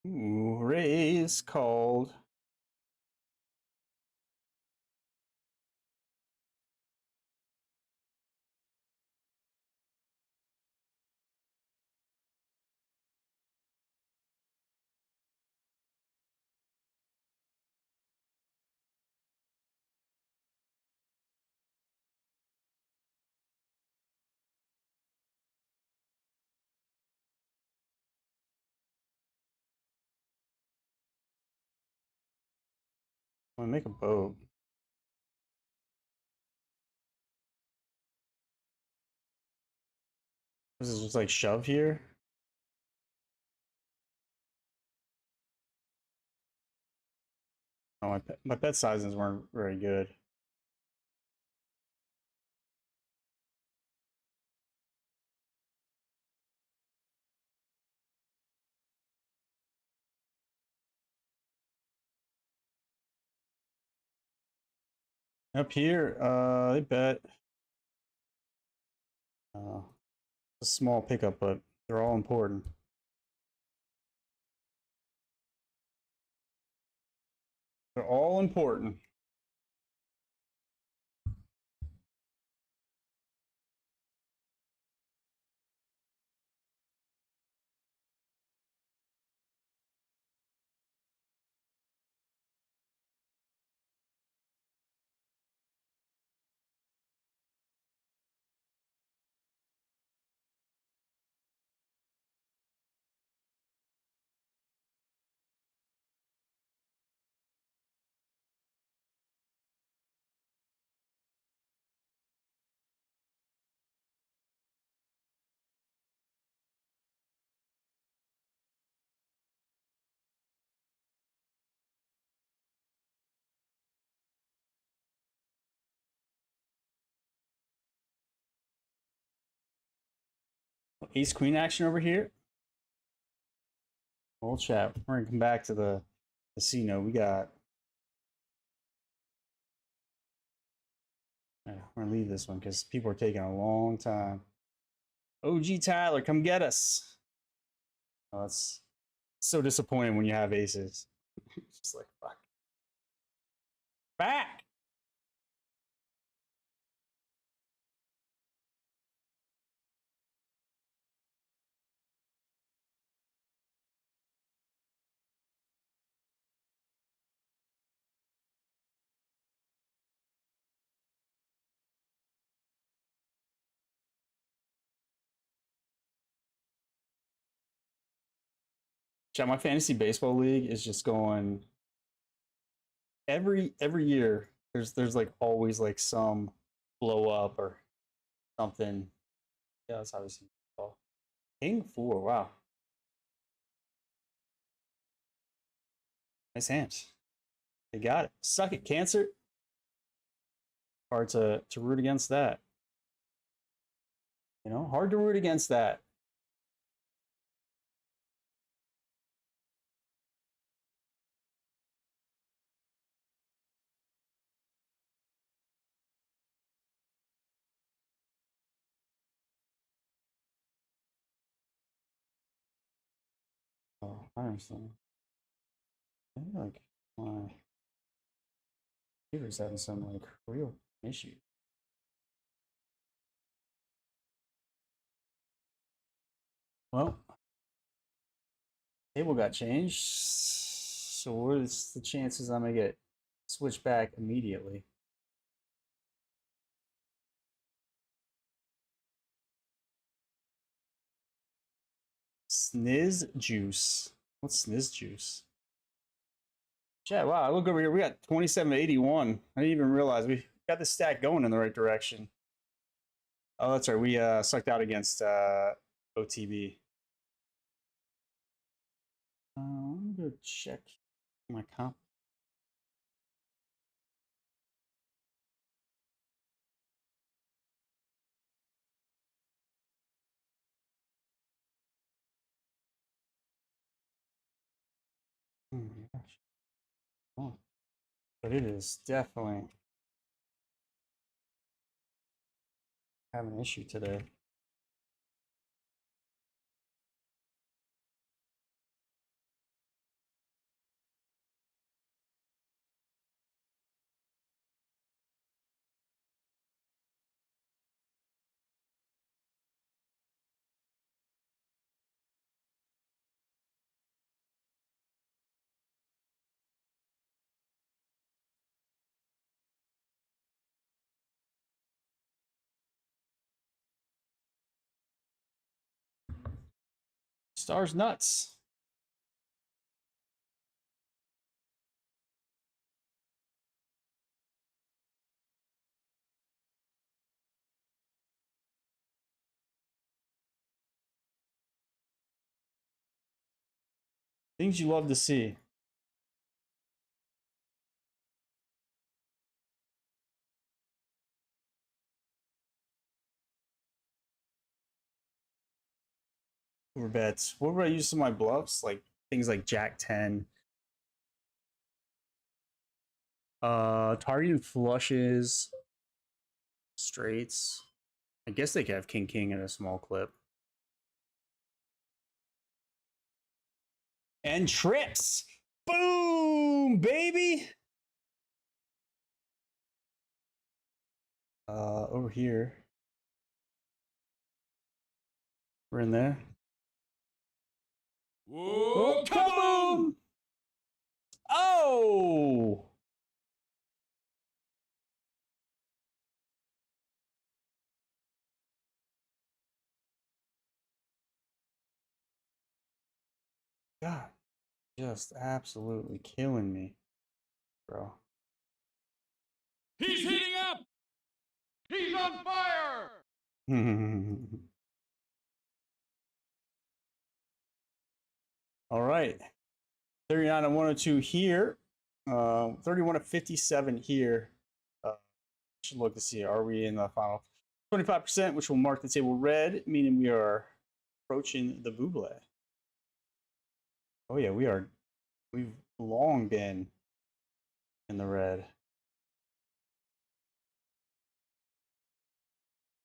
Ooh, raise called. I'm gonna make a boat. This is just like shove here. Oh, my bet sizes weren't very good. Up here, they bet a small pickup, but they're all important. They're all important. ace queen action over here. Old chat. We're gonna come back to the casino. We got. We're gonna leave this one because people are taking a long time. OG Tyler, come get us. Oh, that's so disappointing when you have aces. Just like fuck. Back. Chat, my fantasy baseball league is just going every year. There's like always like some blow up or something. Yeah, that's obviously King 4. Wow, nice hands. They got it. Suck it, Cancer. Hard to root against that. You know, hard to root against that. Oh, I understand. I feel like my computer's having some like real issue. Well, table got changed. So what is the chances I'm gonna get switched back immediately? Sniz juice. What's sniz juice? Chat, wow, look over here. We got 2781. I didn't even realize we got the stack going in the right direction. Oh, that's right. We sucked out against OTB. Let me go check my comp. Oh my gosh. Oh. But it is definitely having an issue today. Stars nuts. Things you love to see. Over bets. What would I use to my bluffs? Like things like Jack 10. Targeting flushes. Straights. I guess they could have King King in a small clip. And trips. Boom, baby. Over here. We're in there. Whoa, kaboom! Oh! God, just absolutely killing me, bro. He's heating up! He's on fire! All right. 39 and 102 here. 31 to 57 here. Should look to see, are we in the final 25%, which will mark the table red, meaning we are approaching the Buble. Oh yeah, we are. We've long been in the red.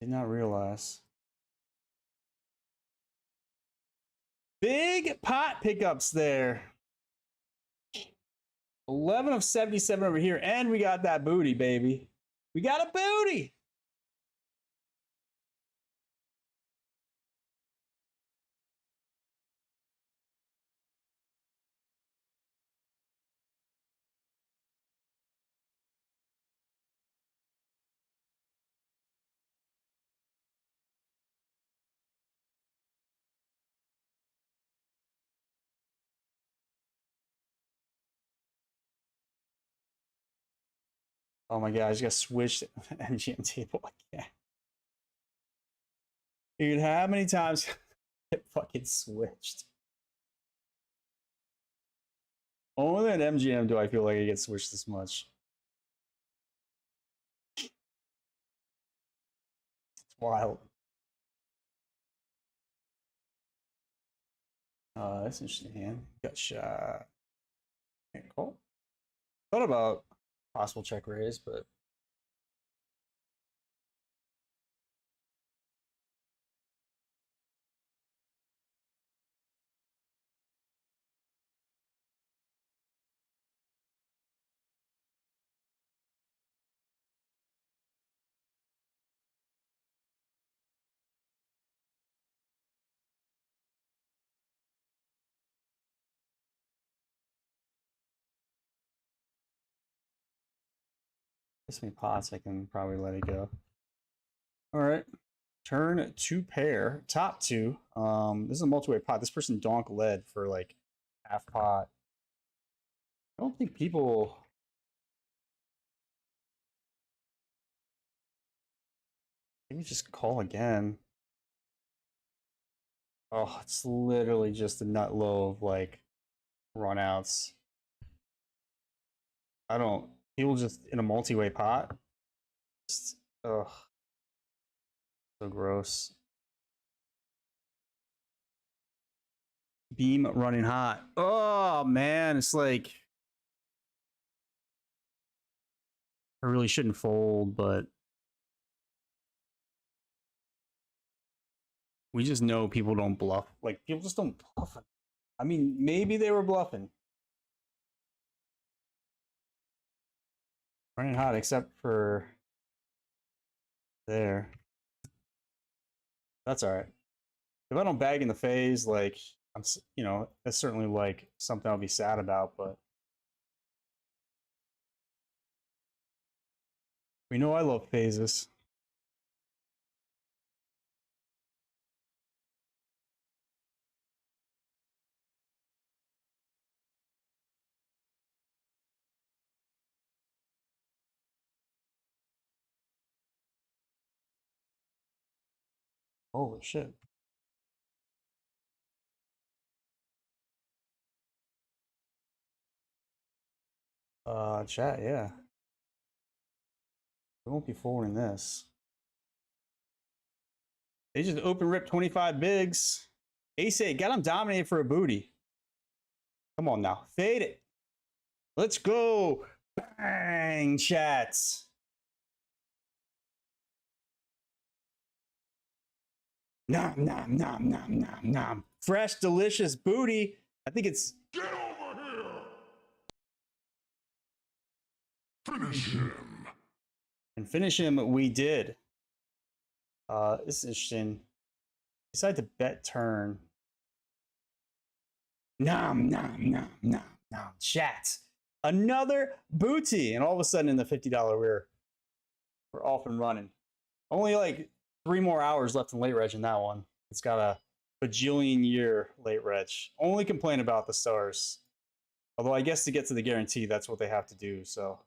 Did not realize. Big pot pickups there. 11 of 77 over here, and we got that booty, baby. We got a booty. Oh my god, I just got switched MGM table again. Dude, how many times it fucking switched? Only at MGM do I feel like it gets switched this much. It's wild. That's interesting hand. Got shot. Okay, cool. Thought about possible check raise, but this many pots, I can probably let it go. All right. Turn two pair, top two. This is a multi-way pot. This person donk led for like half pot. I don't think people. Maybe just call again. Oh, it's literally just a nut low of like runouts. I don't. People just in a multi-way pot. Just, ugh. So gross. Beam running hot. Oh man, it's like I really shouldn't fold, but we just know people don't bluff. Like people just don't bluff. I mean, maybe they were bluffing. Running hot, except for there. That's all right. If I don't bag in the phase, like I'm, you know, that's certainly like something I'll be sad about. But we know I love phases. Holy shit. Chat, yeah. We won't be forwarding this. They just open rip 25 bigs. Ace 8, got him dominated for a booty. Come on now, fade it. Let's go. Bang, chats. Nom, nom, nom, nom, nom, nom. Fresh, delicious booty. I think it's... Get over here! Finish him! And finish him, we did. This is interesting. Decide to bet turn. Nom, nom, nom, nom, nom. Chat. Another booty. And all of a sudden in the $50 we're off and running. Only like 3 more hours left in late reg in that one. It's got a bajillion year late reg. Only complain about the stars. Although I guess to get to the guarantee, that's what they have to do. So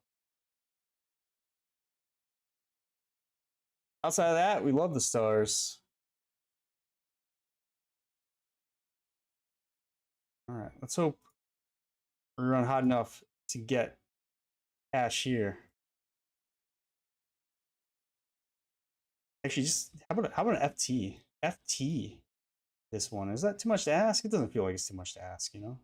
outside of that, we love the stars. All right, let's hope we run hot enough to get cash here. Actually, just how about an FT? FT. this one. Is that too much to ask? It doesn't feel like it's too much to ask, you know?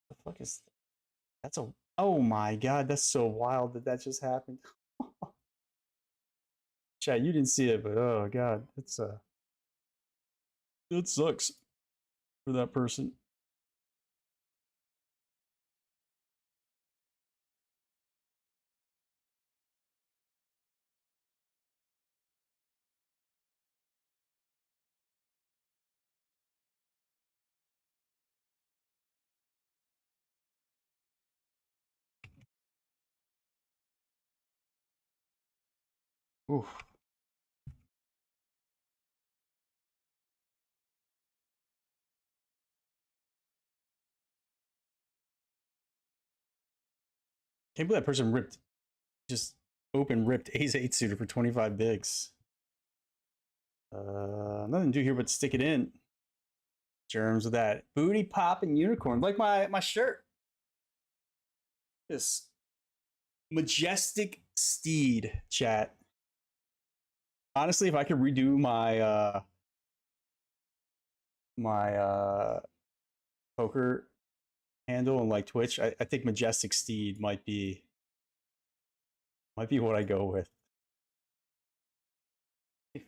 The fuck is that's a oh my god, that's so wild that that just happened. Chat, you didn't see it, but oh god, it's it sucks for that person. Oof. Can't believe that person ripped just open ripped Ace 8 suitor for 25 bigs. Nothing to do here but stick it in. Germs with that booty popping unicorn, like my shirt. This majestic steed, chat. Honestly, if I could redo my poker handle and like Twitch, I think majestic steed might be what I go with.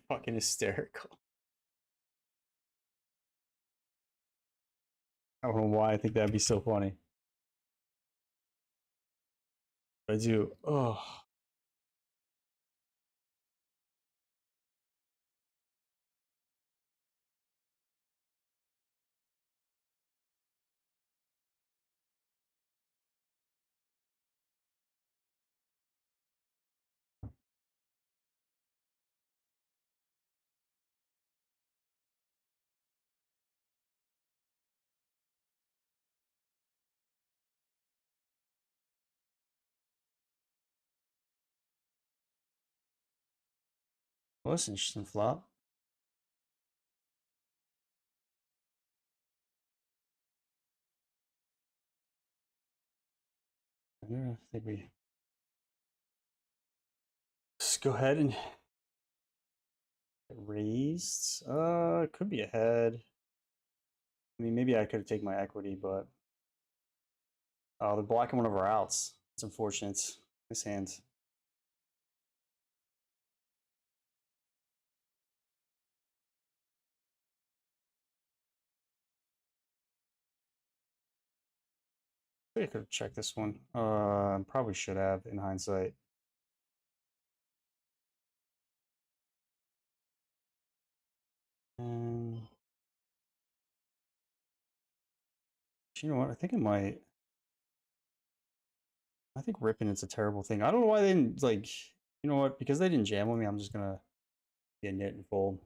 Fucking hysterical. I don't know why I think that'd be so funny. But I do. Oh. Well, that's an interesting flop. I think we just go ahead and get raised. It could be ahead. I mean, maybe I could have taken my equity, but they're blocking one of our outs. It's unfortunate. Nice hand. I could have checked this one. Probably should have in hindsight. And you know what? I think it might. I think ripping it's a terrible thing. I don't know why they didn't like. You know what? Because they didn't jam with me, I'm just gonna get knit and fold.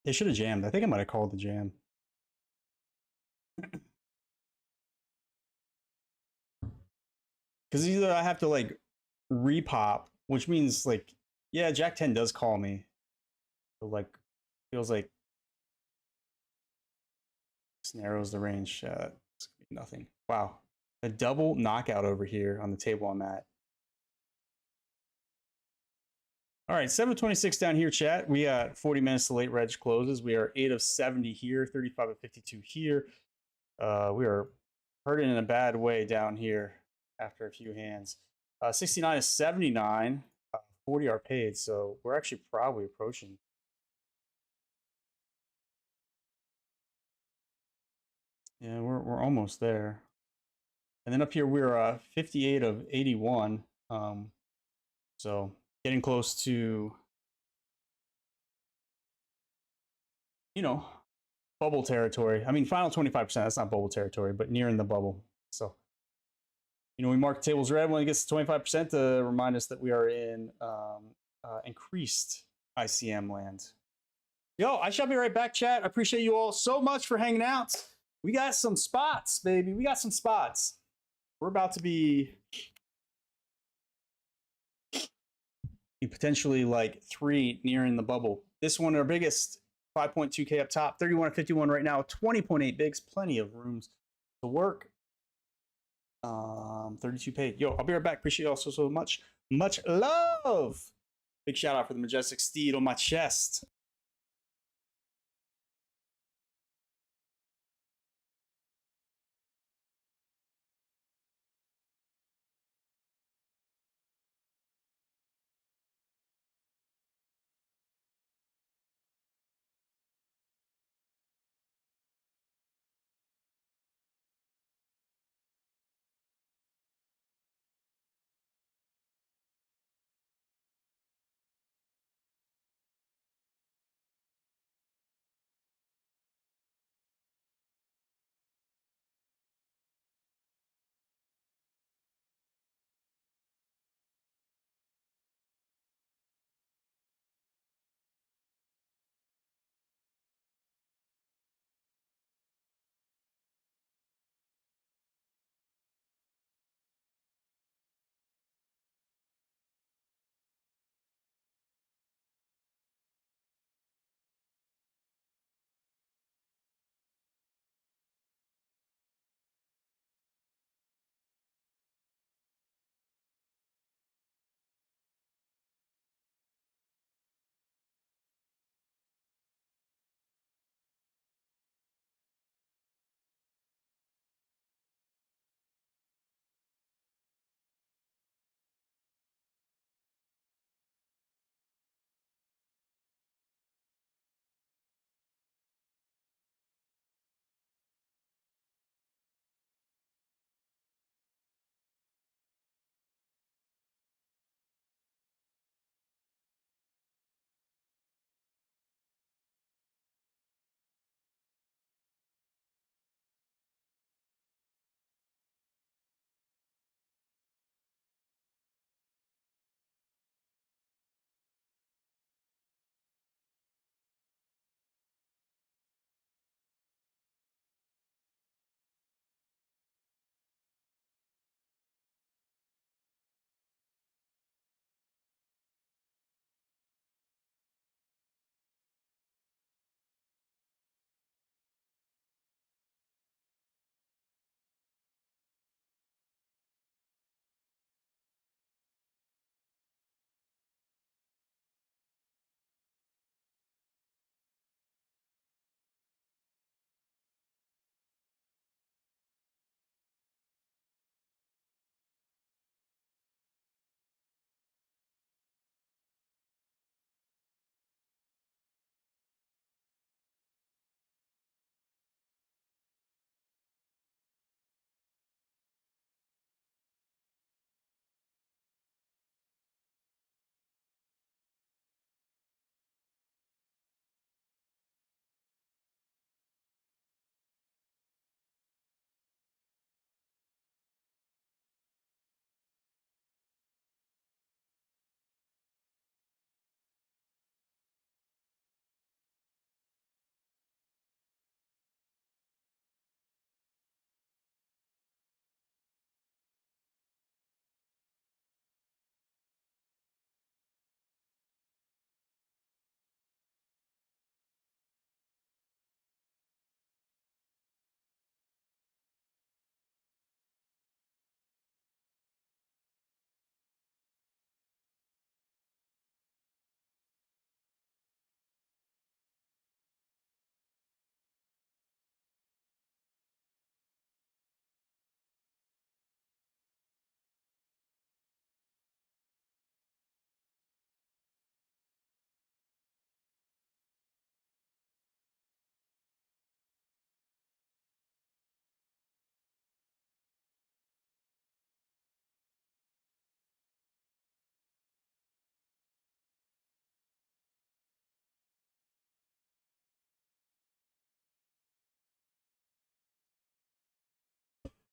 They should have jammed. I think I might have called the jam. Because either I have to like repop, which means like, yeah, Jack 10 does call me. But like, feels like this narrows the range. It's nothing. Wow. A double knockout over here on the table I'm at. All right, 7:26 down here, chat. We got 40 minutes to late reg closes. We are 8 of 70 here, 35 of 52 here. We are hurting in a bad way down here after a few hands. 69 is 79. 40 are paid, so we're actually probably approaching. Yeah, we're almost there. And then up here we're 58 of 81. So getting close to, you know, bubble territory. I mean, final 25%. That's not bubble territory, but nearing the bubble. So, you know, we mark tables red when it gets to 25% to remind us that we are in increased ICM land. Yo, I shall be right back, chat. I appreciate you all so much for hanging out. We got some spots, baby. We got some spots. We're about to be potentially like 3 nearing the bubble. This one, our biggest 5.2K up top, 31 and 51 right now, 20.8 bigs, plenty of rooms to work. 32 paid. Yo, I'll be right back. Appreciate you all so much. Much love. Big shout out for the majestic steed on my chest.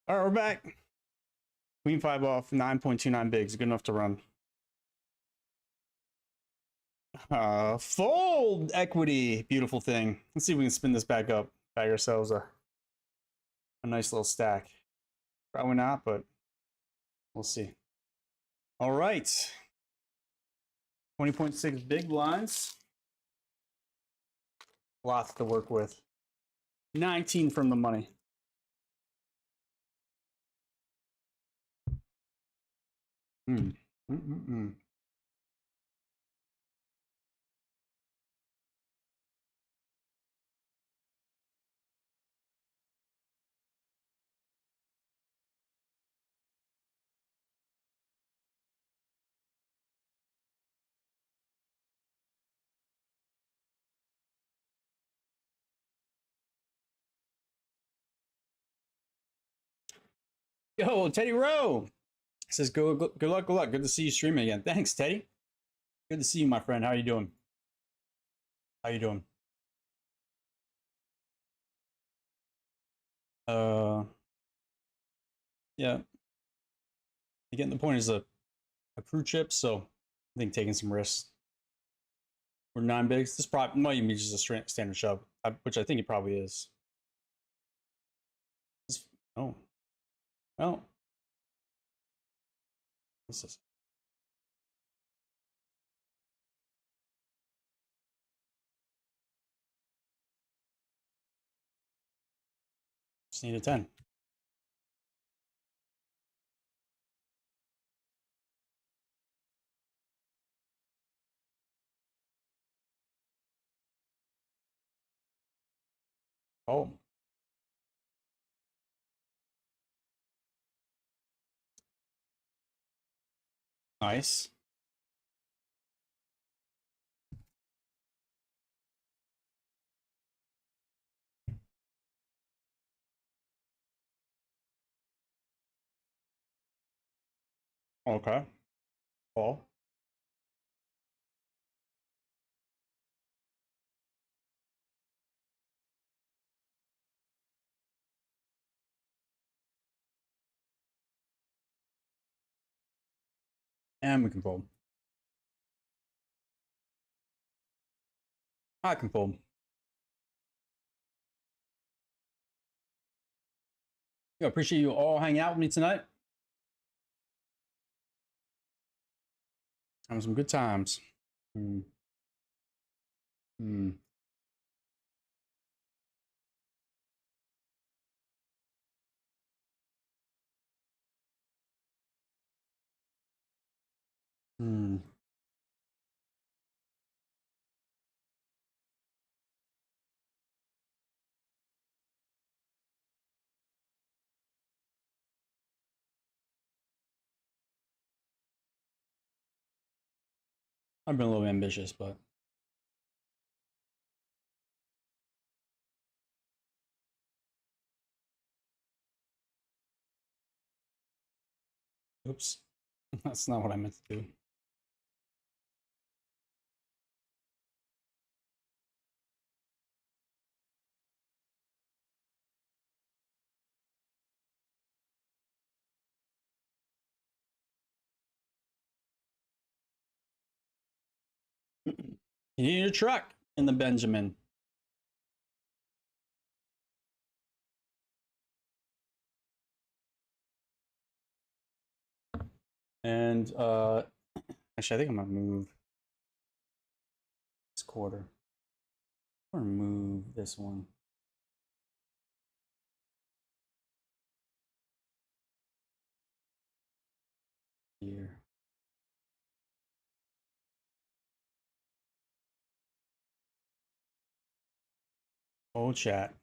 All right, we're back. Queen 5 off, 9.29 bigs. Good enough to run. Fold equity. Beautiful thing. Let's see if we can spin this back up. Bag ourselves a nice little stack. Probably not, but we'll see. All right. 20.6 big blinds. Lots to work with. 19 from the money. Yo, Teddy Rowe says, good luck, good luck. Good to see you streaming again. Thanks, Teddy. Good to see you, my friend. How are you doing? How you doing? Yeah. Again, the point is a crew chip, so I think taking some risks. We're 9 bigs. This probably might even be just a standard shove, which I think it probably is. Oh. Well. This is. Just need a 10. Oh. Nice. Okay. Call. And we can fold. I can fold. I appreciate you all hanging out with me tonight. Having some good times. Hmm. Hmm. Hmm. I've been a little ambitious, but oops, that's not what I meant to do. You need a truck in the Benjamin. And actually, I think I'm gonna move this quarter. I'm gonna move this one here. Oh, chat.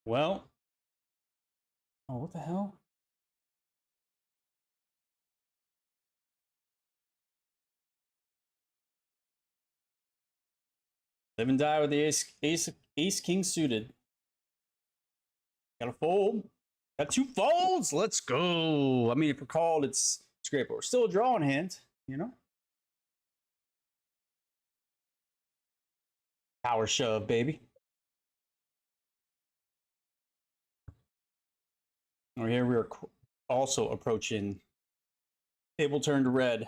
Well, oh, what the hell? Live and die with the ace king suited. Got a fold. Got 2 folds. Let's go. I mean, if we're called, it's great, but we're still a drawing hand, you know? Power shove, baby. Over here, we're also approaching table turn to red.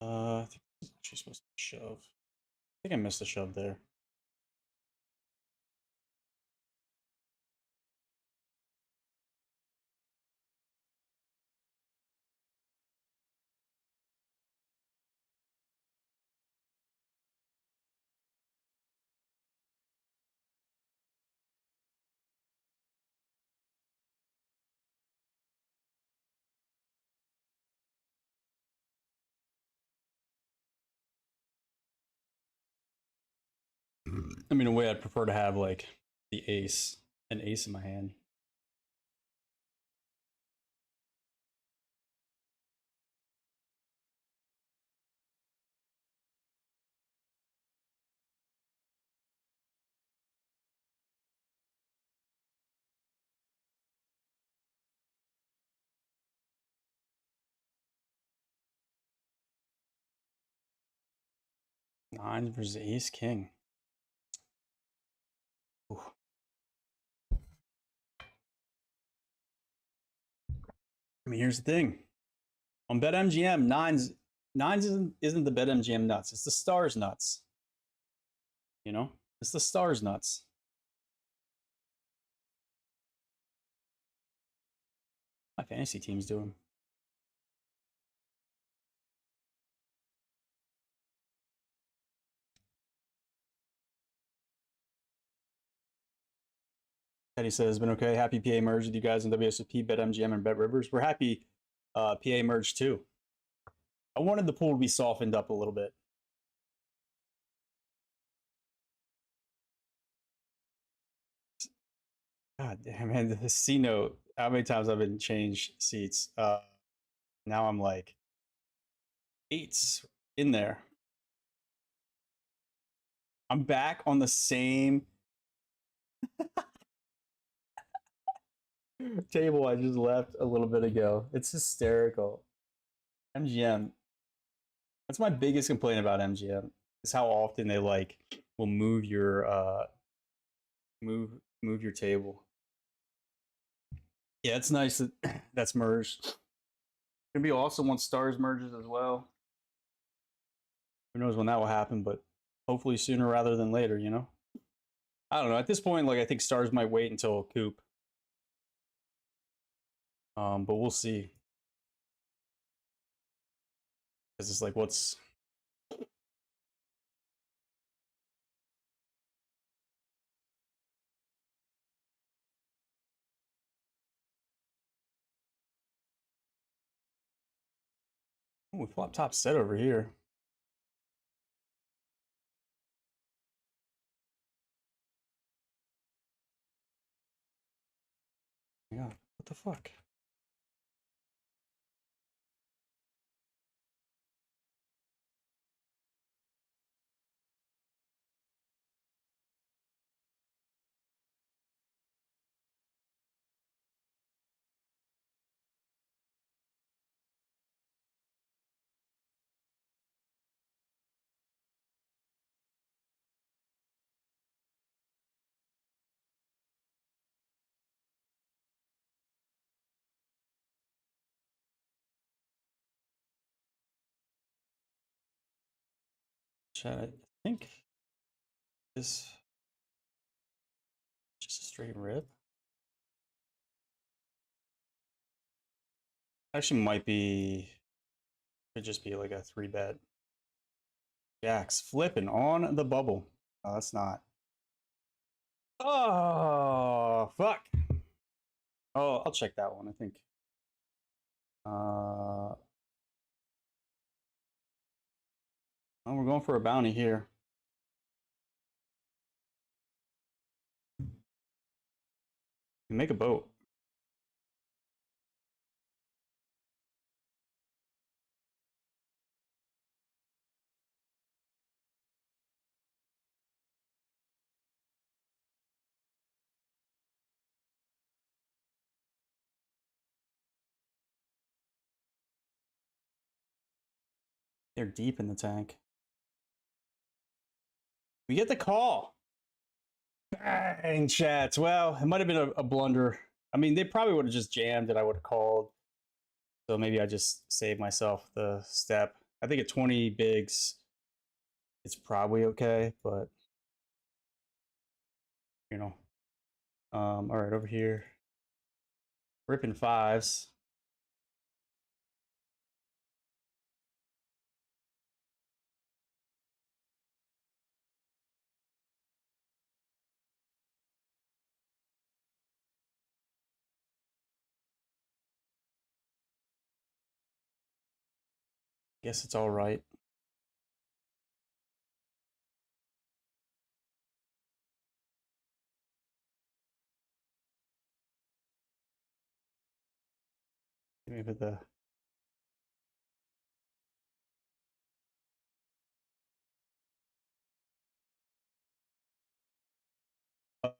I think it's actually supposed to be shove. I think I missed a shove there. I mean, in a way, I'd prefer to have like the ace, an ace in my hand. Nines versus ace king. Ooh. I mean, here's the thing. On BetMGM, nines isn't the BetMGM nuts. It's the stars nuts. You know, it's the stars nuts. My fantasy team's doing. Teddy says, been okay. Happy PA merge with you guys in WSOP, BetMGM, and Bet Rivers. We're happy PA merge too. I wanted the pool to be softened up a little bit. God damn, man, the C note. How many times I've been changed seats? Now I'm like eights in there. I'm back on the same table I just left a little bit ago. It's hysterical. MGM. That's my biggest complaint about MGM is how often they like will move your move your table. Yeah, it's nice that that's merged. It's gonna be awesome once Stars merges as well. Who knows when that will happen, but hopefully sooner rather than later, you know? I don't know. At this point, like I think Stars might wait until Coop. But we'll see. Because it's like what's we flop top set over here. Yeah, what the fuck? Chat, I think this just a straight rip. Actually, might be could just be like a 3-bet. Jacks flipping on the bubble. Oh, that's not. Oh fuck. Oh, I'll check that one. I think. Well, we're going for a bounty here. Make a boat. They're deep in the tank. We get the call. Bang, chats. Well, it might have been a blunder. I mean, they probably would have just jammed and I would have called. So maybe I just saved myself the step. I think at 20 bigs, it's probably okay, but you know. All right, over here. Ripping fives. Guess it's all right. Maybe the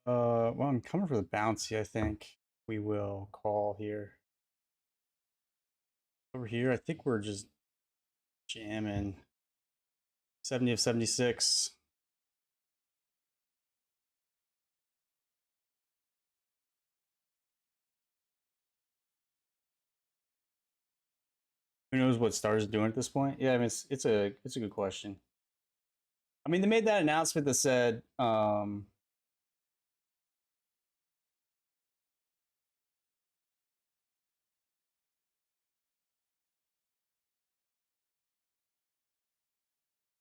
well, I'm coming for the bouncy. I think we will call here. Over here, I think we're just jamming 70 of 76. Who knows what Stars is doing at this point? Yeah, I mean it's a good question. I mean, they made that announcement that said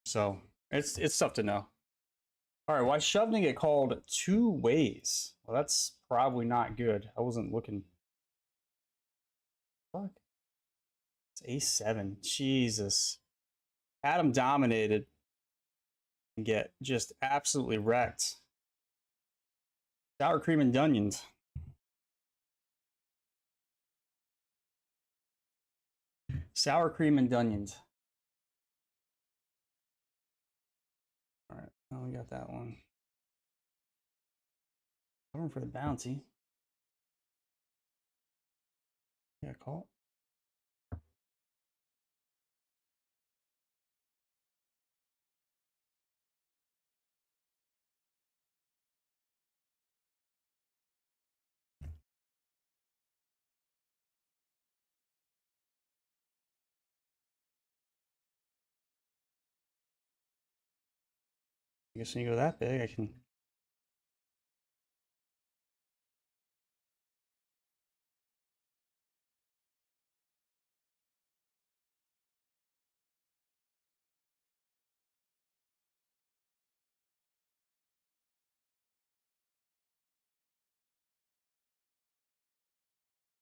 so it's tough to know. All right, why Shove didn't get called 2 ways? Well, that's probably not good. I wasn't looking. Fuck. It's A7. Jesus. Adam dominated and get just absolutely wrecked. Sour cream and onions. Sour cream and onions. All right, now we got that one. Going for the bounty. Yeah, call. I guess when you go that big, I can.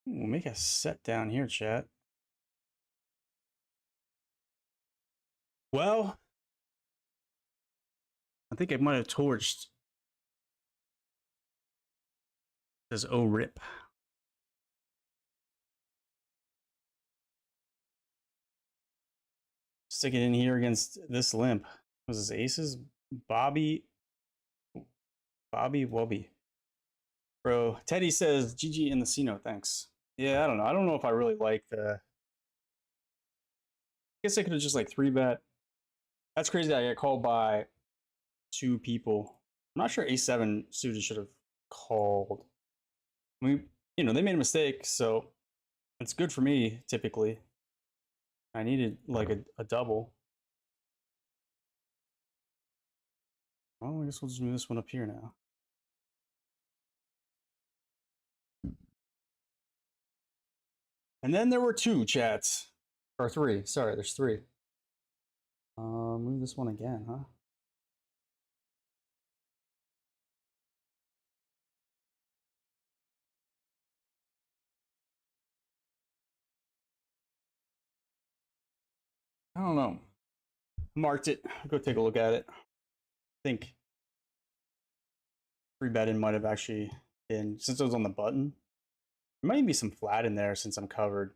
We'll make a set down here, chat. Well, I think I might have torched. It says, oh, rip. Stick it in here against this limp. Was this aces? Bobby Wubby. Bro, Teddy says, GG in the Cino, thanks. Yeah, I don't know. I don't know if I really like the. I guess I could have just like 3-bet. That's crazy that I got called by 2 people. I'm not sure A7 suited should have called. I mean, you know, they made a mistake, so it's good for me, typically. I needed like a double. Well, I guess we'll just move this one up here now. And then there were 2 chats. Or 3. Sorry, there's 3. Move this one again, huh? I don't know. Marked it. Go take a look at it. I think 3-betting might have actually been, since it was on the button. There might be some flat in there since I'm covered.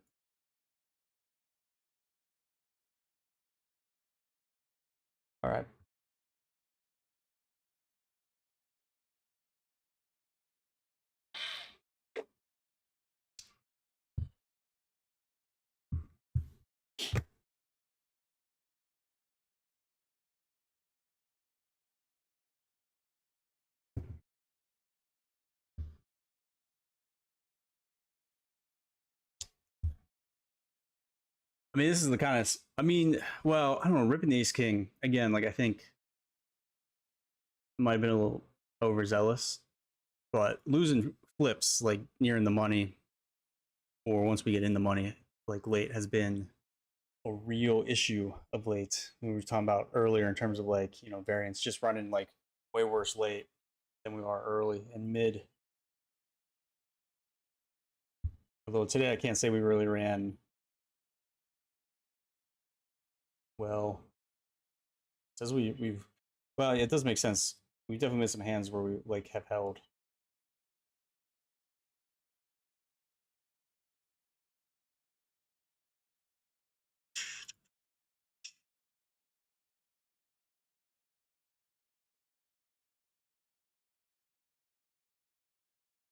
All right. I mean, this is the kind of. I mean, well, I don't know. Ripping the ace king again. Like I think might have been a little overzealous, but losing flips like nearing the money, or once we get in the money, like late has been a real issue of late. We were talking about earlier in terms of like variance, just running like way worse late than we are early and mid. Although today I can't say we really ran well. It says we've well, yeah, it does make sense. We definitely made some hands where we like have held.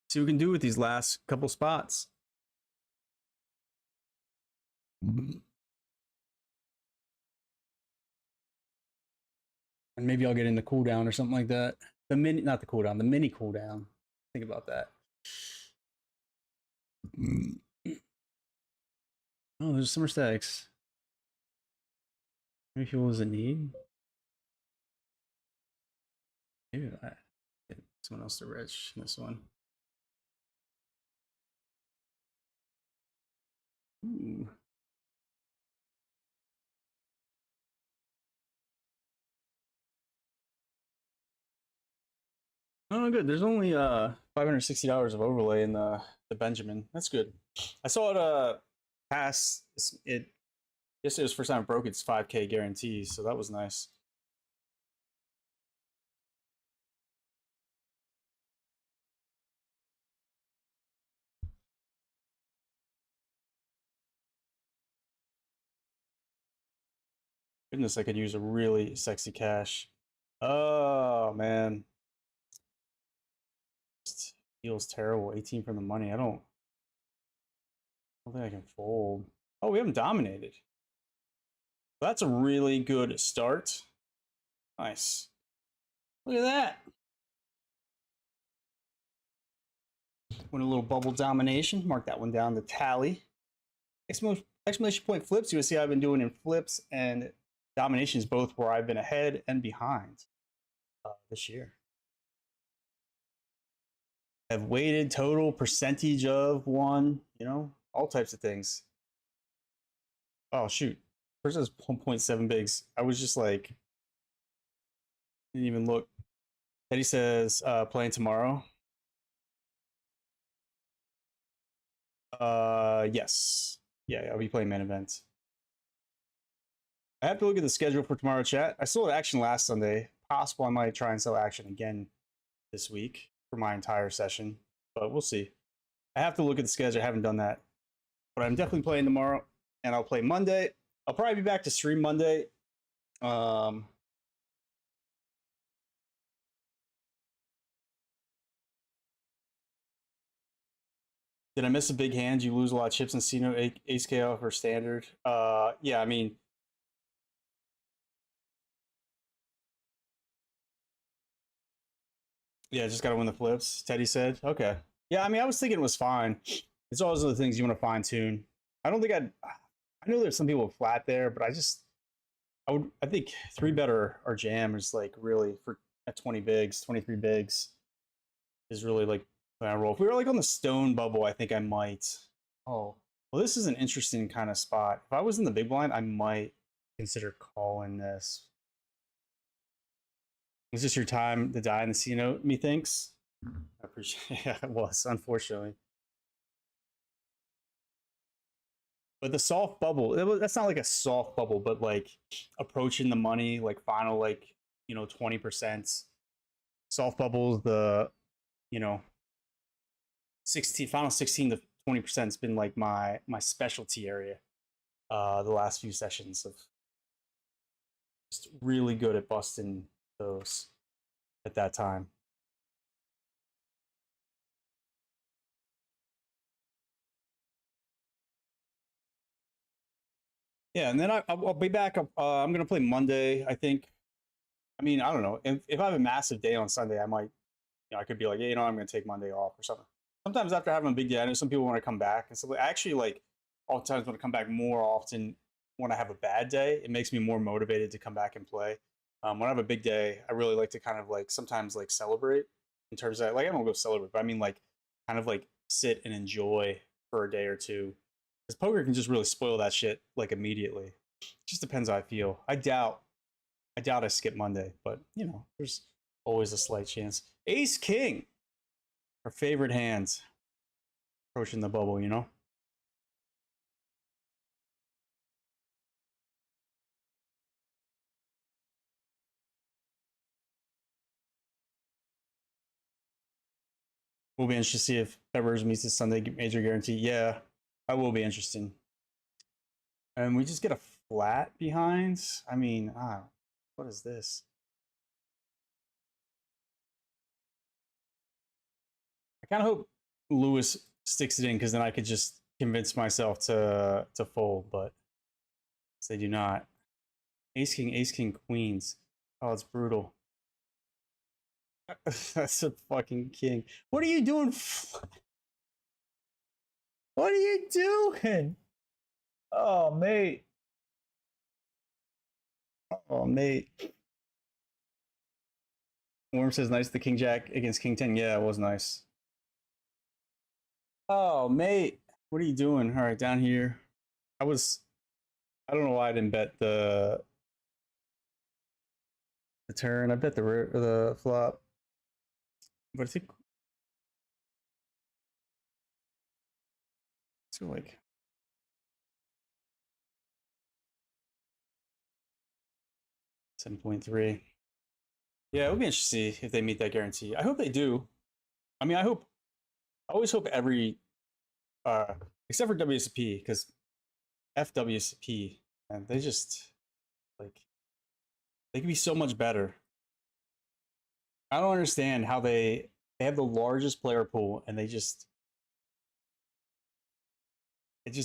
See what we can do with these last couple spots. And maybe I'll get in the cooldown or something like that. The mini, not the cooldown, the mini cooldown. Think about that. Oh, there's summer stacks. Maybe people doesn't need. Maybe I get someone else to rich in this one. Ooh. Oh, good. There's only $560 of overlay in the Benjamin. That's good. I saw it pass it yesterday. Was the first time it broke its 5K guarantee, so that was nice. Goodness, I could use a really sexy cash. Oh man, just feels terrible. 18 from the money. I don't think I can fold. Oh, we haven't dominated. That's a really good start. Nice. Look at that. Win a little bubble domination. Mark that one down. The tally. Exclamation point flips. You will see I've been doing in flips and dominations, both where I've been ahead and behind this year. Have weighted total percentage of one, you know, all types of things. Oh shoot. First it was 1.7 bigs. I was just like, didn't even look. Teddy says playing tomorrow. Yes. Yeah, I'll be playing main event. I have to look at the schedule for tomorrow, chat. I sold action last Sunday. Possible I might try and sell action again this week for my entire session, but we'll see. I have to look at the schedule. I haven't done that, but I'm definitely playing tomorrow, and I'll play Monday. I'll probably be back to stream Monday. Did I miss a big hand? You lose a lot of chips in C-No Ace KO for standard. Yeah, I mean, yeah, just got to win the flips. Teddy said, okay. Yeah, I mean, I was thinking it was fine. It's always the things you want to fine tune. I don't think I know there's some people flat there, but I think 3-bet or jam is like really for at 20 bigs, 23 bigs is really like when I roll. If we were like on the stone bubble, I think I might. Oh, well, this is an interesting kind of spot. If I was in the big blind, I might consider calling this. Is this your time to die in the C-Note, methinks? I appreciate yeah, it was, unfortunately. But the soft bubble, that's not like a soft bubble, but like approaching the money, like final, like, 20%. Soft bubbles, the, 16 to 20% has been like my specialty area the last few sessions of just really good at busting those at that time. Yeah, and then I'll be back. I'm going to play Monday, I think. I mean, I don't know. If I have a massive day on Sunday, I might, I could be like, yeah, I'm going to take Monday off or something. Sometimes after having a big day, I know some people want to come back. And so I actually, like, oftentimes want to come back more often when I have a bad day. It makes me more motivated to come back and play. When I have a big day, I really like to kind of like sometimes like celebrate in terms of like, I don't go celebrate, but I mean like kind of like sit and enjoy for a day or two. Because poker can just really spoil that shit like immediately. It just depends how I feel. I doubt I skip Monday, but there's always a slight chance. Ace King, our favorite hands, approaching the bubble. We'll be interested to see if Peppers meets the Sunday major guarantee. Yeah, I will be interested. And we just get a flat behind. I mean, what is this? I kind of hope Lewis sticks it in because then I could just convince myself to fold, but they do not. Ace king, queens. Oh, it's brutal. That's a fucking king. What are you doing? What are you doing? Oh, mate. Oh, mate. Worm says nice. The king jack against king 10. Yeah, it was nice. Oh, mate. What are you doing? All right, down here. I don't know why I didn't bet the turn. I bet the flop. But I think it's like 7.3. Yeah, it would be interesting to see if they meet that guarantee. I hope they do. I mean, I always hope every except for WSP, because FWSP, and they just like they can be so much better. I don't understand how they have the largest player pool and it just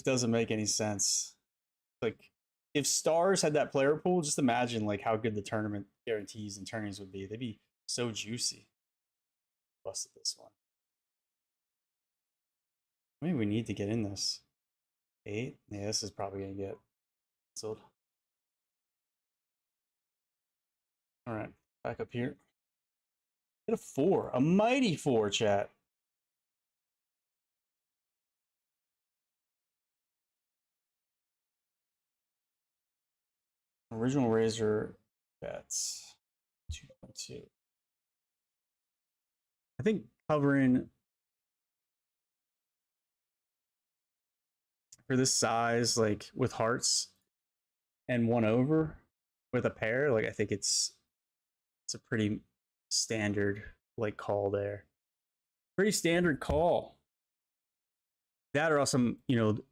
doesn't make any sense. Like if Stars had that player pool, just imagine like how good the tournament guarantees and turnings would be. They'd be so juicy. Busted this one. Maybe we need to get in this. 8? Yeah, this is probably gonna get canceled. Alright, back up here. Hit a 4. A mighty 4, chat. Original Razor bets 2.2. I think covering for this size, like with hearts and 1 over with a pair, like I think it's a pretty standard like call there. Pretty standard call. That or else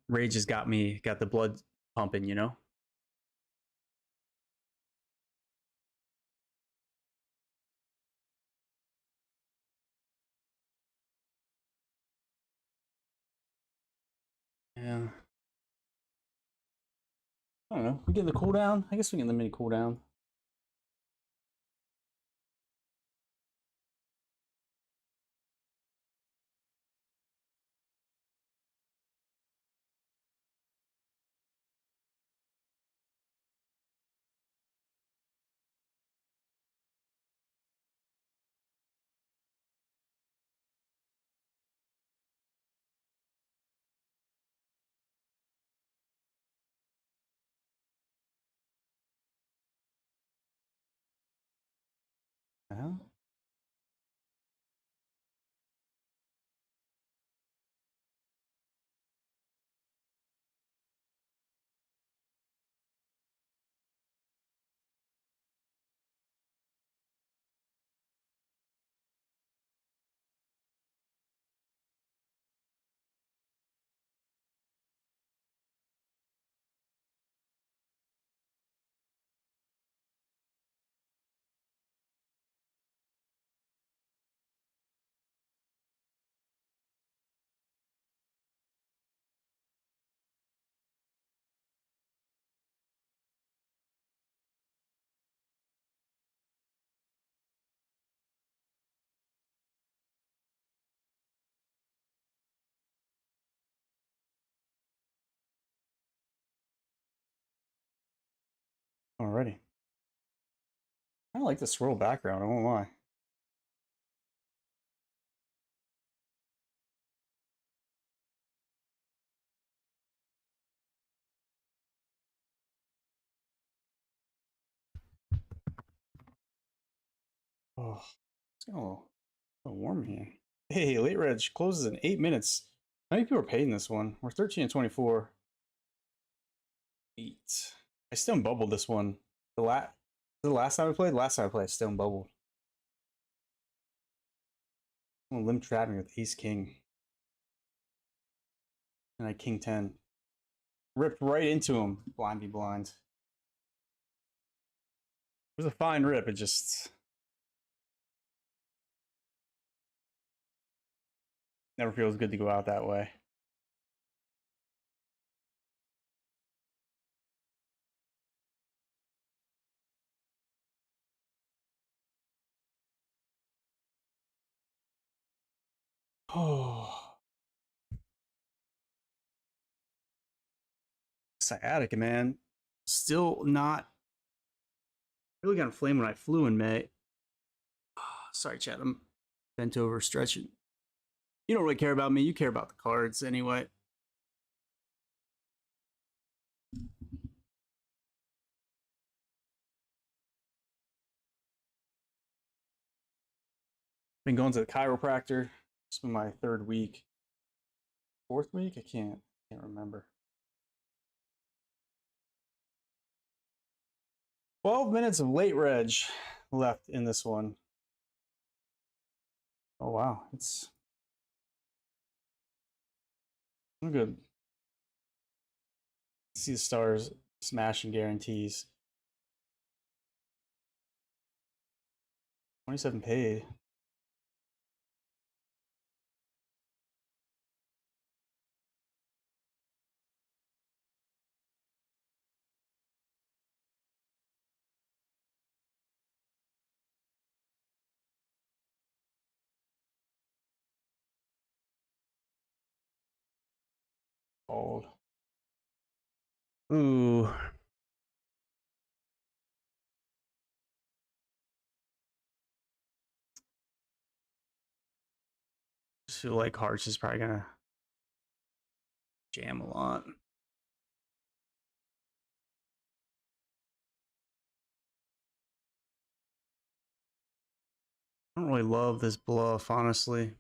rage has got the blood pumping, you know? Yeah. I don't know. We get the cooldown? I guess we get the mini cooldown. Uh-huh. Alrighty. I like the swirl background, I won't lie. Oh, it's getting a little warm here. Hey, late reg closes in 8 minutes. How many people are paying this one? We're 13 and 24. 8. I stone bubbled this one. The last time I played? Last time I played, I stone bubbled. I'm gonna limb trap me with ace king. And I king 10. Ripped right into him. Blindy blind. It was a fine rip. It just Never feels good to go out that way. Oh, sciatica, man. Still not really got inflamed when I flew in May. Sorry, Chad. I'm bent over stretching. You don't really care about me. You care about the cards anyway. Been going to the chiropractor. It's been my 3rd week. 4th week? I can't remember. 12 minutes of late reg left in this one. Oh wow, it's good. See the stars smashing guarantees. 27 paid. Old. Ooh. Just feel like Hearts is probably gonna jam a lot. I don't really love this bluff, honestly.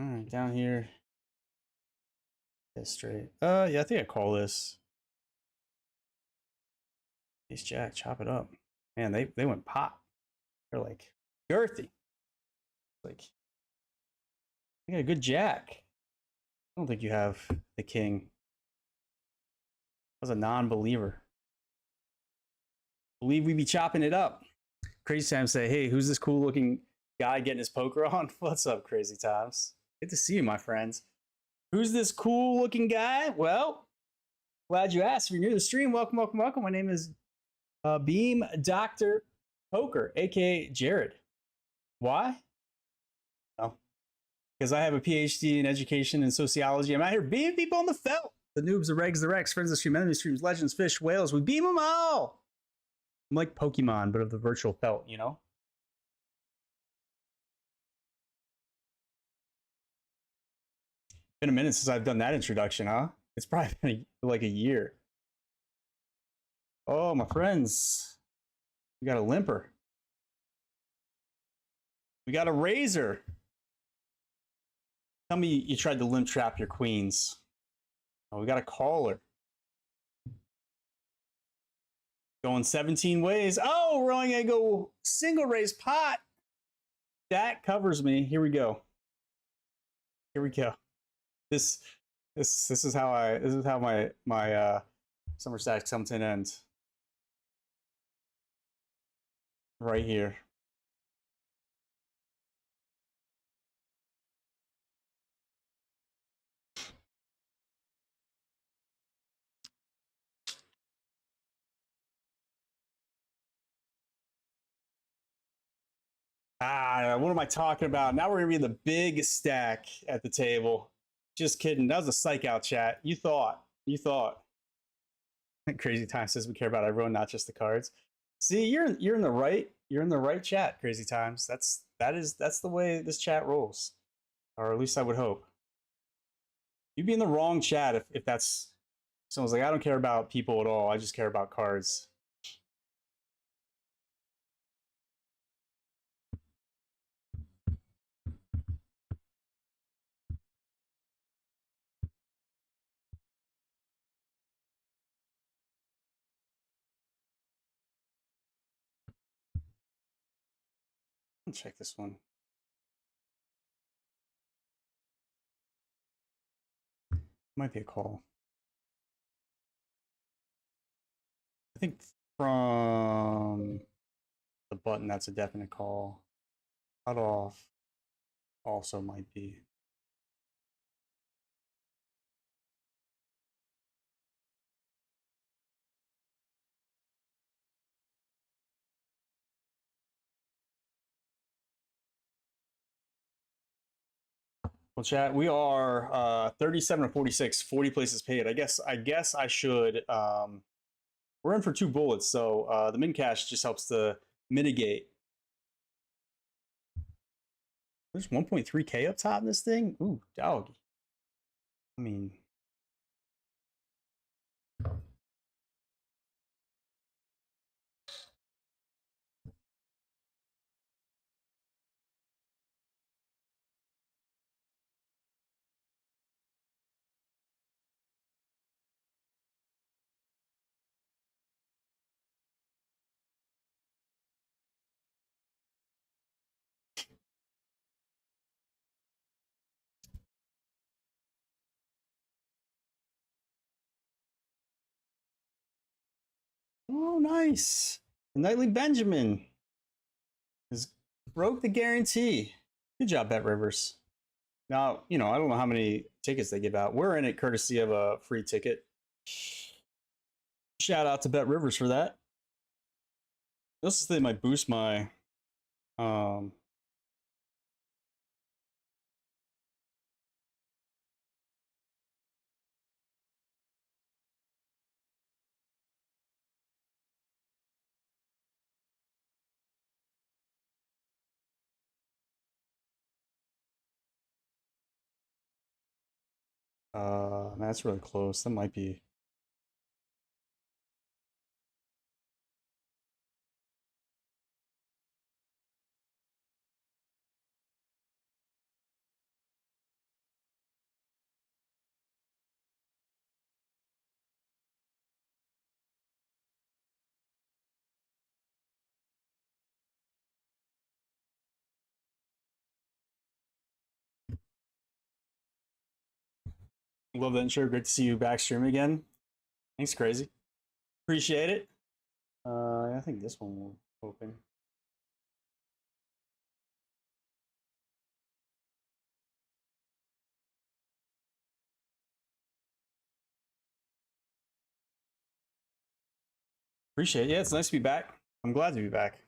All right, down here. Yeah, straight. Yeah, I think I call this. Ace Jack, chop it up. Man, they went pop. They're like girthy. Like, you got a good Jack. I don't think you have the King. I was a non-believer. Believe we be chopping it up. Crazy Times say, hey, who's this cool looking guy getting his poker on? What's up, Crazy Times? Good to see you, my friends. Who's this cool looking guy? Well, glad you asked. If you're new to the stream, welcome, welcome, welcome. My name is Beam Dr. Poker, aka Jared. Why? No, because I have a PhD in education and sociology. I'm out here beaming people on the felt. The noobs, the regs, the rex, friends of stream, enemy streams, legends, fish, whales. We beam them all. I'm like Pokemon, but of the virtual felt, you know? Been a minute since I've done that introduction, huh? It's probably been like a year. Oh, my friends. We got a limper. We got a razor. Tell me you tried to limp trap your queens. Oh, we got a caller. Going 17 ways. Oh, we're only gonna go single raise pot. That covers me. Here we go. Here we go. This is how my summer stacks come to an end. Right here. What am I talking about? Now we're gonna be in the big stack at the table. Just kidding. That was a psych out chat. You thought. Crazy Time says we care about everyone, not just the cards. See, you're in the right chat, Crazy Times. That's the way this chat rolls. Or at least I would hope. You'd be in the wrong chat if that's someone's like, I don't care about people at all. I just care about cards. Let's check this one. Might be a call. I think from the button, that's a definite call. Cut off also might be. Well, chat, we are 37 to 46, 40 places paid. I guess I should. We're in for 2 bullets, so the min cash just helps to mitigate. There's 1.3K up top in this thing. Ooh, dog. I mean, oh, nice. The Nightly Benjamin has broke the guarantee. Good job, Bet Rivers. Now, I don't know how many tickets they give out. We're in it courtesy of a free ticket. Shout out to Bet Rivers for that. This thing might boost my man, that's really close. That might be. Love that, sure. Great to see you back streaming again. Thanks, crazy. Appreciate it. I think this one will open. Appreciate it. Yeah, it's nice to be back. I'm glad to be back.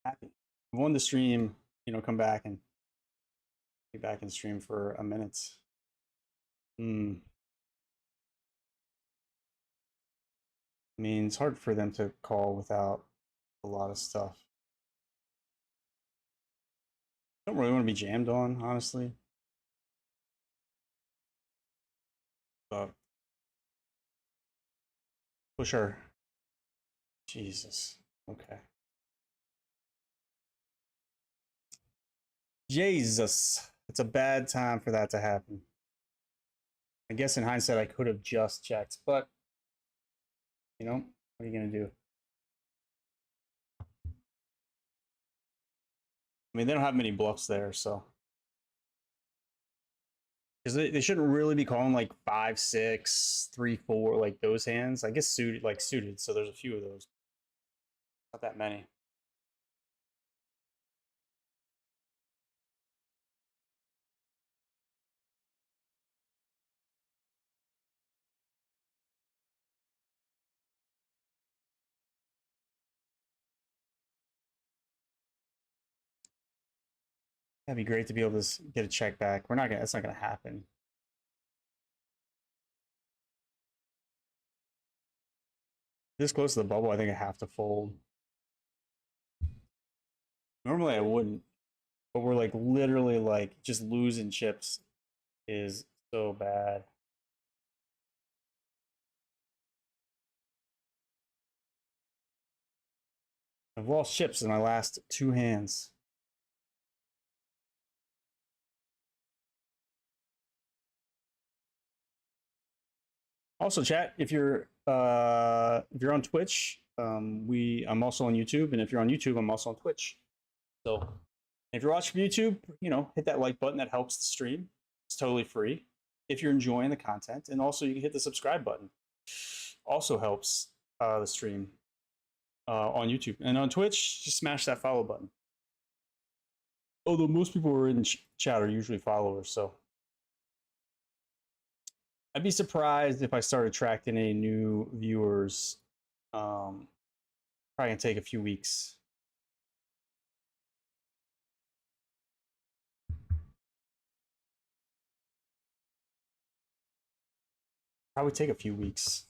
Happy. I wanted to stream, come back and be back and stream for a minute. I mean, it's hard for them to call without a lot of stuff. Don't really want to be jammed on, honestly. But push her. Jesus. Okay. Jesus. It's a bad time for that to happen. I guess in hindsight, I could have just checked, but, what are you going to do? I mean, they don't have many bluffs there, so. Because they shouldn't really be calling like 5, 6, 3, 4, like those hands. I guess suited, so there's a few of those. Not that many. That'd be great to be able to get a check back. That's not gonna happen. This close to the bubble, I think I have to fold. Normally I wouldn't, but we're like literally like just losing chips is so bad. I've lost chips in my last 2 hands. Also, chat, if you're on Twitch, I'm also on YouTube, and if you're on YouTube, I'm also on Twitch. So if you're watching from YouTube, hit that like button. That helps the stream. It's totally free if you're enjoying the content, and also you can hit the subscribe button. Also helps the stream. on YouTube. And on Twitch, just smash that follow button. Although most people who are in chat are usually followers, so I'd be surprised if I start attracting any new viewers. Probably gonna take a few weeks. Probably take a few weeks.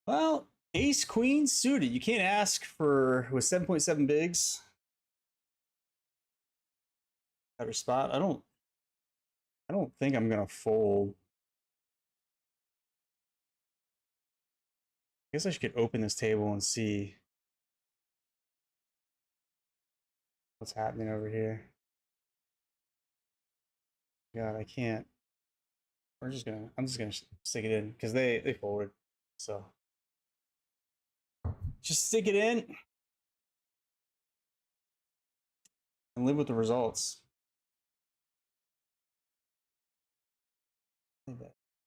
Well, ace queen suited. You can't ask for with 7.7 bigs. Better spot. I don't think I'm gonna fold. I guess I should open this table and see what's happening over here. God, I can't. I'm just gonna stick it in because they forward. So just stick it in and live with the results.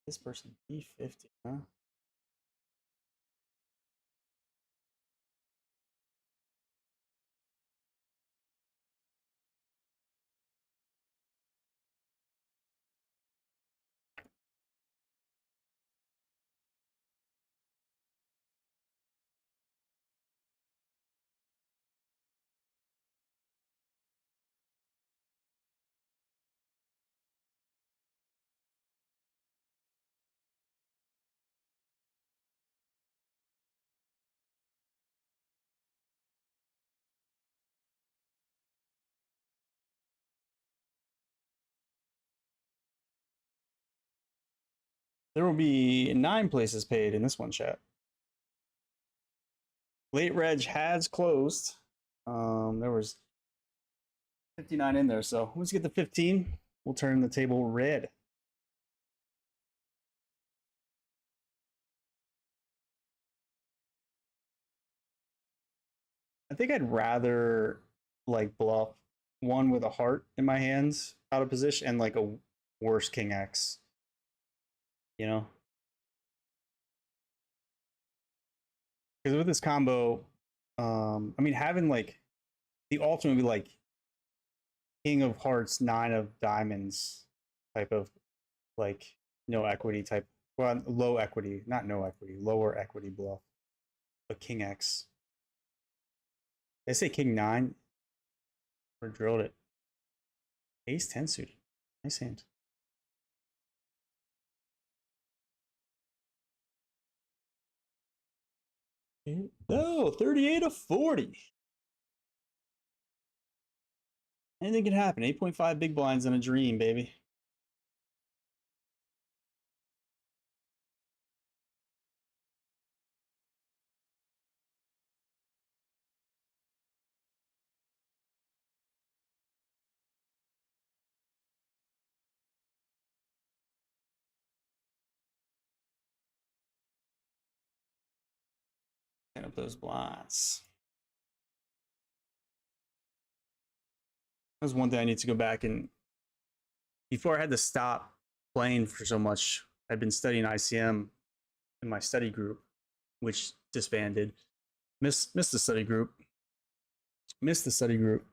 This person B50, huh? There will be 9 places paid in this one, chat. Late reg has closed. There was 59 in there, so let's get the 15. We'll turn the table red. I think I'd rather like bluff one with a heart in my hands out of position and like a worse king X. You know? Because with this combo, I mean, having like the ultimate would be like king of hearts, 9 of diamonds type of like no equity type. Well, low equity, not no equity, lower equity bluff. A king X. They say king 9 or drilled it. Ace 10 suited. Nice hand. Oh, 38 of 40. Anything can happen. 8.5 big blinds in a dream, baby. Up those blinds. That's one thing I need to go back and before I had to stop playing for so much. I'd been studying ICM in my study group, which disbanded. Missed the study group. Missed the study group.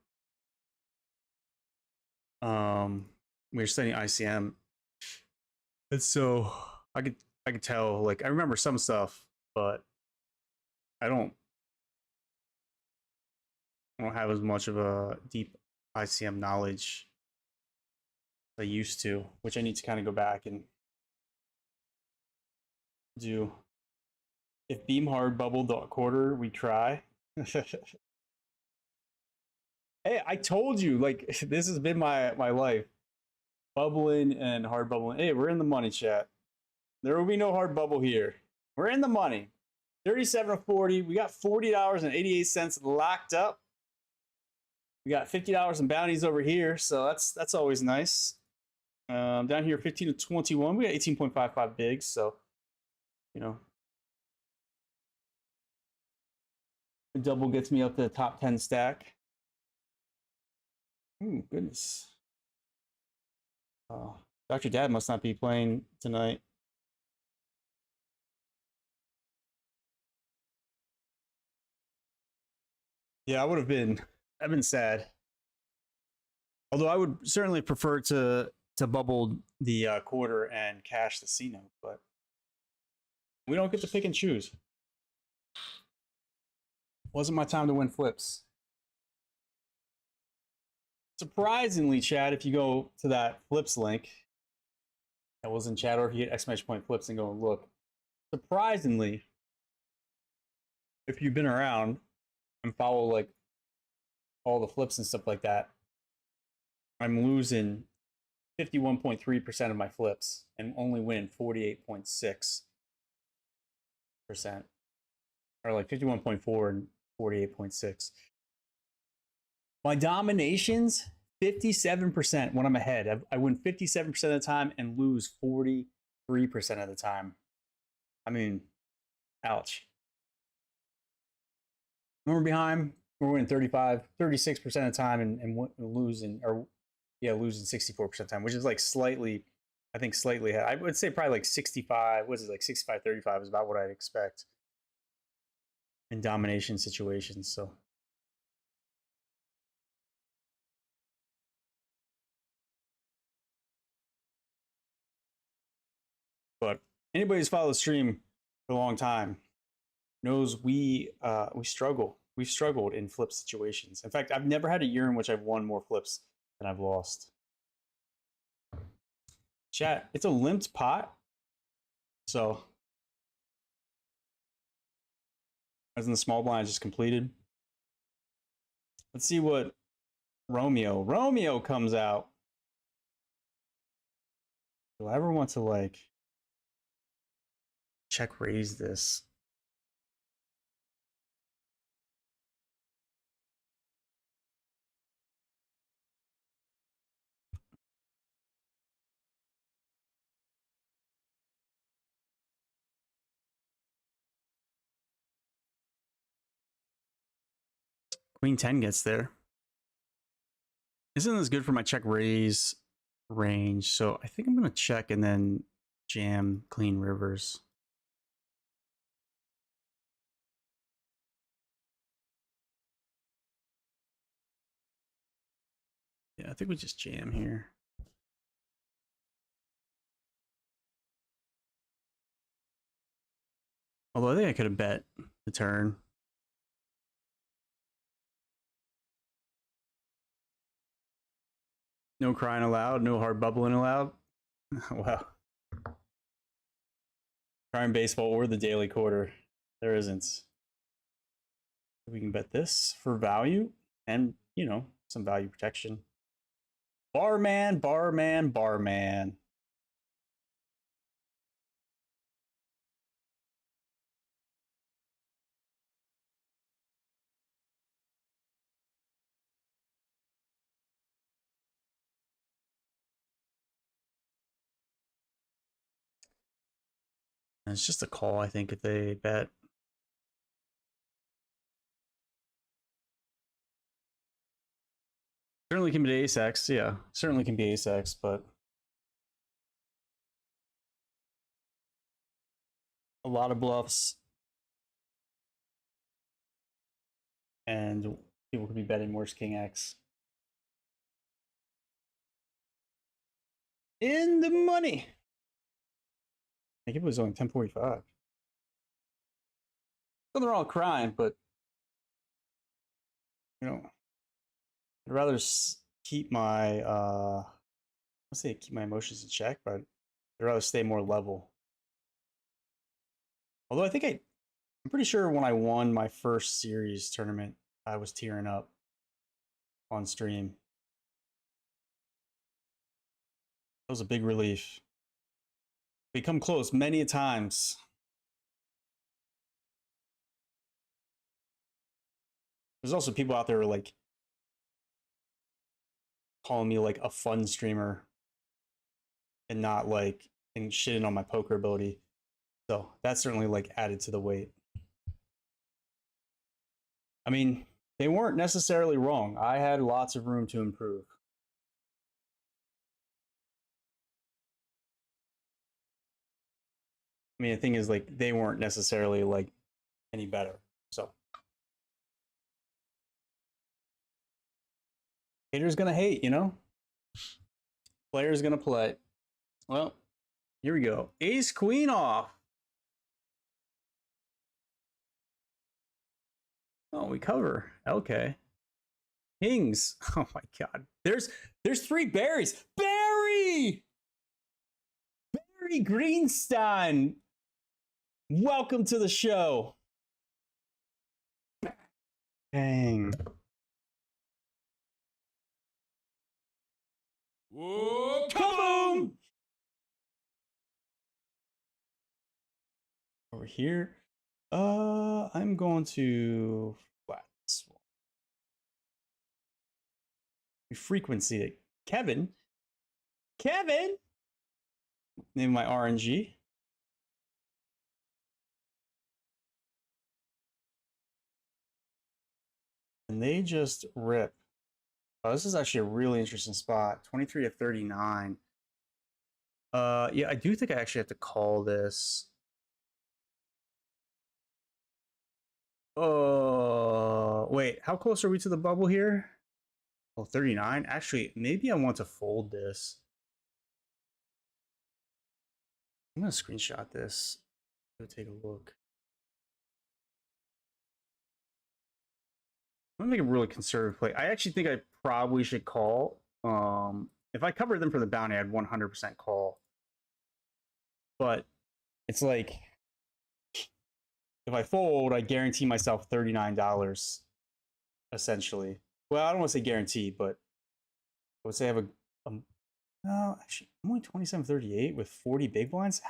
We were studying ICM, and so I could tell. Like I remember some stuff, but I don't have as much of a deep ICM knowledge as I used to, which I need to kind of go back and do. If beam hard bubbled the quarter, we try. Hey, I told you, like this has been my life. Bubbling and hard bubbling. Hey, we're in the money, chat. There will be no hard bubble here. We're in the money. 37 of 40. We got $40.88 locked up. We got $50 in bounties over here, so that's always nice. Down here, 15 to 21. We got 18.55 bigs, so you know, the double gets me up to the top 10 stack. Ooh, goodness. Dr. Dad must not be playing tonight. Yeah, I've been sad. Although I would certainly prefer to bubble the quarter and cash the C note, but we don't get to pick and choose. Wasn't my time to win flips. Surprisingly, Chad, if you go to that flips link that was in chat, or if you hit !point flips and go and look, surprisingly, if you've been around and follow like all the flips and stuff like that, I'm losing 51.3% of my flips and only win 48.6%, or like 51.4 and 48.6. My dominations, 57% when I'm ahead. I win 57% of the time and lose 43% of the time. I mean, ouch. When we're behind, we're winning 36% of the time and losing, losing 64% of the time, which is like slightly ahead. I would say probably like 65, what is it, like 65-35 is about what I'd expect in domination situations, so. But anybody who's followed the stream for a long time knows we struggle. We've struggled in flip situations. In fact, I've never had a year in which I've won more flips than I've lost. Chat, it's a limped pot. So, as in the small blind I just completed. Let's see what Romeo comes out. Do I ever want to like check raise this? Queen 10 gets there. Isn't this good for my check raise range? So I think I'm going to check and then jam clean rivers. Yeah, I think we just jam here. Although I think I could have bet the turn. No crying allowed, no hard bubbling allowed. Wow. Crying baseball or the daily quarter. There isn't. We can bet this for value and, you know, some value protection. Barman, barman, barman. And it's just a call, I think, if they bet. Certainly can be ace-x, yeah. Certainly can be ace-x, but a lot of bluffs. And people could be betting worse king X. In the money. I think it was only 1045. So they're all crying, but you know, I'd rather keep my let's say keep my emotions in check, but I'd rather stay more level. Although I think I'm pretty sure when I won my first series tournament, I was tearing up on stream. That was a big relief. We come close many times. There's also people out there who are like calling me like a fun streamer and not like and shitting on my poker ability. So that's certainly like added to the weight. I mean, they weren't necessarily wrong. I had lots of room to improve. I mean, the thing is, like, they weren't necessarily like any better. So haters gonna hate, you know. Players gonna play. Well, here we go. Ace Queen off. Oh, we cover. Okay. Kings. Oh my god. There's 3 berries. Barry Greenstein. Welcome to the show. Dang. Whoa, kaboom! Over here. I'm going to flat this one. We frequency it. Kevin. Name my RNG. And they just rip. Oh, this is actually a really interesting spot. 23 to 39. Yeah, I do think I actually have to call this. Oh, wait, how close are we to the bubble here? Oh, 39. Actually, maybe I want to fold this. I'm gonna screenshot this. Go take a look. I'm gonna make a really conservative play. I actually think I probably should call. If I covered them for the bounty, I'd 100% call. But it's like, if I fold, I guarantee myself $39, essentially. Well, I don't want to say guarantee, but I would say I have no, actually, I'm only 27.38 with 40 big blinds.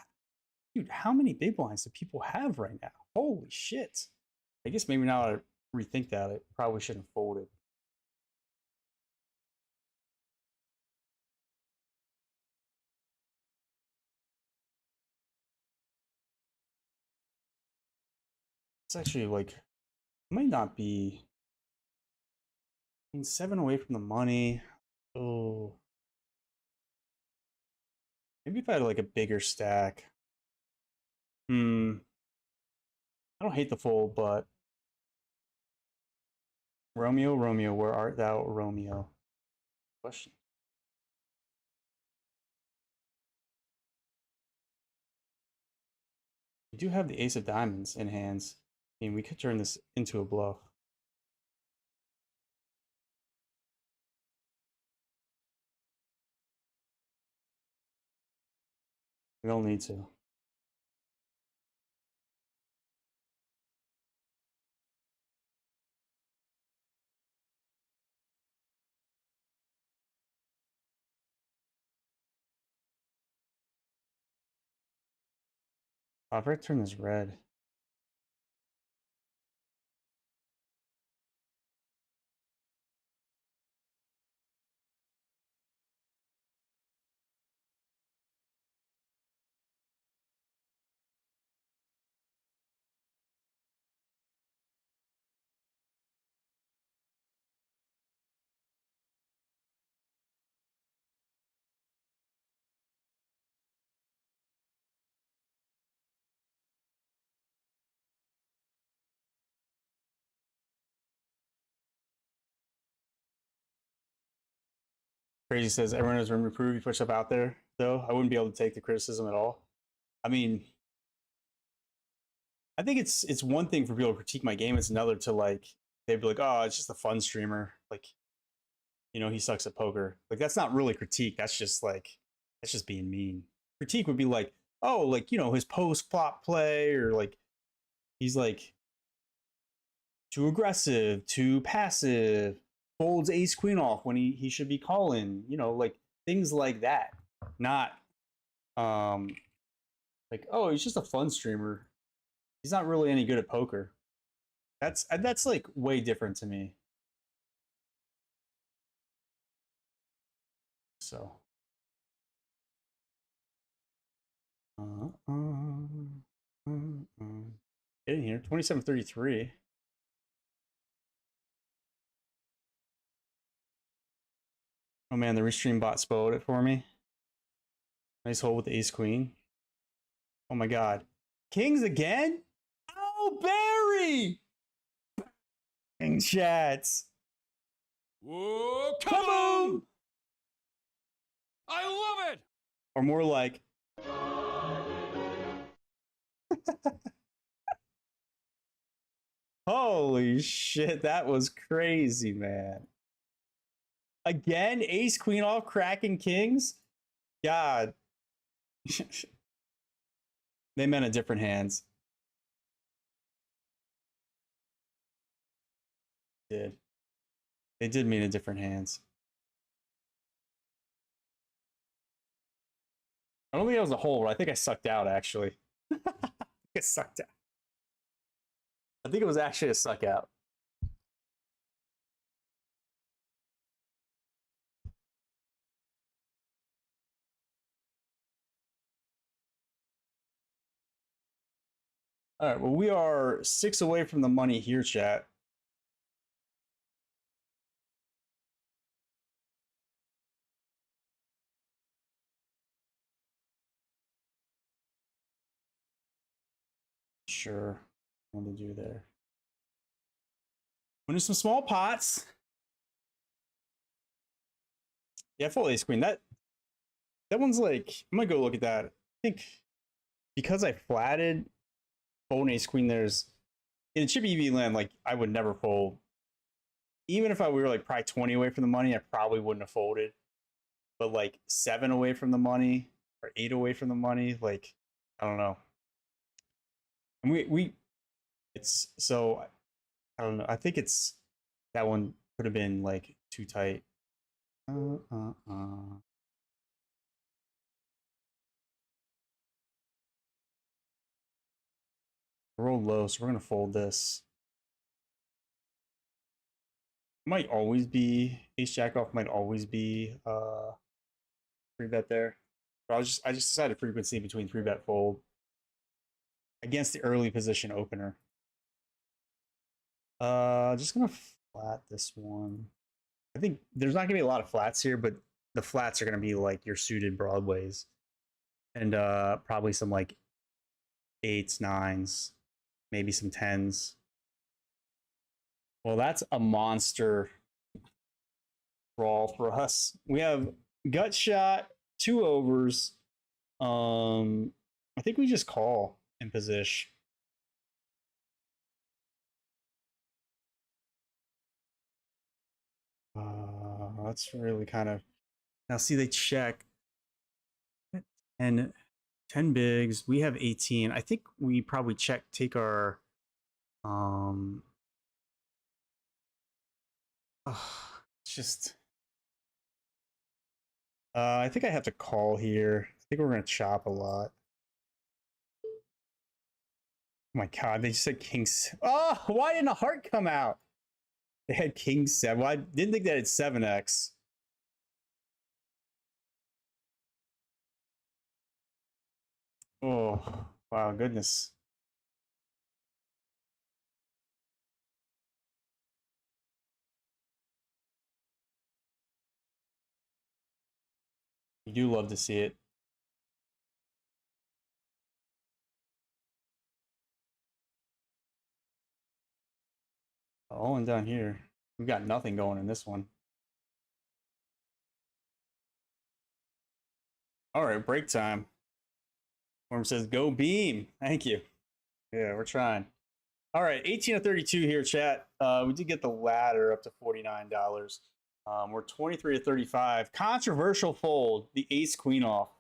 Dude, how many big blinds do people have right now? Holy shit. I guess maybe now I rethink that. I probably shouldn't have folded. It's actually like, might not be. I mean, 7 away from the money. Oh. Maybe if I had like a bigger stack. I don't hate the fold, but Romeo, where art thou, Romeo? Question. We do have the ace of diamonds in hands. I mean, we could turn this into a bluff. We don't need to. Oh, if I turn this red. Crazy says everyone has room to improve. You put stuff out there, though. I wouldn't be able to take the criticism at all. I mean, I think it's one thing for people to critique my game. It's another to like they'd be like, oh, it's just a fun streamer. Like, you know, he sucks at poker. Like that's not really critique. That's just being mean. Critique would be like, oh, like you know, his post flop play or like he's like too aggressive, too passive, folds ace queen off when he should be calling, you know, like things like that. Not like, oh, he's just a fun streamer. He's not really any good at poker. That's like way different to me. So get in here. 27.33. Oh man, the restream bot spoiled it for me. Nice hole with the ace queen. Oh my god. Kings again? Oh, Barry! King chats. Whoa, Kaboom! I love it! Or more like. Holy shit, that was crazy, man. Again, ace, queen off, cracking kings? God. They meant a different hands. Did. They did mean a different hands. I don't think that was a hold. I think I sucked out, actually. I sucked out. I think it was actually a suck out. All right, well, we are 6 away from the money here, chat. Sure, what to do there. Winning some small pots. Yeah, full ace queen. That one's like, I'm gonna go look at that. I think because I flatted fold ace queen, there's in chip EV land, like I would never fold. Even if we were like probably 20 away from the money, I probably wouldn't have folded. But like 7 away from the money or 8 away from the money, like I don't know. And it's so I don't know. I think it's that one could have been like too tight. Roll low, so we're gonna fold this. Might always be ace jack off. Might always be free bet there. But I just decided frequency between 3-bet fold against the early position opener. Just gonna flat this one. I think there's not gonna be a lot of flats here, but the flats are gonna be like your suited broadways, and probably some like 8s, 9s, maybe some 10s. Well, that's a monster draw for us. We have gut shot, 2 overs. I think we just call in position. That's really kind of now. See, they check and 10 bigs. We have 18. I think we probably take our it's just I think I have to call here. I think we're gonna chop a lot. Oh my god, they just said kings. Oh, why didn't a heart come out? They had king 7. Well, I didn't think that had 7x. Oh, wow, goodness. You do love to see it. All in down here. We've got nothing going in this one. All right, break time. Worm says, go beam. Thank you. Yeah, we're trying. All right, 18 of 32 here, chat. We did get the ladder up to $49. We're 23 to 35. Controversial fold, the ace queen off.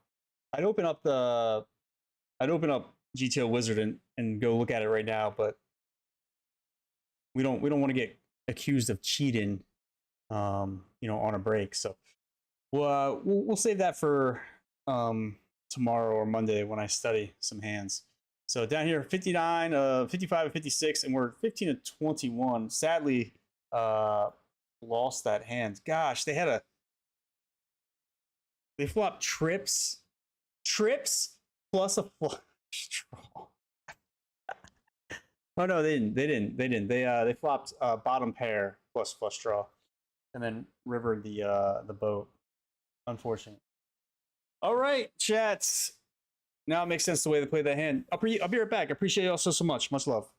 I'd open up GTO Wizard and go look at it right now, but we don't want to get accused of cheating, on a break. So we'll save that for tomorrow or Monday when I study some hands. So down here, 59, 55, 56, and we're 15 to 21. Sadly, lost that hand. Gosh, they flopped trips plus a flush draw. Oh no, they didn't. They flopped bottom pair plus flush draw, and then rivered the boat. Unfortunate. All right, chats. Now it makes sense the way they play that hand. I'll be right back. I appreciate you all so much. Much love.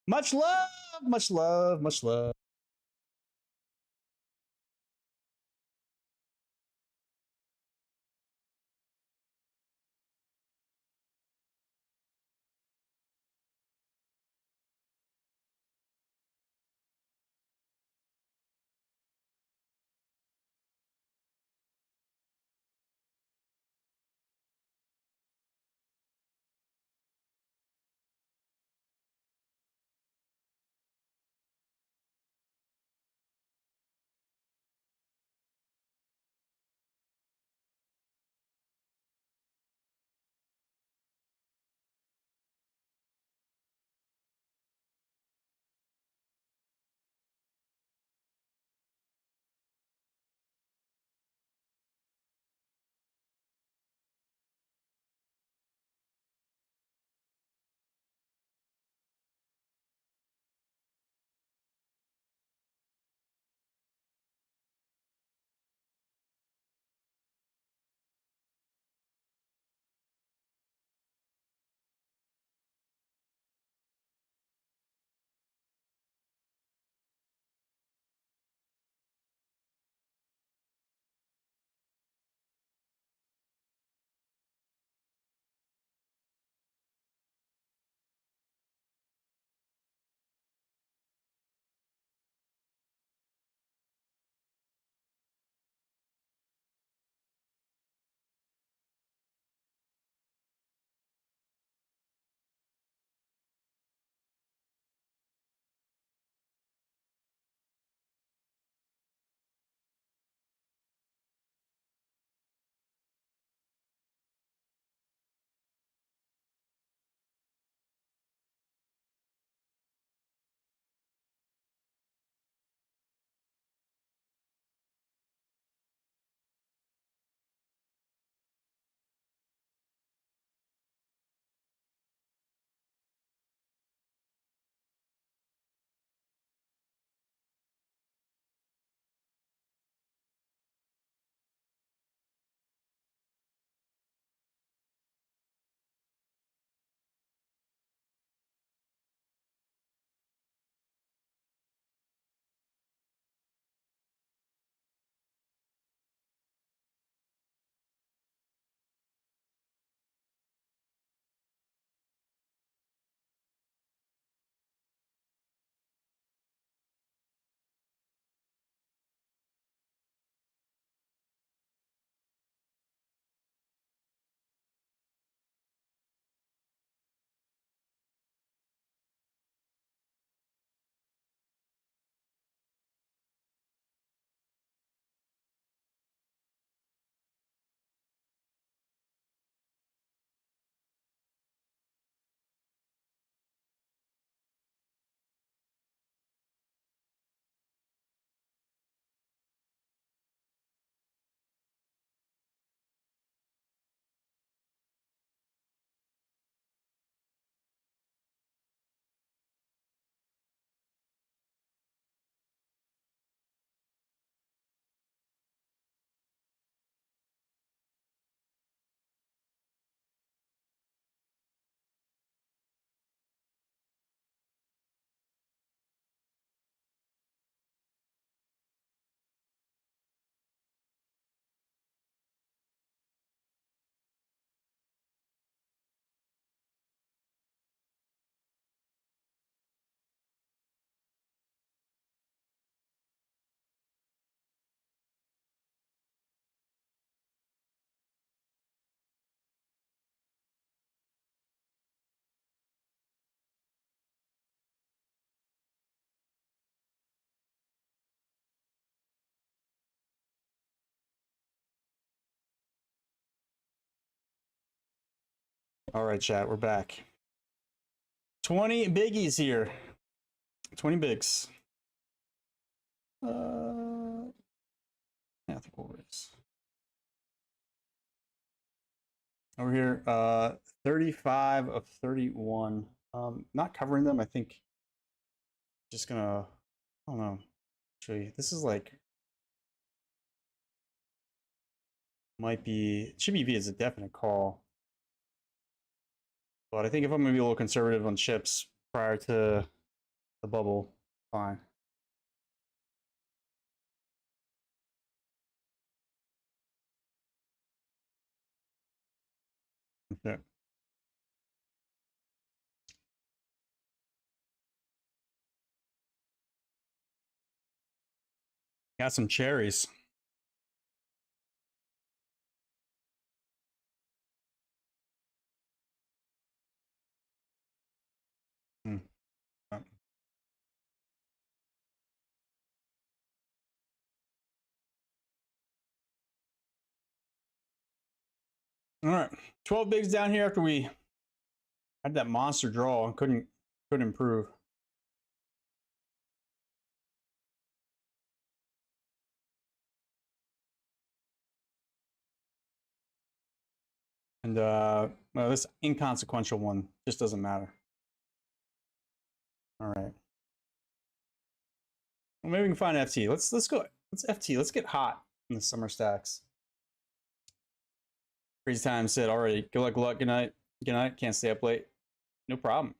Much love. Much love. Much love. All right, chat. We're back. 20 biggies here. 20 bigs. Yeah, I think we'll raise. Over here, 35 of 31. Not covering them. I think just gonna, I don't know. Actually, this is like, might be, should be V is a definite call. But I think if I'm gonna be a little conservative on chips prior to the bubble, fine. Okay. Got some cherries. Hmm. All right, 12 bigs down here after we had that monster draw and couldn't improve. And well, this inconsequential one just doesn't matter. All right. Well, maybe we can find FT. Let's go. Let's FT. Let's get hot in the summer stacks. Crazy time said already. Good luck, good luck. Good night. Good night. Can't stay up late. No problem.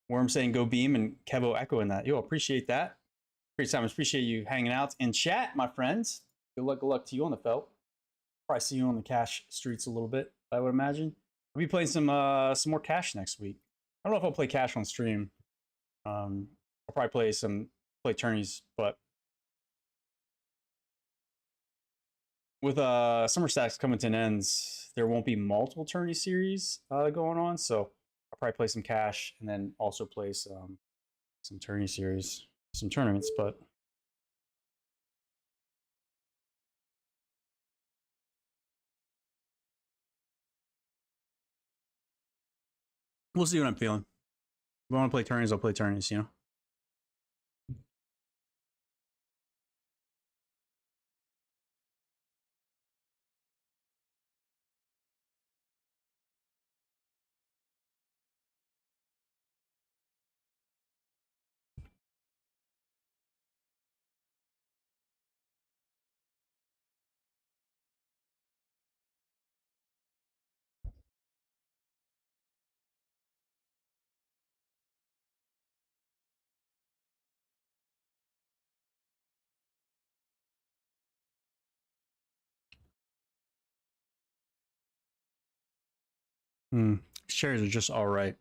Worm saying go beam and Kevo echoing that. Yo, appreciate that. Crazy time. Appreciate you hanging out in chat, my friends. Good luck to you on the felt. Probably see you on the cash streets a little bit, I would imagine. I'll be playing some more cash next week. I don't know if I'll play cash on stream. I'll probably play tourneys, but with summer stacks coming to an end, there won't be multiple tourney series going on. So I'll probably play some cash and then also play some tourney series, some tournaments, but we'll see what I'm feeling. If I want to play tourneys, I'll play tourneys, you know? Shares are just all right.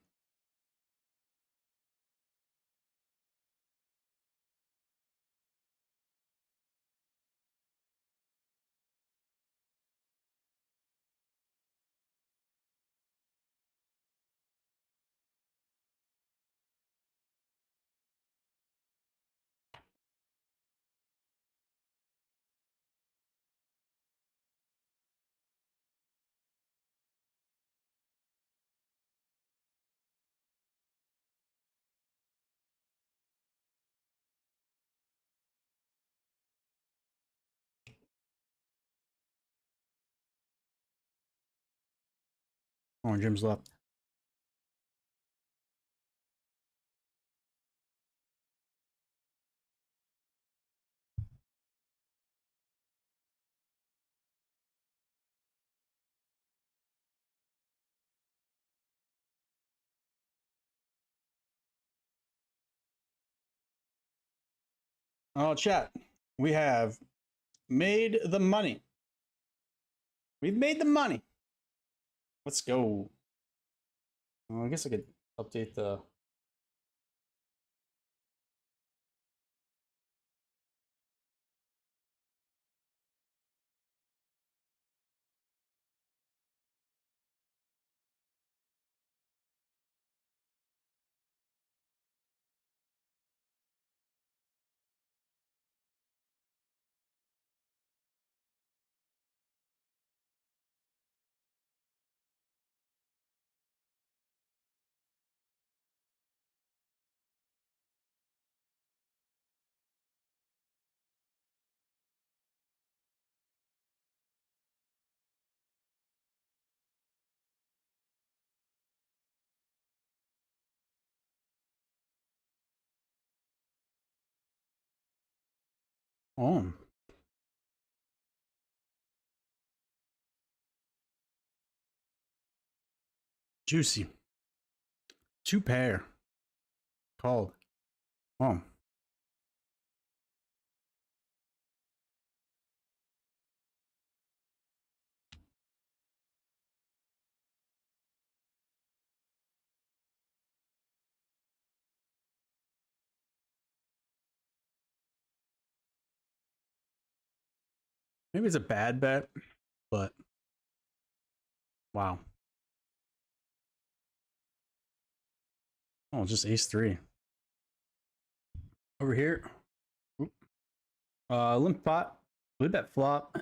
Oh, Jim's left. Oh, chat. We have made the money. We've made the money. Let's go. I guess I could update the. Oh. Juicy. Two pair. Called. Oh. Maybe it's a bad bet, but wow. Oh, just ace three. Over here. Oop. Limp pot. Would bet flop.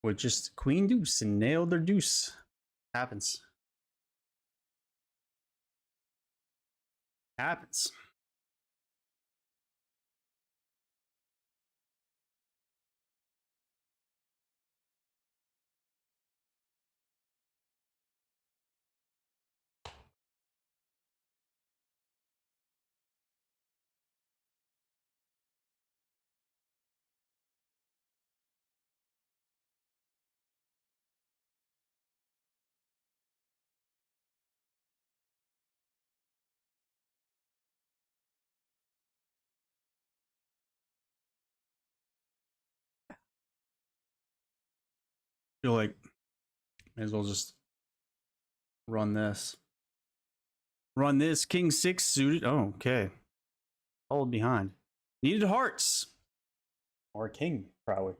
With just queen deuce and nailed their deuce. Happens. Happens. Feel like may as well just run this. Run this. King six suited. Oh, okay. Followed behind. Needed hearts. Or a king, probably.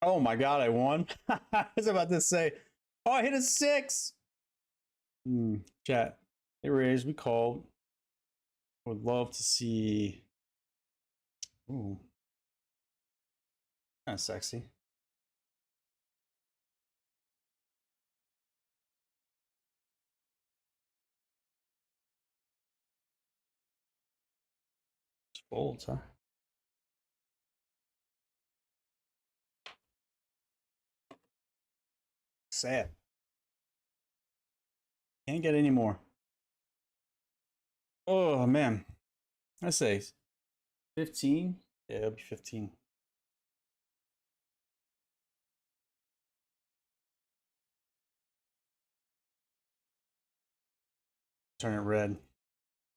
Oh my god, I won. I was about to say, oh, I hit a six. Chat. They raised, we called. Would love to see. Ooh. Kind of sexy. Folds, huh? Sad. Can't get any more. Oh man. I say 15. Yeah, it'll be 15. Turn it red.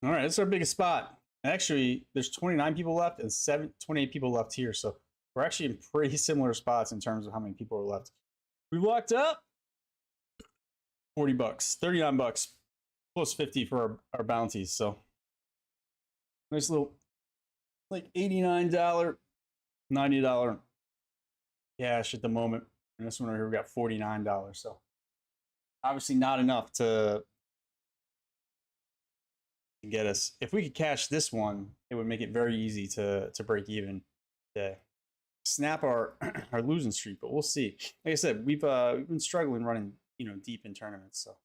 All right, that's our biggest spot. Actually, there's 29 people left and 28 people left here. So we're actually in pretty similar spots in terms of how many people are left. We locked up 40 bucks, 39 bucks, plus 50 for our bounties. So nice little, like $89, $90 cash at the moment. And this one right here, we got $49. So obviously not enough to get us. If we could cash this one, it would make it very easy to break even today. Snap our our losing streak, but we'll see. Like I said, we've been struggling running, deep in tournaments. So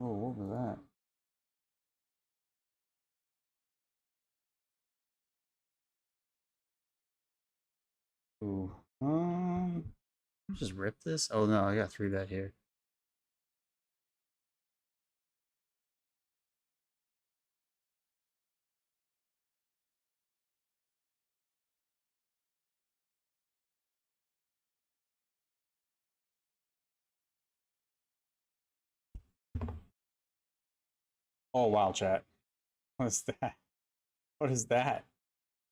oh, what was that? Ooh. Just rip this? Oh no, I got 3-bet here. Oh wow, chat. What is that? What is that?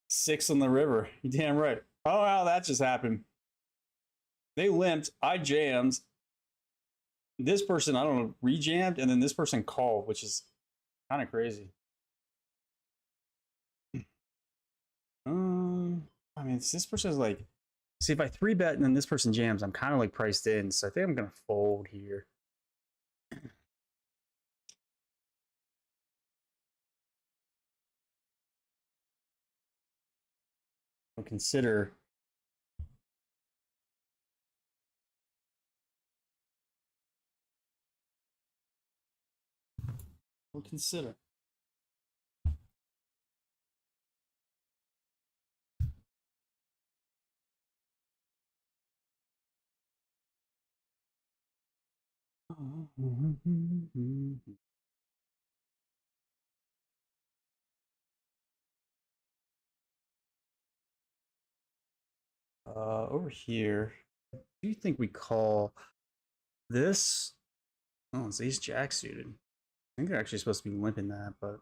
6 on the river. You damn right. Oh wow, that just happened. They limped. I jammed. This person, I don't know, rejammed, and then this person called, which is kind of crazy. I mean, this person is like, see, if I 3-bet and then this person jams, I'm kind of like priced in, so I think I'm gonna fold here. I'll consider. We'll consider. Over here, do you think we call this? Oh, it's ace jack suited. I think they're actually supposed to be limping that, but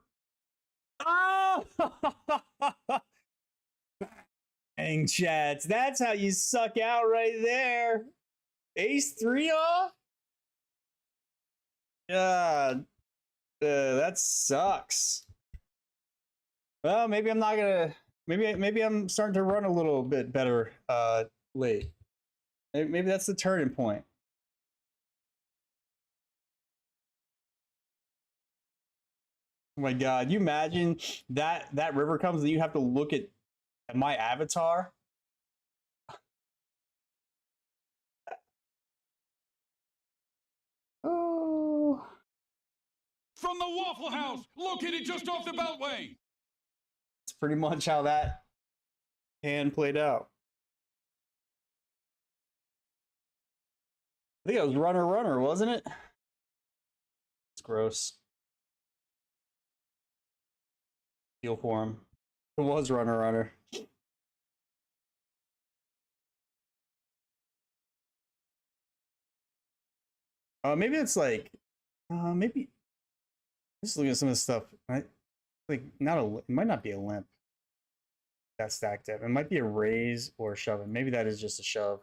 oh, dang chats, that's how you suck out right there. Ace 3 off. God, that sucks. Well, maybe I'm not gonna. Maybe I'm starting to run a little bit better late. Maybe that's the turning point. Oh my god, you imagine that river comes and you have to look at my avatar. Oh, From the Waffle House, located just off the Beltway. that's pretty much how that hand played out. I think it was runner, wasn't it? It's gross. Feel for him. It was runner. Maybe it's like, maybe just look at some of the stuff. Right? Like, it might not be a limp. That stacked up. It might be a raise or a shove. Maybe that is just a shove.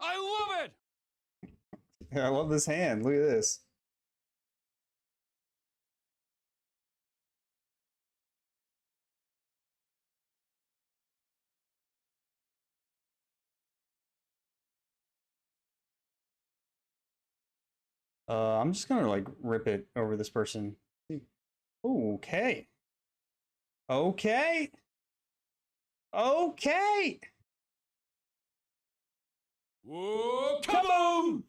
I love it! Yeah, I love this hand. Look at this. I'm just gonna like rip it over this person. Okay. Okay. Okay. Whoa, kaboom!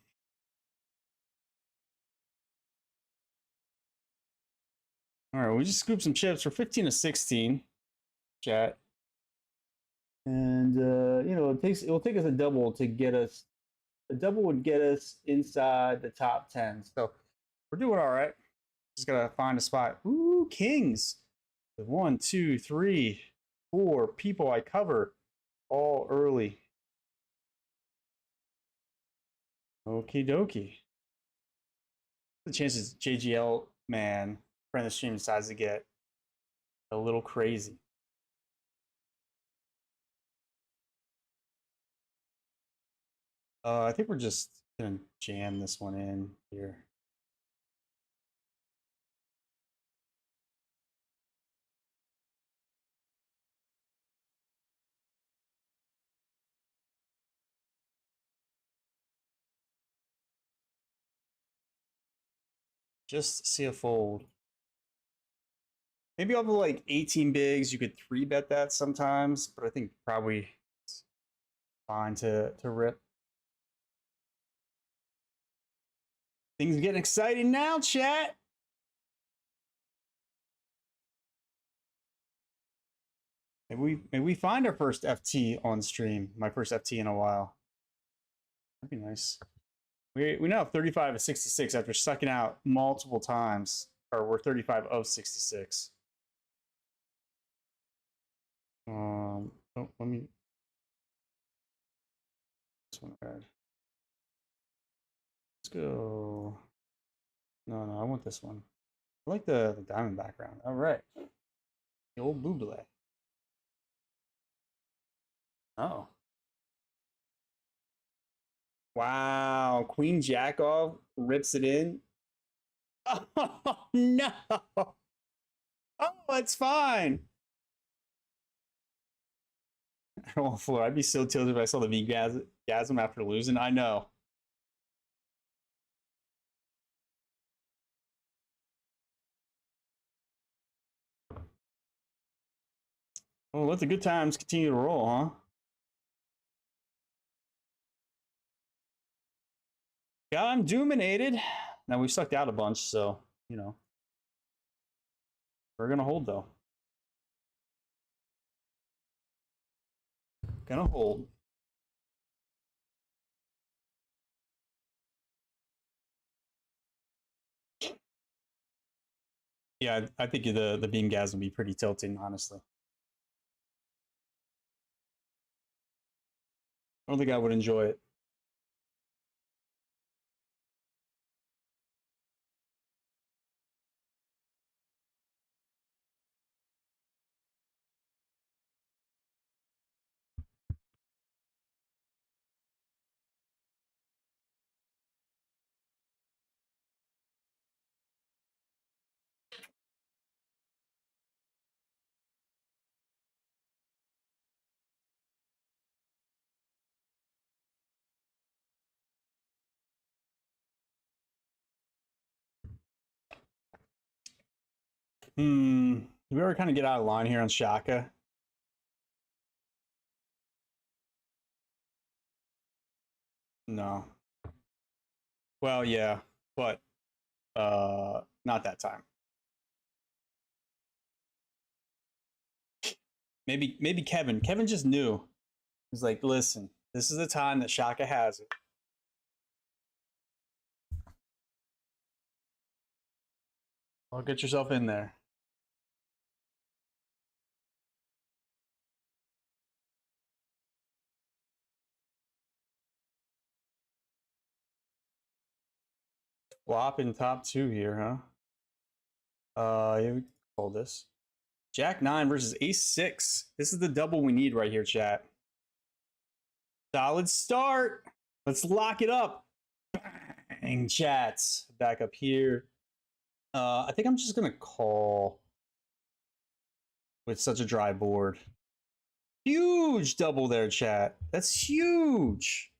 All right, we just scooped some chips. We're 15 to 16, chat. And you know, it will take us a double to get us. A double would get us inside the top 10. So we're doing all right. Just gotta find a spot. Ooh, kings. 1, 2, 3, 4 people I cover all early. Okie dokie. The chances JGL man friend of the stream decides to get a little crazy. I think we're just gonna jam this one in here. Just see a fold. Maybe all the like 18 bigs, you could 3-bet that sometimes, but I think probably it's fine to rip. Things getting exciting now, chat. Maybe we find our first FT on stream. My first FT in a while. That'd be nice. We now have 35 of 66 after sucking out multiple times, or we're 35 of 66. Oh, let me. This one red. Let's go. No, no, I want this one. I like the diamond background. All right. The old Buble. Oh. Wow. Queen Jack off rips it in. Oh, no. Oh, it's fine. Oh, floor. I'd be so tilted if I saw the V-gasm after losing. I know. Well, let the good times continue to roll, huh? Got him dominated. Now we sucked out a bunch, so, you know. We're going to hold, though. Gonna hold. Yeah, I think the beam gas would be pretty tilting, honestly. I don't think I would enjoy it. Do we ever kind of get out of line here on Shaka? No. Well, yeah, but not that time. Maybe Kevin. Kevin just knew. He's like, listen, this is the time that Shaka has it. Well, get yourself in there. Flop in top two here, huh? Yeah, we call this. Jack 9 versus Ace 6. This is the double we need right here, chat. Solid start. Let's lock it up. Bang, chats. Back up here. I think I'm just going to call with such a dry board. Huge double there, chat. That's huge.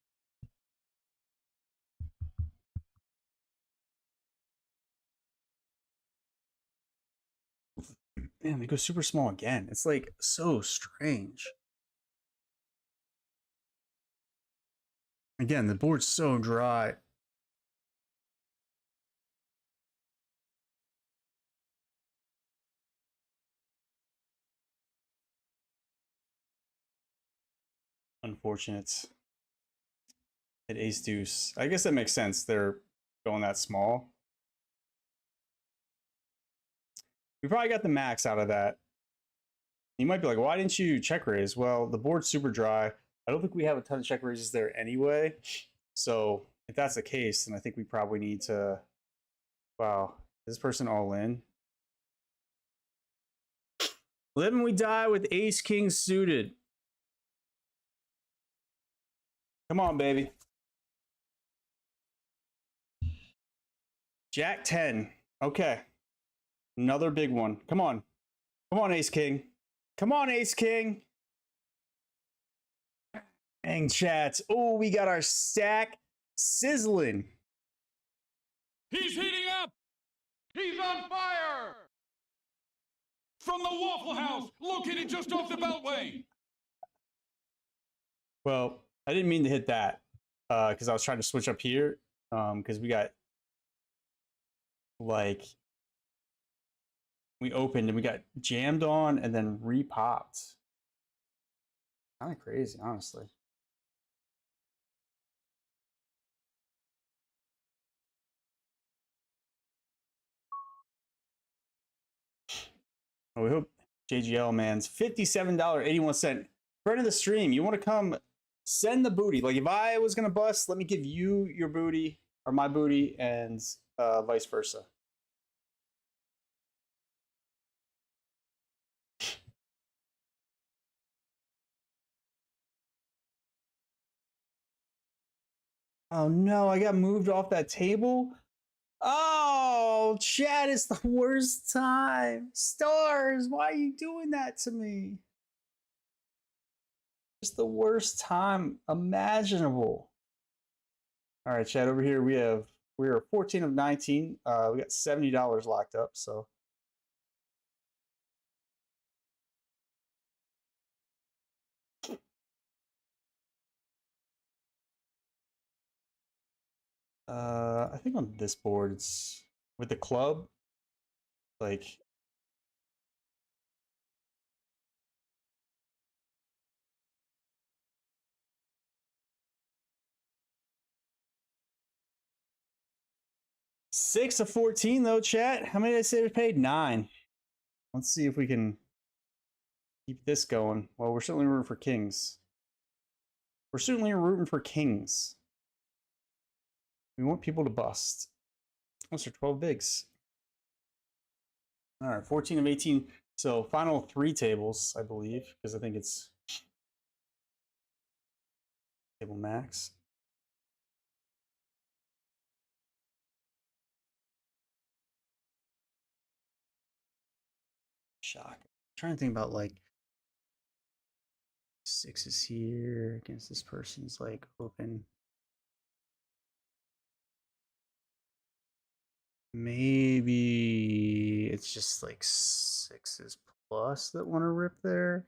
Man, they go super small again. It's like so strange. Again, the board's so dry. Unfortunate. At ace deuce. I guess that makes sense. They're going that small. We probably got the max out of that. You might be like, why didn't you check raise? Well, the board's super dry. I don't think we have a ton of check raises there anyway. So if that's the case, then I think we probably need to, wow, is this person all in? Live and we die with ace king suited. Come on, baby. Jack 10. Okay. Another big one. Come on. Come on, ace king. Come on, ace king. Dang, chats. Oh, we got our stack sizzling. He's heating up! He's on fire! From the Waffle House, located just off the Beltway! Well, I didn't mean to hit that because I was trying to switch up here because we got like we opened and we got jammed on and then repopped. Kind of crazy, honestly. Oh, we hope JGL man's $57.81. Friend of the stream, you want to come send the booty. Like if I was gonna bust, let me give you your booty or my booty, and vice versa. Oh no, I got moved off that table. Oh, chat, it's the worst time. Stars, why are you doing that to me? It's the worst time imaginable. All right, chat, over here we are 14 of 19. We got $70 locked up, so I think on this board it's with the club, like six of 14 though, chat. How many did I say we paid? 9. Let's see if we can keep this going. Well, we're certainly rooting for kings. We're certainly rooting for kings. We want people to bust. Those are 12 bigs. All right, 14 of 18. So final 3 tables, I believe, because I think it's table max. Shock. I'm trying to think about like 6 is here against this person's like open. Maybe it's just like 6s plus that want to rip there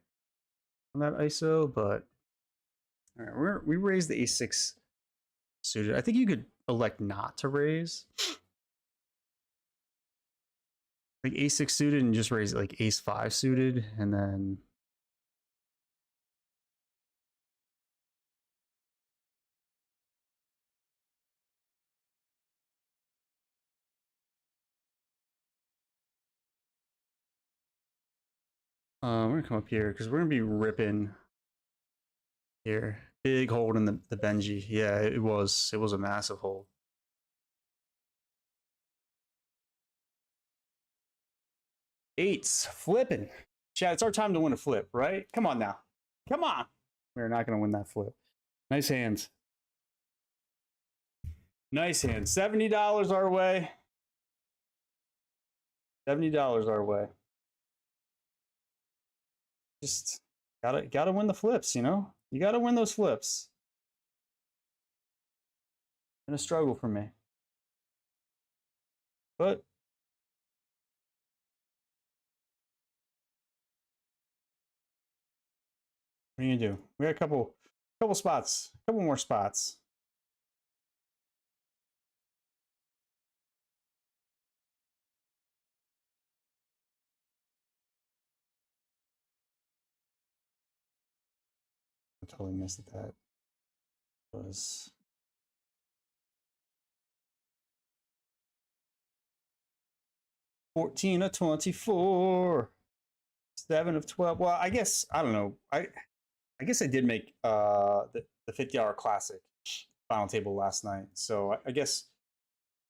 on that ISO, but all right, we raised the ace-6 suited. I think you could elect not to raise. Like ace-6 suited and just raise it like ace-5 suited, and then we're gonna come up here because we're gonna be ripping here. Big hold in the Benji. Yeah, it was a massive hold. Eights flipping. Chad, it's our time to win a flip, right? Come on now. Come on. We're not gonna win that flip. Nice hands. Nice hand. $70 our way. $70 our way. Just gotta win the flips, you know? You gotta win those flips. Been a struggle for me. But what are you gonna do? We got a couple spots, a couple more spots. I totally missed that. It was 14 of 24. 7 of 12. Well, I guess I don't know. I guess I did make the 50-hour classic final table last night. So I guess,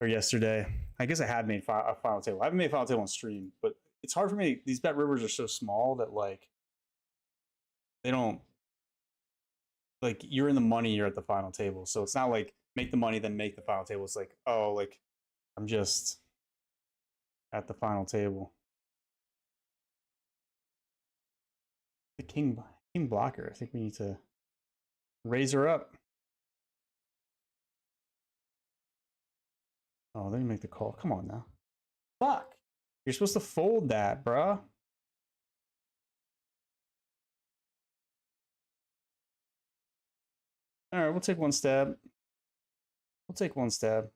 or yesterday, I guess I had made a final table. I haven't made a final table on stream, but it's hard for me. These bet rivers are so small that like they don't, like, you're in the money, you're at the final table. So it's not like make the money then make the final table. It's like, oh, like I'm just at the final table. The king blocker. I think we need to raise her up. Oh, they make the call. Come on now. Fuck. You're supposed to fold that, bruh. All right, we'll take one stab. We'll take one stab.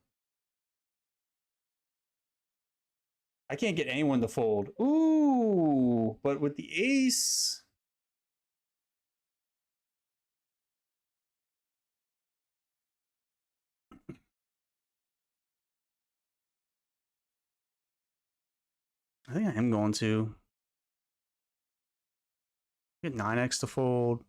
I can't get anyone to fold. Ooh, but with the ace. I think I am going to get 9x to fold.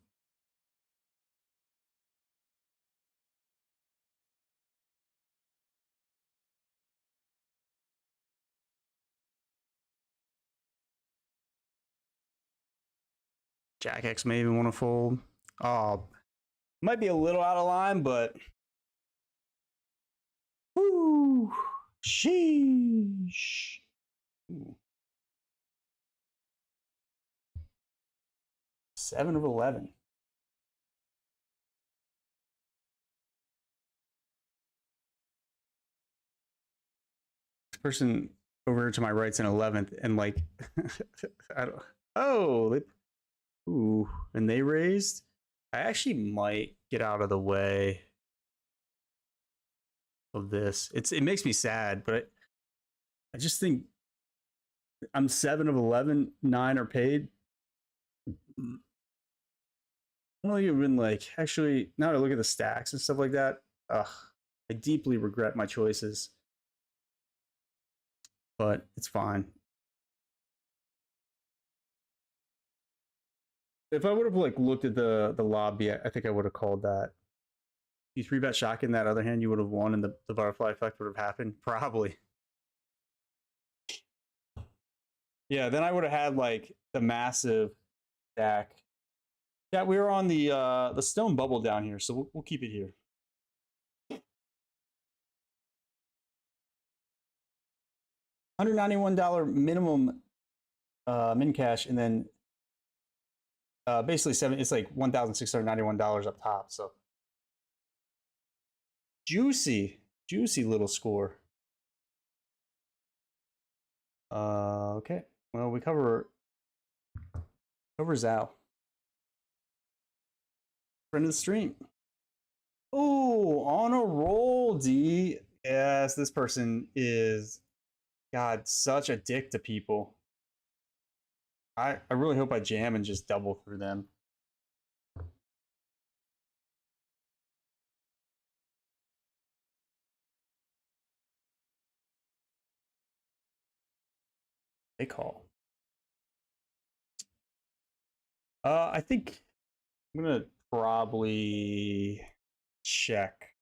Jack X may even want to fold. Oh, might be a little out of line, but whoo, sheesh. Ooh. 7 of 11. This person over to my right's in 11th, and like, I don't. Oh, ooh, and they raised. I actually might get out of the way of this. It makes me sad, but I just think I'm 7 of 11. 9 are paid. I don't think it would been like, actually, now that I look at the stacks and stuff like that, ugh, I deeply regret my choices. But it's fine. If I would have like looked at the lobby, I think I would have called that. You 3-bet shotgun that other hand, you would have won, and the butterfly effect would have happened. Probably. Yeah, then I would have had like the massive stack. Yeah, we were on the stone bubble down here, so we'll keep it here. $191 minimum min cash, and then basically it's like $1,691 up top. So juicy little score. Okay, well, we cover Zao. Friend of the stream. Oh, on a roll, D. Yes, this person is, God, such a dick to people. I really hope I jam and just double through them. They call. I think I'm gonna probably check.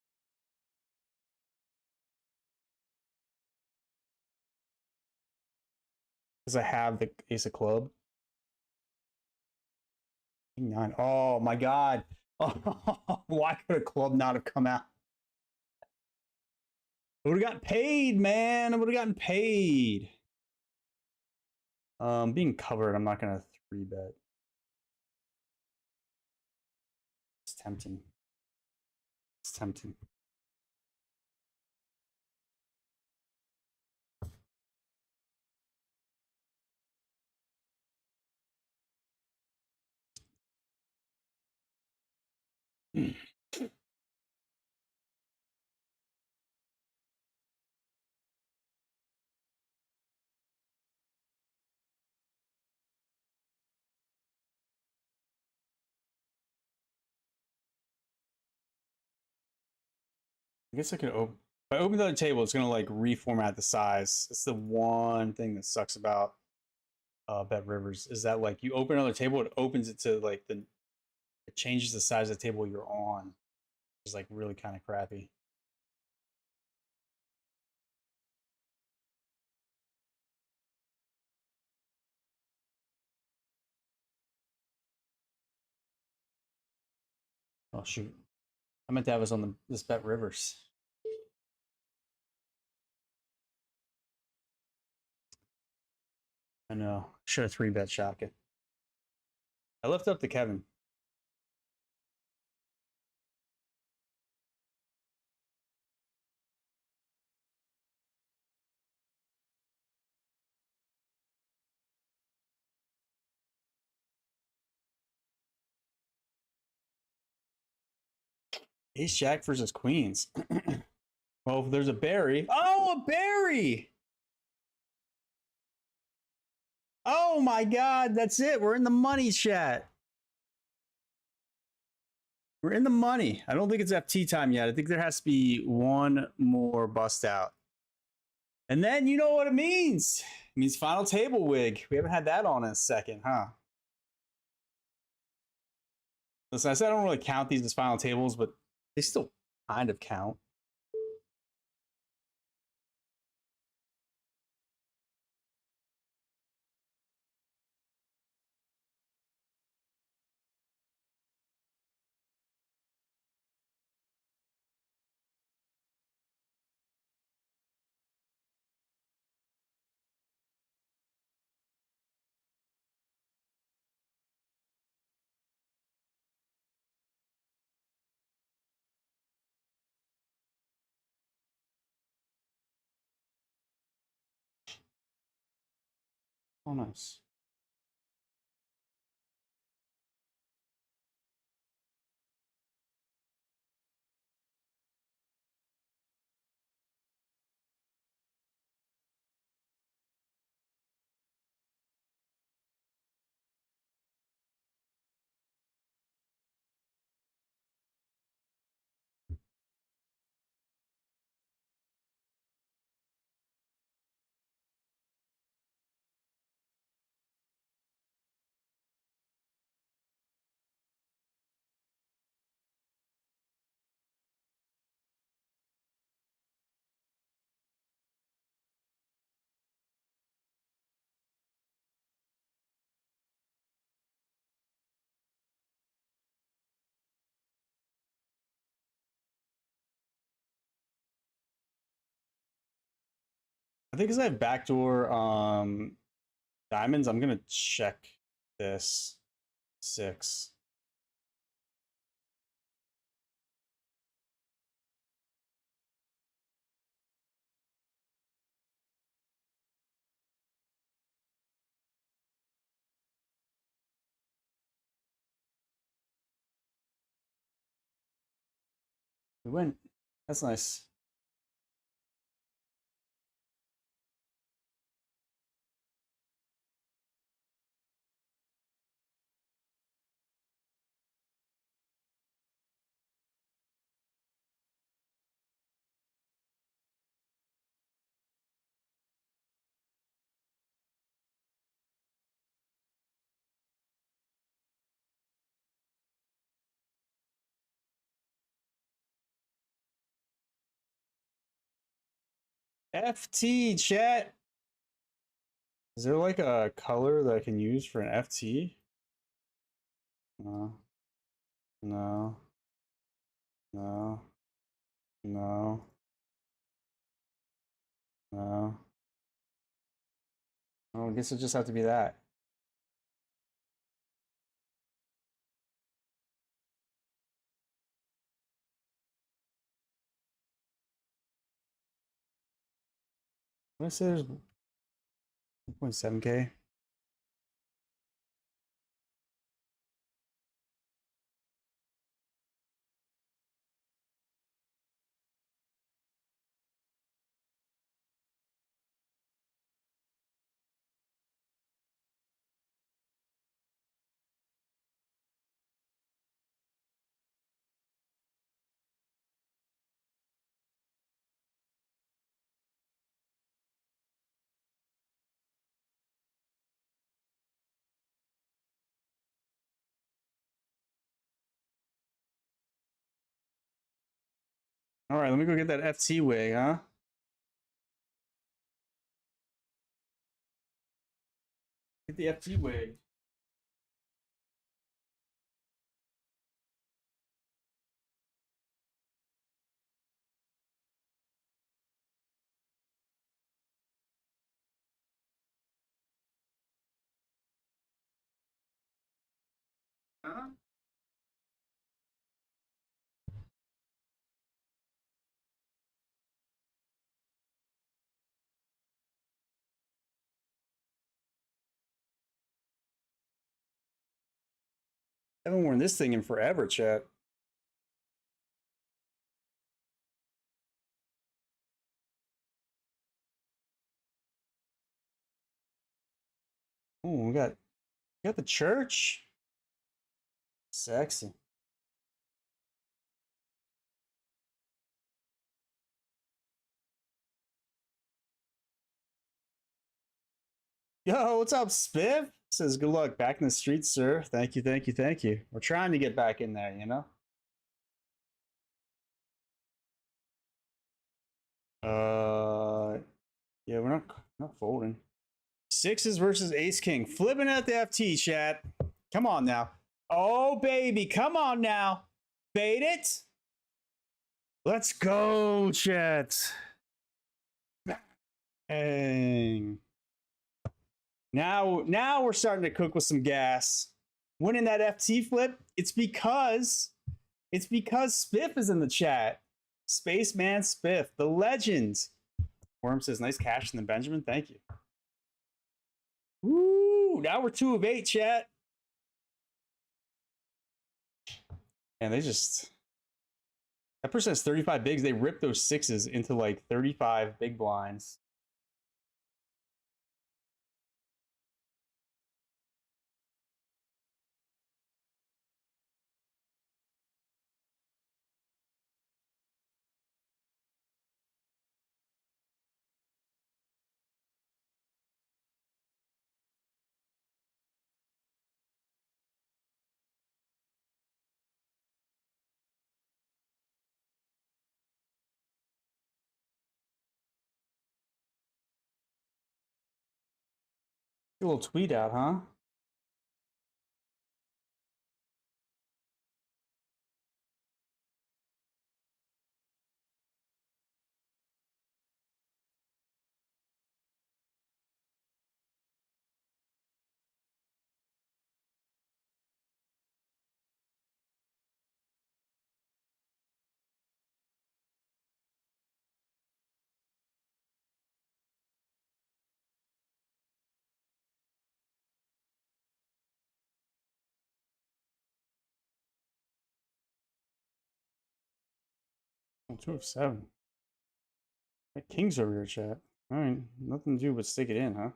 Because I have the ace of club. 9. Oh my God. Oh, why could a club not have come out? I would have gotten paid, man. I would have gotten paid. Being covered, I'm not gonna 3-bet. It's tempting. It's tempting. I guess I could open. If I open the other table, it's gonna like reformat the size. It's the one thing that sucks about Bet Rivers is that like you open another table, it opens it to like it changes the size of the table you're on. It's like really kind of crappy. Oh shoot! I meant to have us on this Bet Rivers. I know. Should have 3-bet shotgun. I left up to Kevin. Ace Jack versus Queens. Well, if there's a berry. Oh, a berry! Oh my God, that's it. We're in the money, chat. We're in the money. I don't think it's FT time yet. I think there has to be one more bust out. And then you know what it means. It means final table wig. We haven't had that on in a second, huh? Listen, I said I don't really count these as final tables, but they still kind of count. Oh, nice. I think because I have backdoor diamonds, I'm gonna check this 6. We win. That's nice. FT chat. Is there like a color that I can use for an FT? No. No. No. No. No. Oh, I guess it'll just have to be that. What I say there's 1.7K. All right, let me go get that FT wig, huh? Get the FT wig. Huh? I haven't worn this thing in forever, chat. Oh, we got the church. Sexy. Yo, what's up, Spiff? Says good luck back in the streets, sir. Thank you, thank you, thank you. We're trying to get back in there, you know? Yeah, we're not folding. 6s versus Ace King. Flipping at the FT, chat. Come on now. Oh, baby. Come on now. Bait it. Let's go, chat. Dang. Now we're starting to cook with some gas. Winning that FT flip, it's because Spiff is in the chat. Spaceman Spiff, the legend. Worm says, nice cash in the Benjamin. Thank you. Woo! Now we're 2 of 8, chat. And they just... That person has 35 bigs. They rip those 6s into like 35 big blinds. A little tweet out, huh? Oh, 2 of 7. That king's over here, chat. All right, nothing to do but stick it in, huh?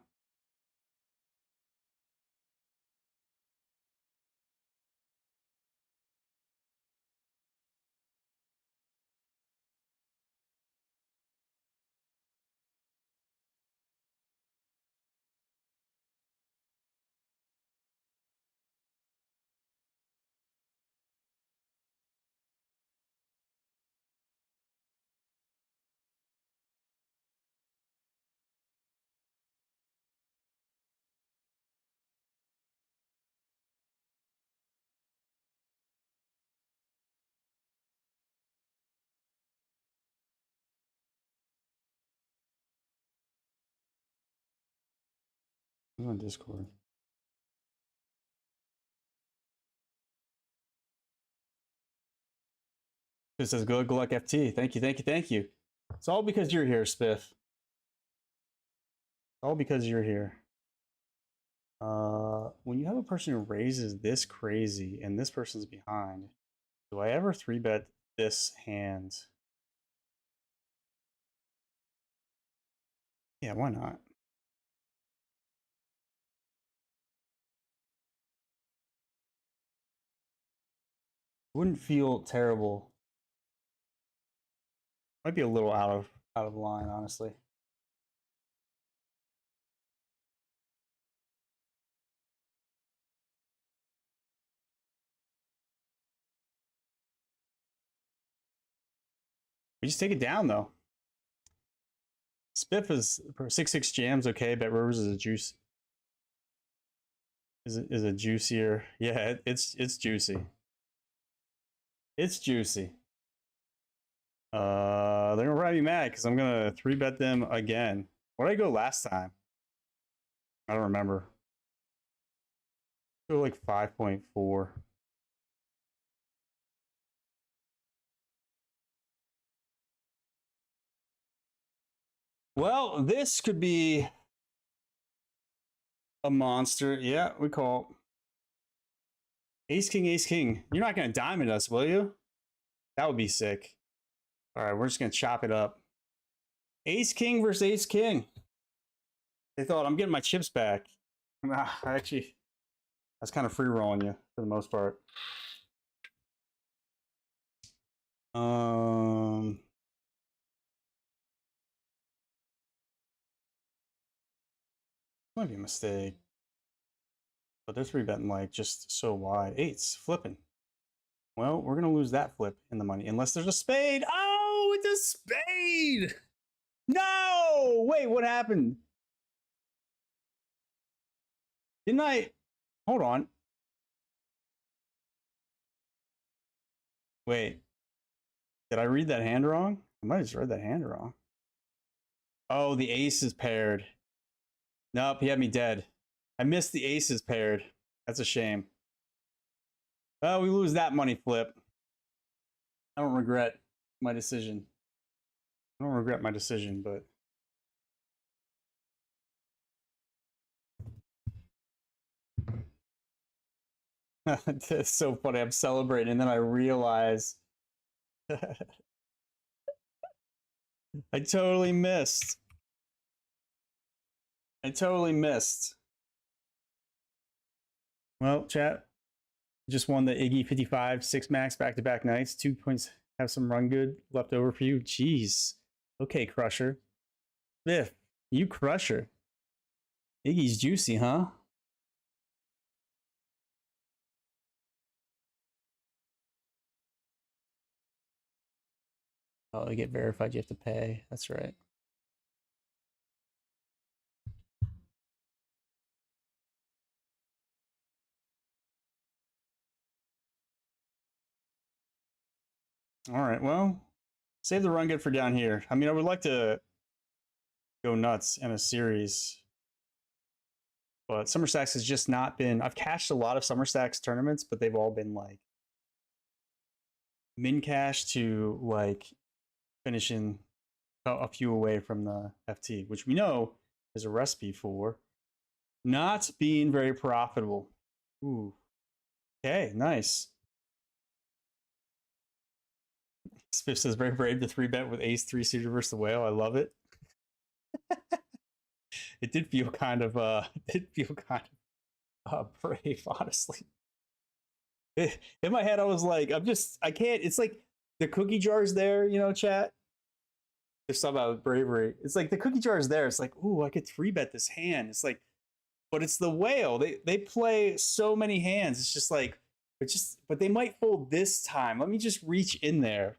I'm on Discord. It says good luck FT. Thank you, thank you, thank you. It's all because you're here, Spiff. All because you're here. When you have a person who raises this crazy and this person's behind, do I ever 3-bet this hand? Yeah, why not? Wouldn't feel terrible. Might be a little out of line, honestly. We just take it down though. Spiff is for 6-6 jams, okay. Bet Rivers is a juice. Is a juicier. Yeah, it's juicy. It's juicy. They're gonna probably be mad because I'm gonna 3-bet them again. What did I go last time? I don't remember. Go like 5.4. Well, this could be a monster. Yeah, we call ace king, ace king. You're not gonna diamond us, will you? That would be sick. All right, we're just gonna chop it up. Ace king versus ace king. They thought I'm getting my chips back. Nah, actually, that's kind of free rolling you for the most part. Might be a mistake. But they're 3-betting like just so wide. Eights, flipping. Well, we're gonna lose that flip in the money unless there's a spade. Oh, it's a spade! No! Wait, what happened? Didn't I? Hold on. Wait. Did I read that hand wrong? I might have just read that hand wrong. Oh, the ace is paired. Nope, he had me dead. I missed the aces paired. That's a shame. Well, we lose that money flip. I don't regret my decision. I don't regret my decision, but It's so funny. I'm celebrating, and then I realize I totally missed. I totally missed. Well, chat, just won the Iggy 55 6 max back-to-back nights. 2 points. Have some run good left over for you. Jeez. Okay, Crusher. Biff, you Crusher. Iggy's juicy, huh? Oh, to get verified, you have to pay. That's right. All right, well, save the run good for down here. I mean, I would like to go nuts in a series, but Summer Stacks has just not been. I've cashed a lot of Summer Stacks tournaments, but they've all been like min cash to like finishing a few away from the FT, which we know is a recipe for not being very profitable. Ooh. Okay, nice. Spiff says very brave to 3-bet with ace 3-suited versus the whale. I love it. It did feel kind of brave, honestly. In my head, I was like, I can't. It's like the cookie jar's there, you know, chat. There's something about bravery. It's like the cookie jar is there. It's like, ooh, I could 3-bet this hand. It's like, but it's the whale. They play so many hands. It's just like, but they might fold this time. Let me just reach in there.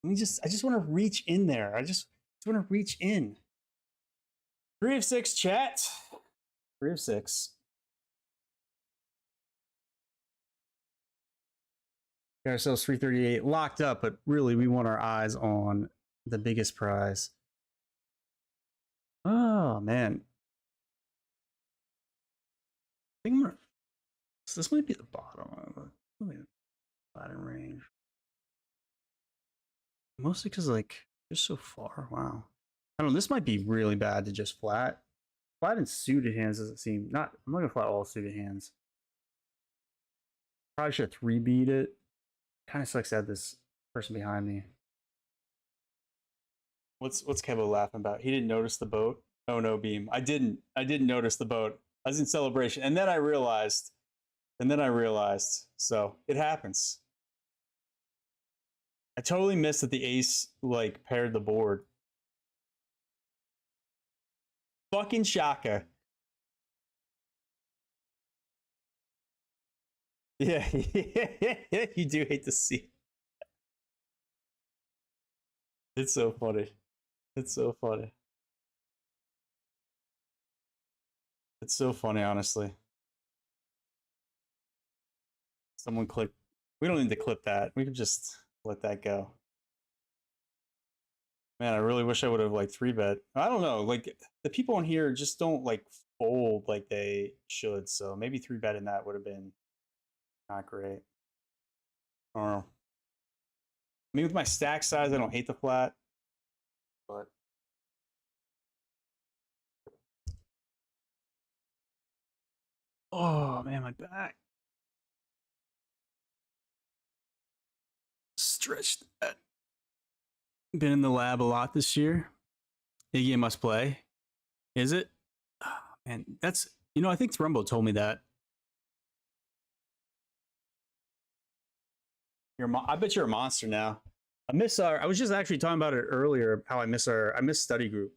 I just want to reach in there. I just want to reach in. 3 of 6, chat. 3 of 6. Got ourselves 338 locked up, but really we want our eyes on the biggest prize. Oh man. I think so this might be the bottom. Bottom range. Mostly because like just so far. Wow. I don't know. This might be really bad to just flat. Flat and suited hands doesn't seem not. I'm not gonna flat all suited hands. Probably should 3-beat it. Kind of sucks to have this person behind me. What's Kevo laughing about? He didn't notice the boat. Oh no, Beam. I didn't notice the boat. I was in celebration, and then I realized. So it happens. I totally missed that the ace like paired the board. Fucking Shaka. Yeah, you do hate to see. It's so funny. It's so funny. It's so funny, honestly. Someone click. We don't need to clip that. We can just let that go. Man, I really wish I would have like 3-bet. I don't know. Like the people on here just don't like fold like they should. So maybe 3-betting that would have been not great. I don't know. I mean, with my stack size, I don't hate the flat, but oh man, my back. Stretched that. Been in the lab a lot this year. Iggy must play. Is it? Oh, man, that's I think Thrumbo told me that. I bet you're a monster now. I was just actually talking about it earlier, how I miss study group.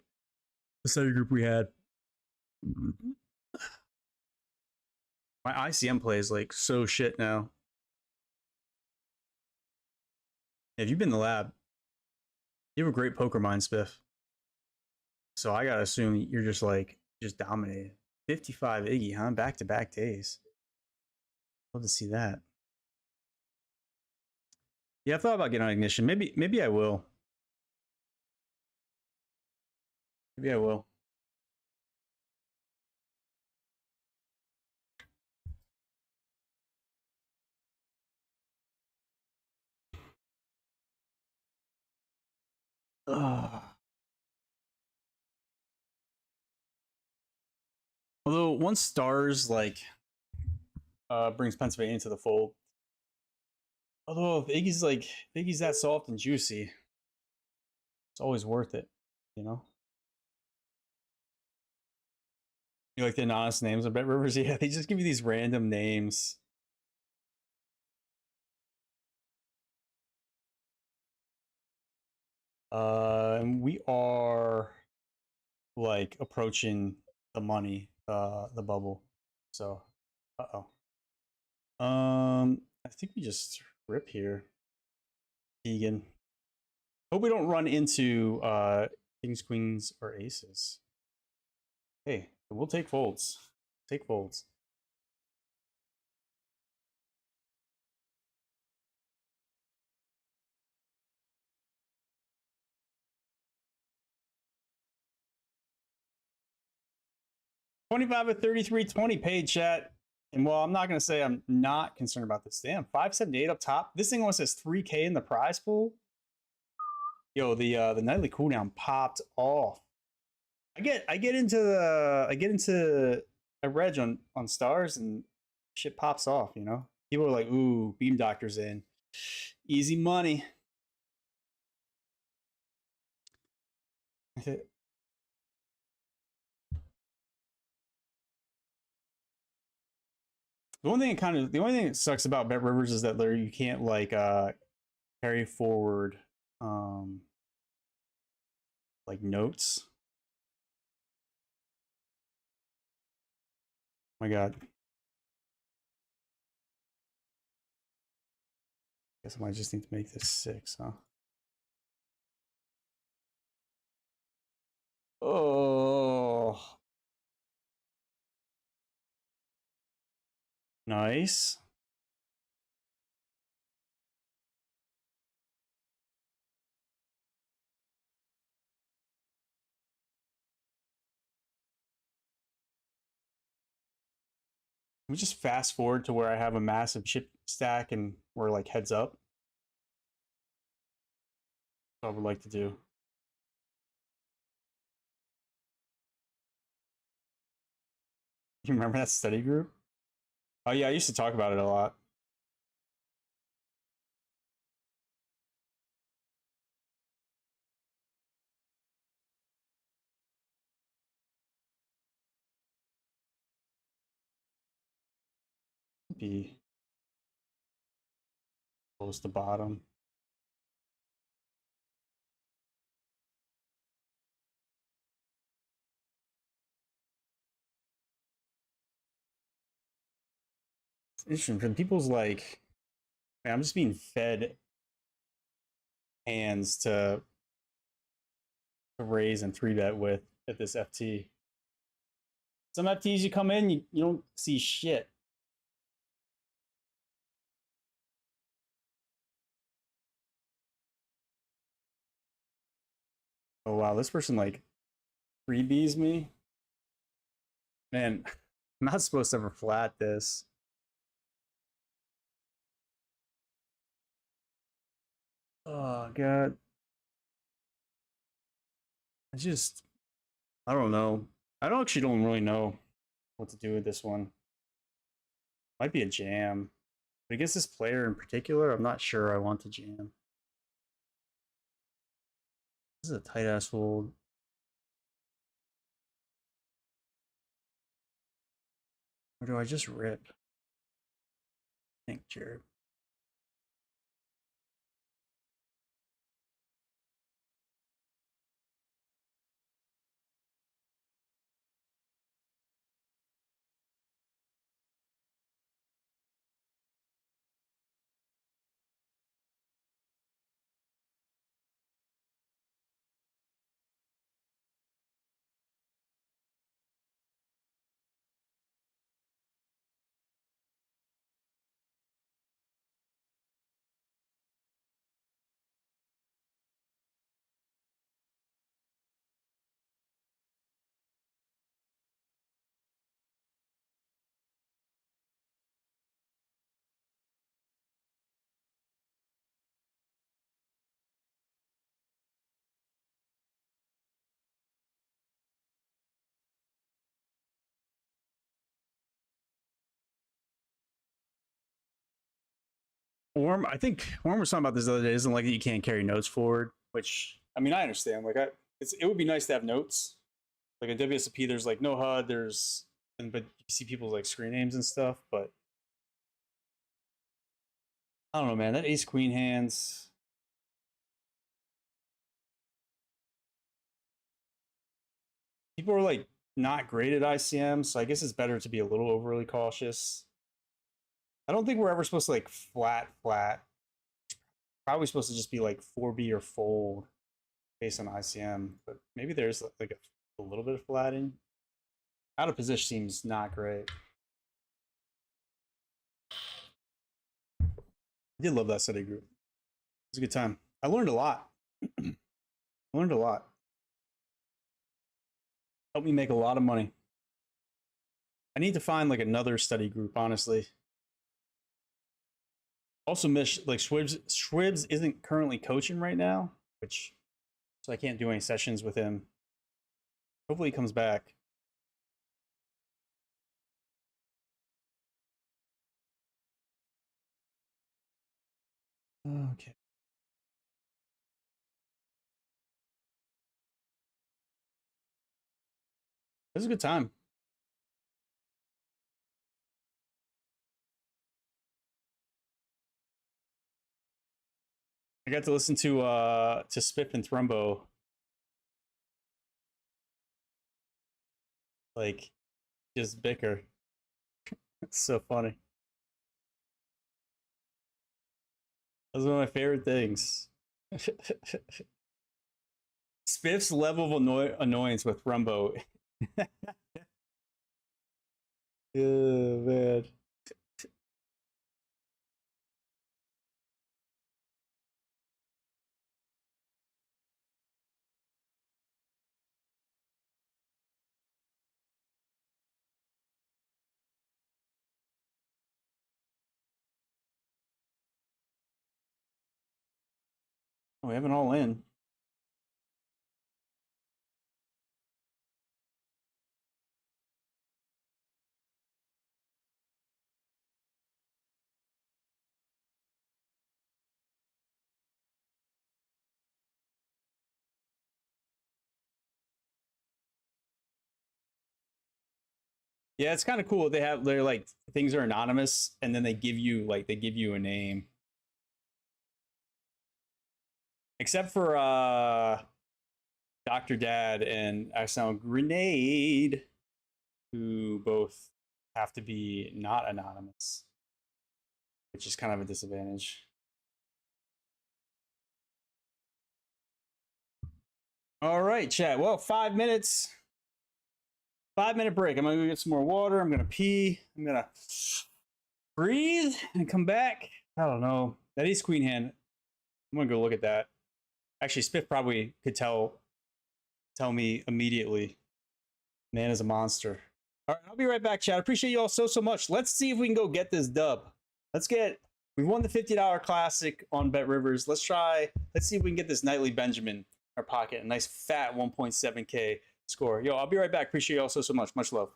The study group we had. My ICM play is like so shit now. If you've been in the lab, you have a great poker mind, Spiff. So I gotta assume you're just dominated. 55 Iggy, huh? Back-to-back days. Love to see that. Yeah, I thought about getting on Ignition. Maybe I will. Maybe I will. Although once stars brings Pennsylvania into the fold. Although if Iggy's that soft and juicy, it's always worth it, you know. You like the anonymous names of Bet Rivers? Yeah, they just give you these random names. And we are like approaching the money, the bubble. So, I think we just rip here. Egan. Hope we don't run into kings, queens, or aces. Hey, we'll take folds. Take folds. $25 at 33.20 paid chat. And while I'm not gonna say I'm not concerned about this, damn, 578 up top. This thing only says 3K in the prize pool. Yo, the nightly cooldown popped off. I get into a reg on stars and shit pops off, you know? People are like, ooh, beam doctor's in. Easy money. The only thing that sucks about Bet Rivers is that you can't like carry forward like notes. Oh my god. Guess I might just need to make this 6, huh? Oh. Nice. We just fast forward to where I have a massive chip stack and we're like heads up. That's what I would like to do. You remember that study group? Oh yeah, I used to talk about it a lot. Be close to bottom. It's interesting. From people's like, man, I'm just being fed hands to raise and 3-bet with at this FT. Some FTs you come in, you don't see shit. Oh wow, this person like freebies me. Man, I'm not supposed to ever flat this. Oh god. I don't know. I don't really know what to do with this one. Might be a jam. But against this player in particular, I'm not sure I want to jam. This is a tight ass fold. Or do I just rip? I think Jared. I think Orm was talking about this the other day. Isn't like that you can't carry notes forward, which I mean I understand. Like it would be nice to have notes. Like in WSP, there's like no HUD. But you see people's like screen names and stuff. But I don't know, man. That ace queen hands. People are like not great at ICM, so I guess it's better to be a little overly cautious. I don't think we're ever supposed to like flat. Probably supposed to just be like 4B or fold based on ICM, but maybe there's like a little bit of flatting. Out of position seems not great. I did love that study group. It was a good time. I learned a lot. I learned a lot. Helped me make a lot of money. I need to find like another study group, honestly. Also miss like Schwibs isn't currently coaching right now, so I can't do any sessions with him. Hopefully he comes back. Okay. This is a good time. I got to listen to Spiff and Thrumbo. Like just bicker. It's so funny. That's one of my favorite things. Spiff's level of annoyance with Rumbo. Oh, man. Oh, we have an all in. Yeah, it's kind of cool. They're like things are anonymous, and then they give you a name. Except for Dr. Dad and Accidental Grenade, who both have to be not anonymous, which is kind of a disadvantage. All right, chat. Well, 5 minutes. 5 minute break. I'm gonna go get some more water. I'm gonna pee. I'm gonna breathe and come back. I don't know. That is queen hand. I'm gonna go look at that. Actually, Spiff probably could tell me immediately. Man is a monster. All right, I'll be right back, chat. I appreciate you all so much. Let's see if we can go get this dub. We won the $50 classic on Bet Rivers. Let's see if we can get this nightly Benjamin in our pocket. A nice fat 1.7K score. Yo, I'll be right back. Appreciate you all so much. Much love.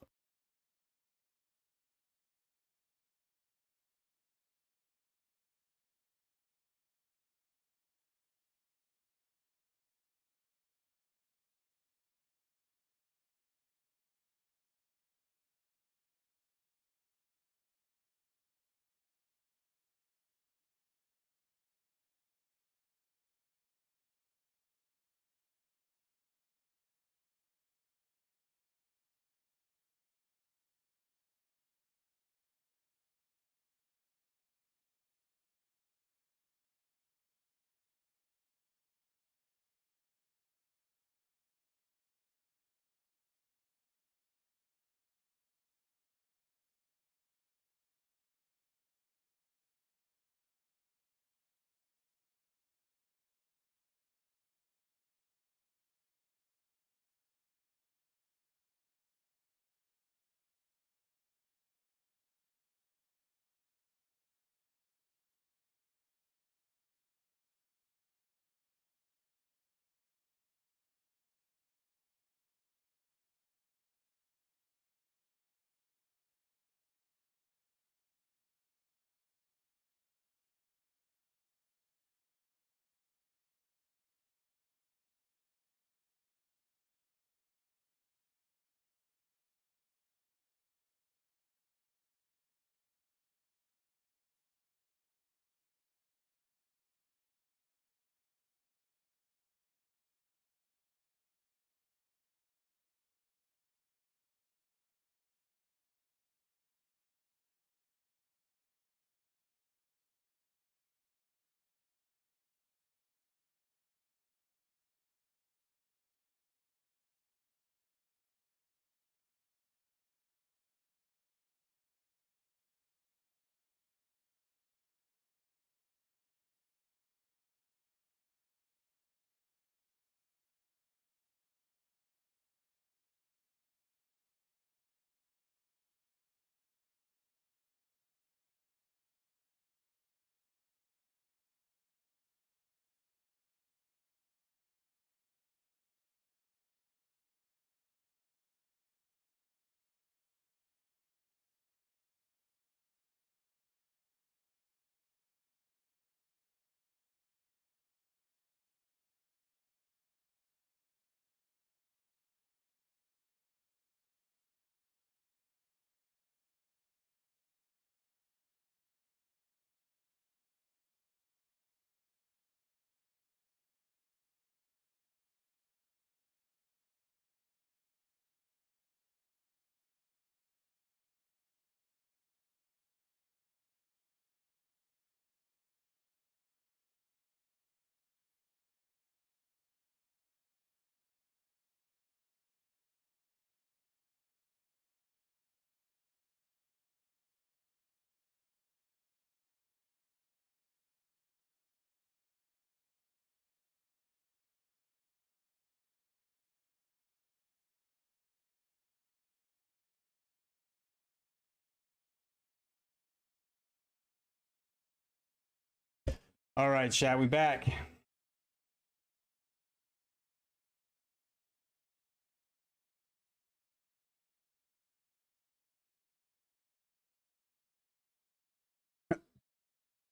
All right, chat, we back.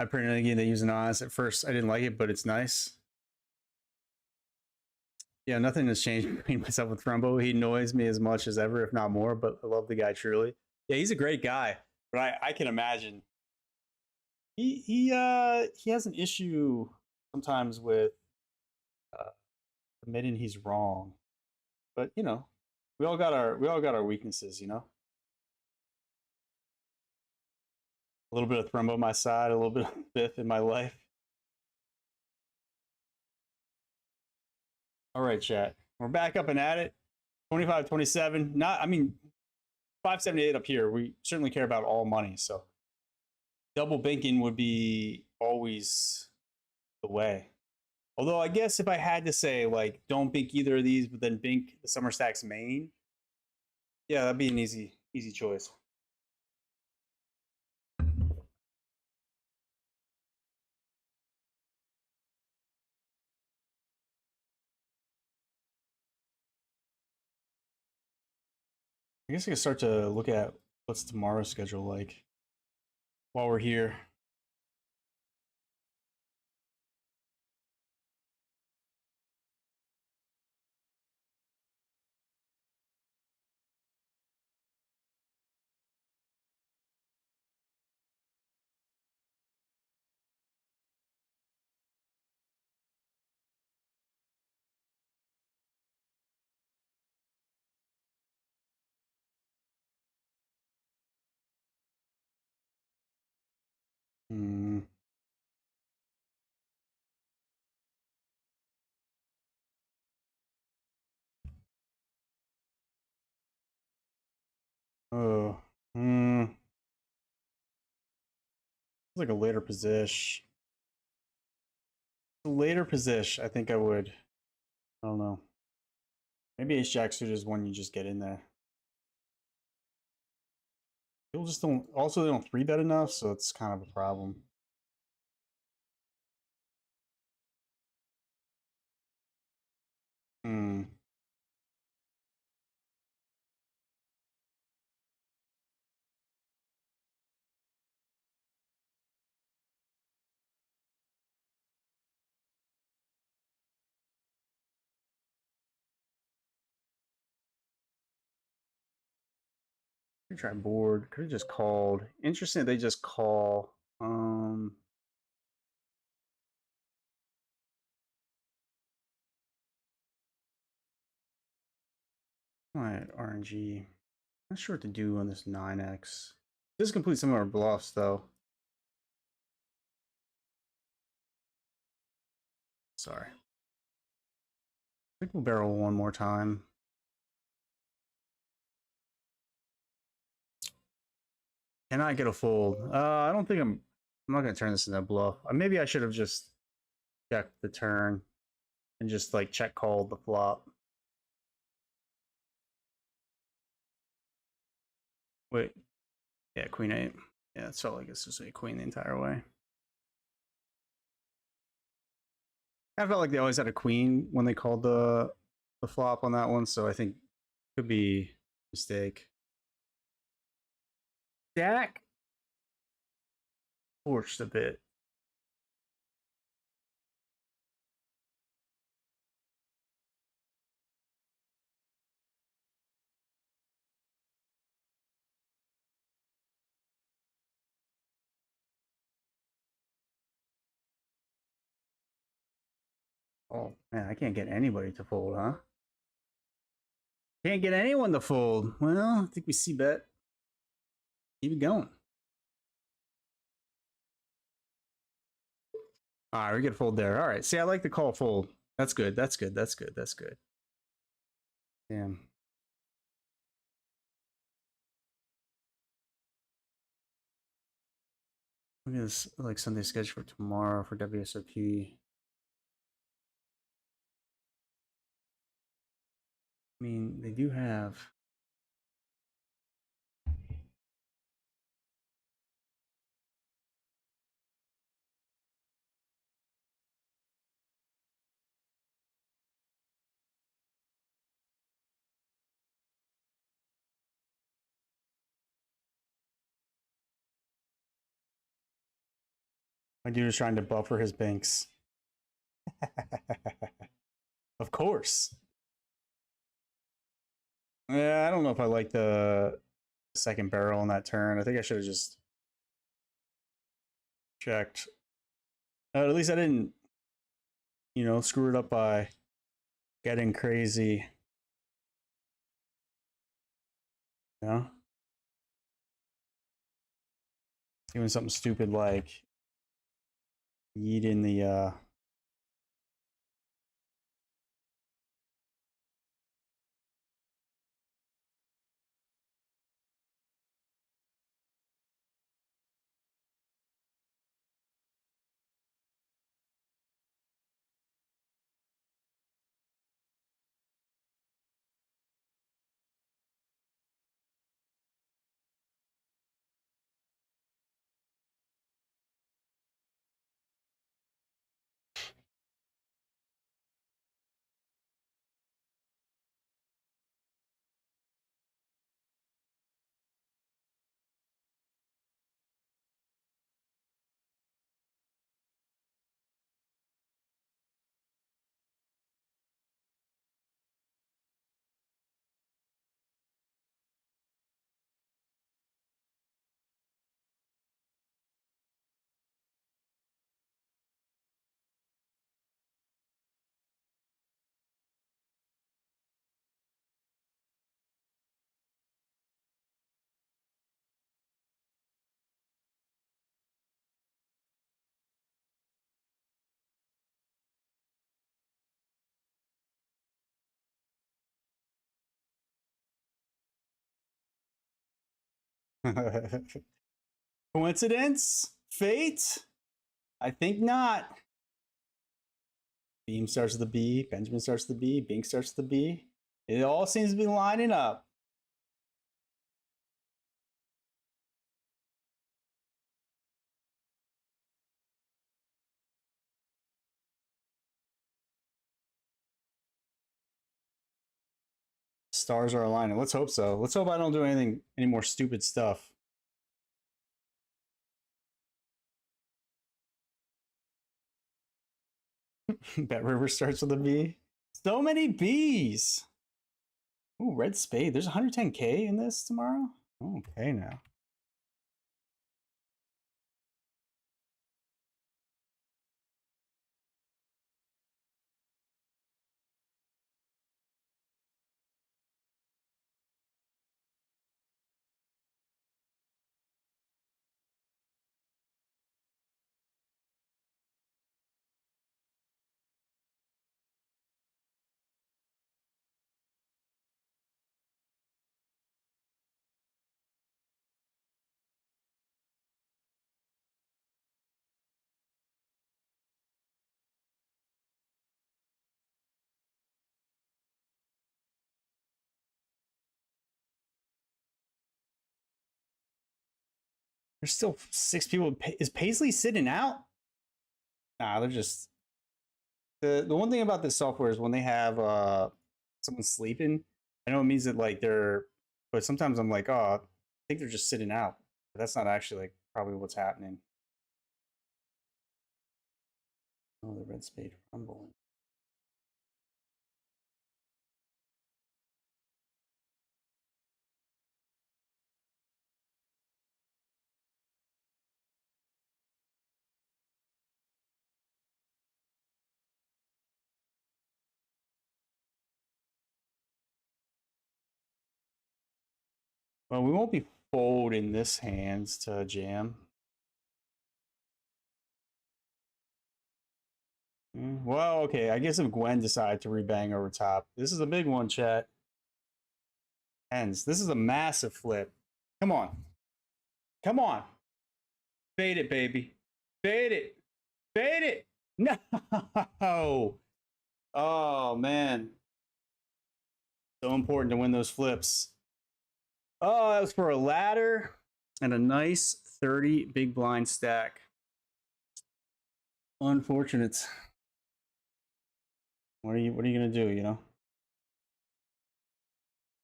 I printed again to use an Oz. At first, I didn't like it, but it's nice. Yeah, nothing has changed between myself and Thrumbo. He annoys me as much as ever, if not more, but I love the guy truly. Yeah, he's a great guy, but I can imagine he has an issue sometimes with uh, admitting he's wrong. But you know, we all got our weaknesses, you know. A little bit of Thrumbo on my side, a little bit of Biff in my life. All right, chat. We're back up and at it. 25, 27. Not, I mean, 578 up here. We certainly care about all money. So double banking would be always the way. Although I guess if I had to say, like, don't bink either of these, but then bink the Summer Stacks main, yeah, that'd be an easy choice. I guess I can start to look at what's tomorrow's schedule like while we're here. Hmm. Oh. Hmm. It's like a later position. A later position, I think I would. I don't know. Maybe Ace Jack suit is one you just get in there. People just don't. Also, they don't 3-bet enough, so it's kind of a problem. Hmm. Could try board. Could have just called. Interesting. They just call. All right, RNG. Not sure what to do on this 9x. This completes some of our bluffs, though. Sorry. I think we'll barrel one more time. Can I get a fold? I don't think I'm not gonna turn this into a bluff. Maybe I should have just checked the turn and just like check called the flop. Wait, yeah, queen 8. Yeah, it felt like it's just a queen the entire way. I felt like they always had a queen when they called the flop on that one, so I think it could be a mistake. Jack torched a bit. Oh man, I can't get anybody to fold, huh? Can't get anyone to fold. Well, I think we see bet. Keep it going. All right, we get fold there. All right. See, I like the call fold. That's good. That's good. That's good. That's good. Damn. Look at this, like Sunday schedule for tomorrow for WSOP. I mean, they do have. My dude is trying to buffer his banks. Of course. Yeah, I don't know if I like the second barrel on that turn. I think I should have just checked. At least I didn't, you know, screw it up by getting crazy. You know? Doing something stupid like yeet in the Coincidence? Fate? I think not. Beam starts with the B, Benjamin starts with the B, Bink starts with the B. It all seems to be lining up. Stars are aligning. Let's hope so. Let's hope I don't do any more stupid stuff. Bet River starts with a B. So many B's. Ooh, red spade. There's 110K in this tomorrow? Okay now. There's still 6 people. Is Paisley sitting out? Nah, they're just the one thing about this software is when they have someone sleeping, I know it means that like they're, but sometimes I'm like, oh, I think they're just sitting out. But that's not actually like probably what's happening. Oh, the red spade rumbling. Well, we won't be folding this hands to jam. Well, okay. I guess if Gwen decided to rebang over top, this is a big one, chat. Ends. This is a massive flip. Come on. Come on. Fade it, baby. Fade it. Fade it. No. Oh, man. So important to win those flips. Oh, that was for a ladder and a nice 30 big blind stack. Unfortunate. What are you gonna do, you know?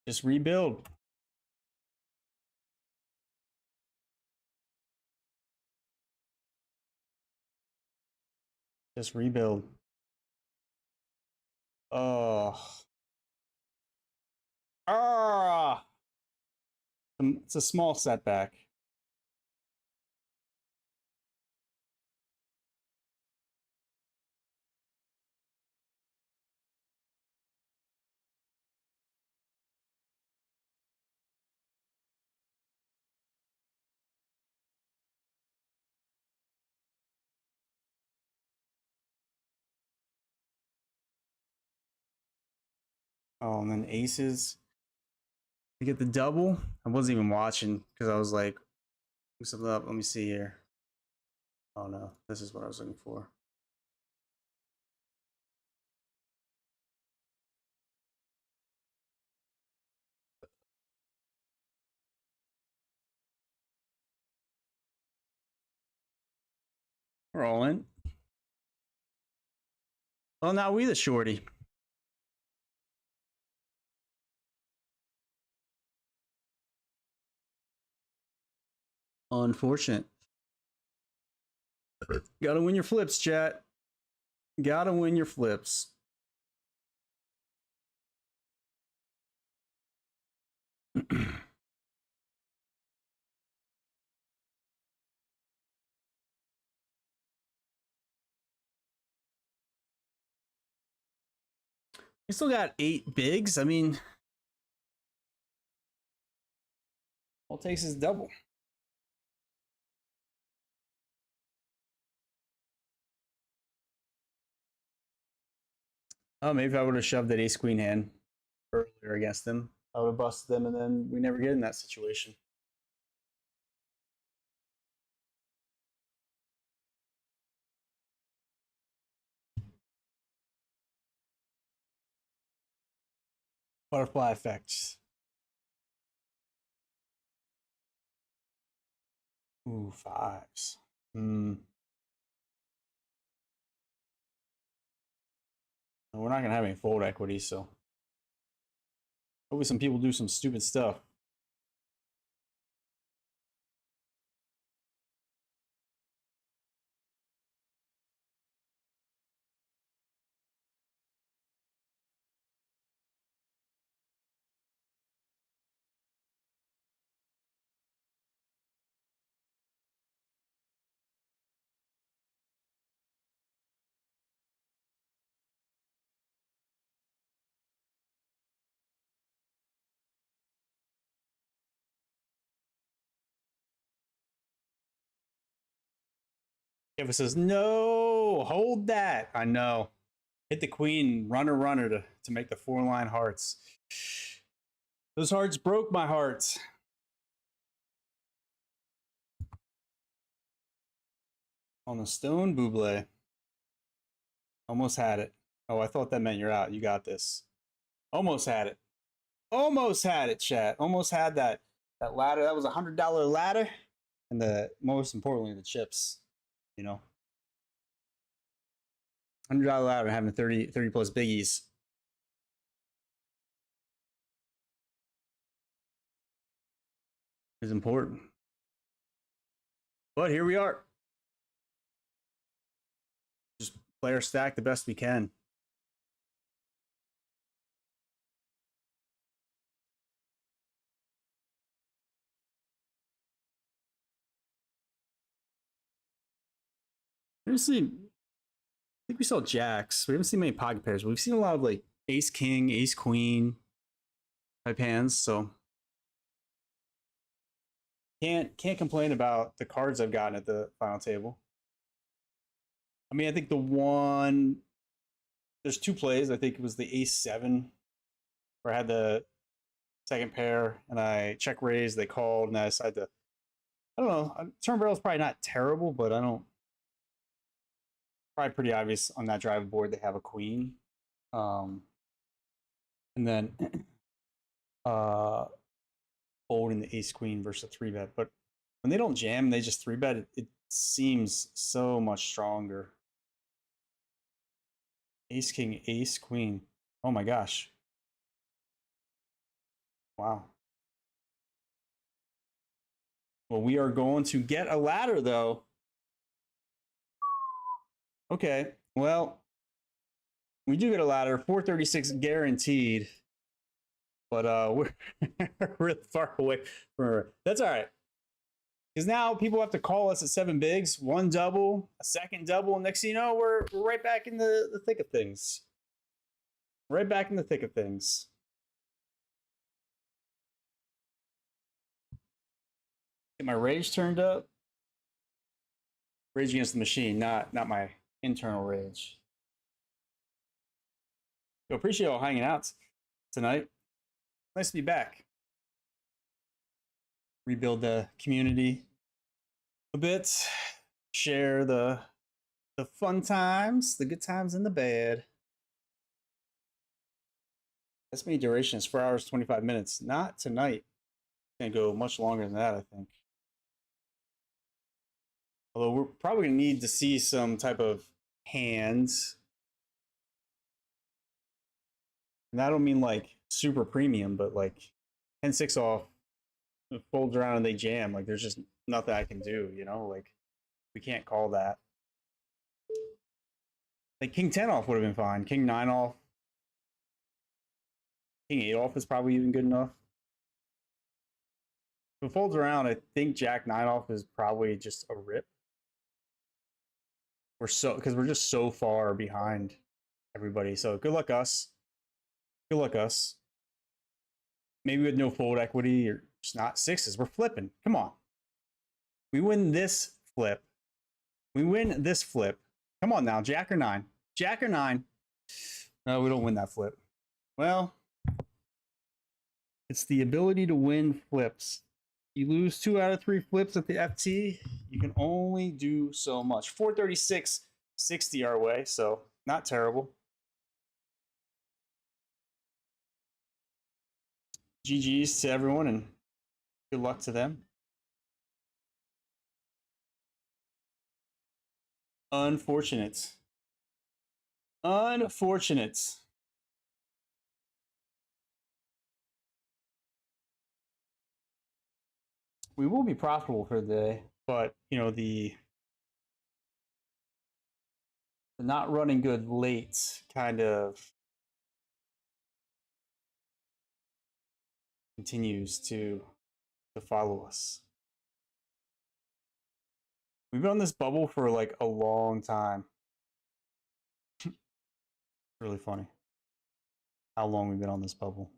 Just rebuild. Just rebuild. Oh. Ah. It's a small setback. Oh, and then aces to get the double. I wasn't even watching because I was like, look something up. Let me see here. Oh no, this is what I was looking for. We're all in. Well, now we the shorty. Unfortunate. Gotta win your flips, chat. Gotta win your flips. We still got 8 bigs. I mean, all it takes is double. Oh, maybe if I would have shoved that ace queen hand earlier against them, I would have busted them, and then we never get in that situation. Butterfly effects. Ooh, fives. We're not gonna have any fold equity, so hopefully some people do some stupid stuff. If it says no, hold that. I know. Hit the queen, runner to make the 4-line hearts. Those hearts broke my heart. On the stone buble. Almost had it. Oh, I thought that meant you're out. You got this. Almost had it. Almost had it, chat. Almost had that ladder. That was $100 ladder. And the most importantly, the chips. You know. $100 ladder having 30 plus biggies. Is important. But here we are. Just play our stack the best we can. Seriously, I think we saw jacks. We haven't seen many pocket pairs, but we've seen a lot of like ace king, ace queen type hands. So can't complain about the cards I've gotten at the final table. I mean, I think there's 2 plays. I think it was the ace 7 where I had the second pair and I check raised, they called, and I decided to, I don't know, turn barrel is probably not terrible, but I don't, probably pretty obvious on that drive board they have a queen. And then folding the ace queen versus a 3-bet. But when they don't jam, they just 3-bet, it seems so much stronger. Ace king, ace queen. Oh my gosh. Wow. Well, we are going to get a ladder though. Okay. Well, we do get a ladder, 436 guaranteed, but we're really far away from her. That's all right. Because now people have to call us at 7 bigs, one double, a second double, and next thing you know, we're right back in the thick of things. Right back in the thick of things. Get my rage turned up. Rage against the machine, not my internal rage. So appreciate all hanging out tonight. Nice to be back. Rebuild the community a bit. Share the fun times, the good times and the bad. That's many duration is 4 hours, 25 minutes. Not tonight. It's gonna go much longer than that, I think. Although we're probably gonna need to see some type of hands. And I don't mean like super premium, but like 10-6 off, it folds around and they jam. Like there's just nothing I can do, you know? Like we can't call that. Like King 10 off would have been fine. King 9 off. King 8 off is probably even good enough. If it folds around, I think Jack 9 off is probably just a rip. Because we're just so far behind everybody. So good luck us. Good luck us. Maybe with no fold equity or just not sixes. We're flipping. Come on. We win this flip. We win this flip. Come on now. Jack or 9. Jack or 9. No, we don't win that flip. Well, it's the ability to win flips. You lose 2 out of 3 flips at the FT, you can only do so much. 436.60 our way, so not terrible. GG's to everyone and good luck to them. Unfortunate. Unfortunate. We will be profitable for the day, but you know the not running good late kind of continues to follow us. We've been on this bubble for like a long time. Really funny how long we've been on this bubble.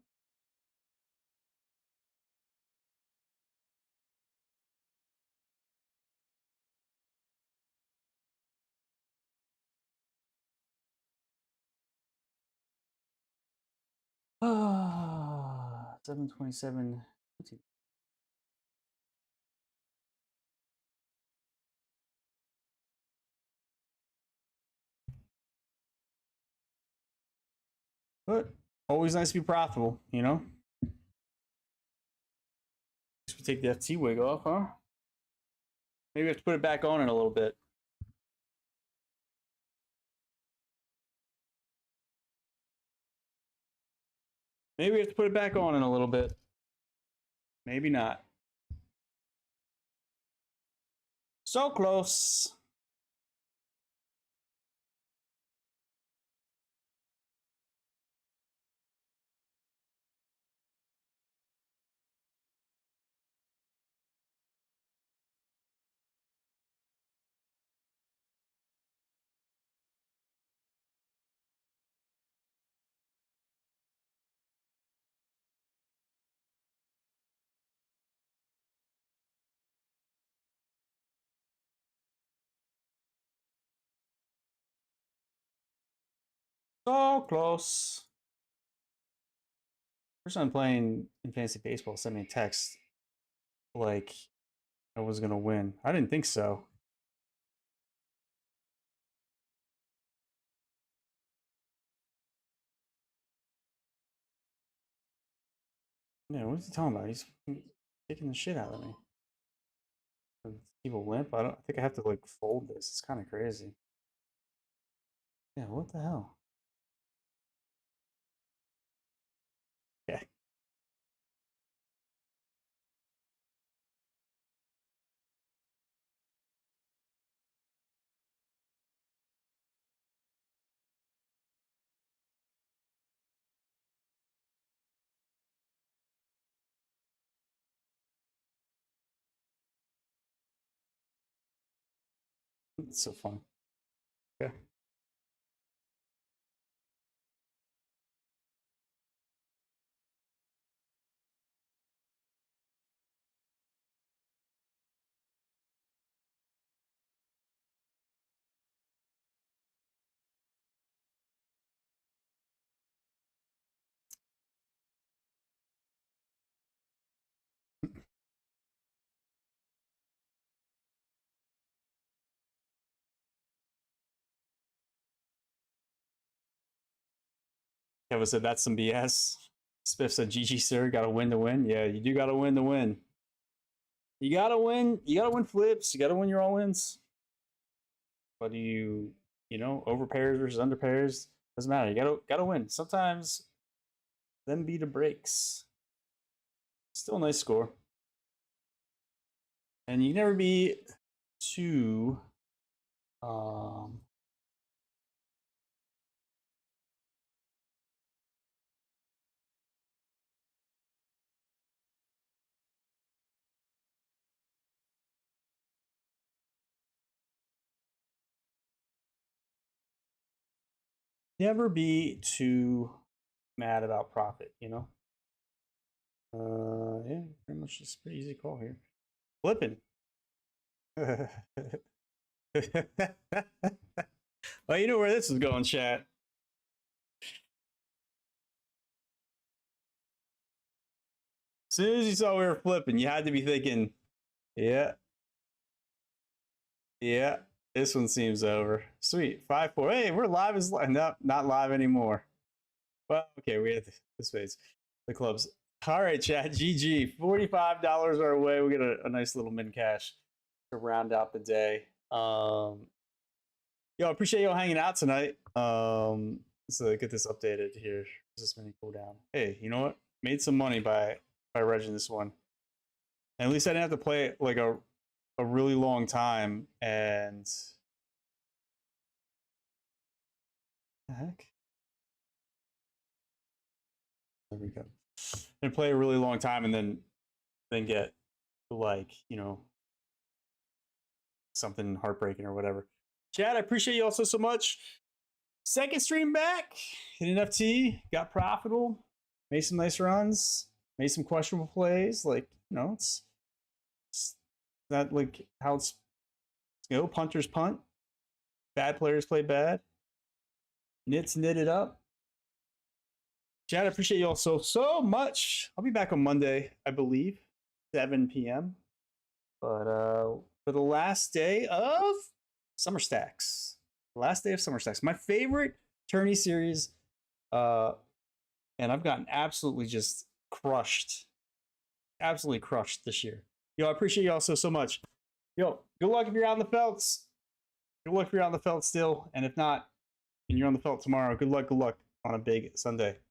Ah, 727. But always nice to be profitable, you know? We take the FT wig off, huh? Maybe we have to put it back on in a little bit. Maybe we have to put it back on in a little bit. Maybe not. So close. So close. First time playing in fantasy baseball sent me a text like I was gonna win. I didn't think so. Yeah, what is he talking about? He's kicking the shit out of me. Evil limp. I think I have to like fold this. It's kind of crazy. Yeah, what the hell? Okay. It's so fun. Yeah. Kevin said that's some BS. Spiff said, GG, sir. Got to win to win. Yeah, you do got to win to win. You got to win. You got to win flips. You got to win your all wins. But you know, over pairs versus under pairs doesn't matter. You got to win. Sometimes them be the breaks. Still a nice score. And you never be too never be too mad about profit, you know? Yeah, pretty much just pretty easy call here. Flipping. Well, you know where this is going, chat. As soon as you saw we were flipping, you had to be thinking, yeah. Yeah, this one seems over. Sweet. 5-4. Hey, we're live as no, not live anymore. Well, okay, we had this phase. The clubs. All right, chat. GG. $45 our way. We get a nice little min cash to round out the day. Yo, appreciate y'all hanging out tonight. So get this updated here. This mini cooldown. Hey, you know what? Made some money by regging this one. And at least I didn't have to play it like a really long time. And the heck? There we go. And play a really long time and then get like, you know, something heartbreaking or whatever. Chad, I appreciate you also so much. Second stream back, hit an FT, got profitable, made some nice runs, made some questionable plays. Like, you know, it's not like how it's, you know, punters punt, bad players play bad, nits knit it up. Chad, I appreciate you all so much. I'll be back on Monday, I believe, 7 p.m. But for the last day of Summer Stacks. Last day of Summer Stacks. My favorite tourney series. And I've gotten absolutely just crushed. Absolutely crushed this year. Yo, I appreciate you all so much. Yo, good luck if you're out in the felts. Good luck if you're out in the felt still. And if not, and you're on the felt tomorrow, good luck on a big Sunday.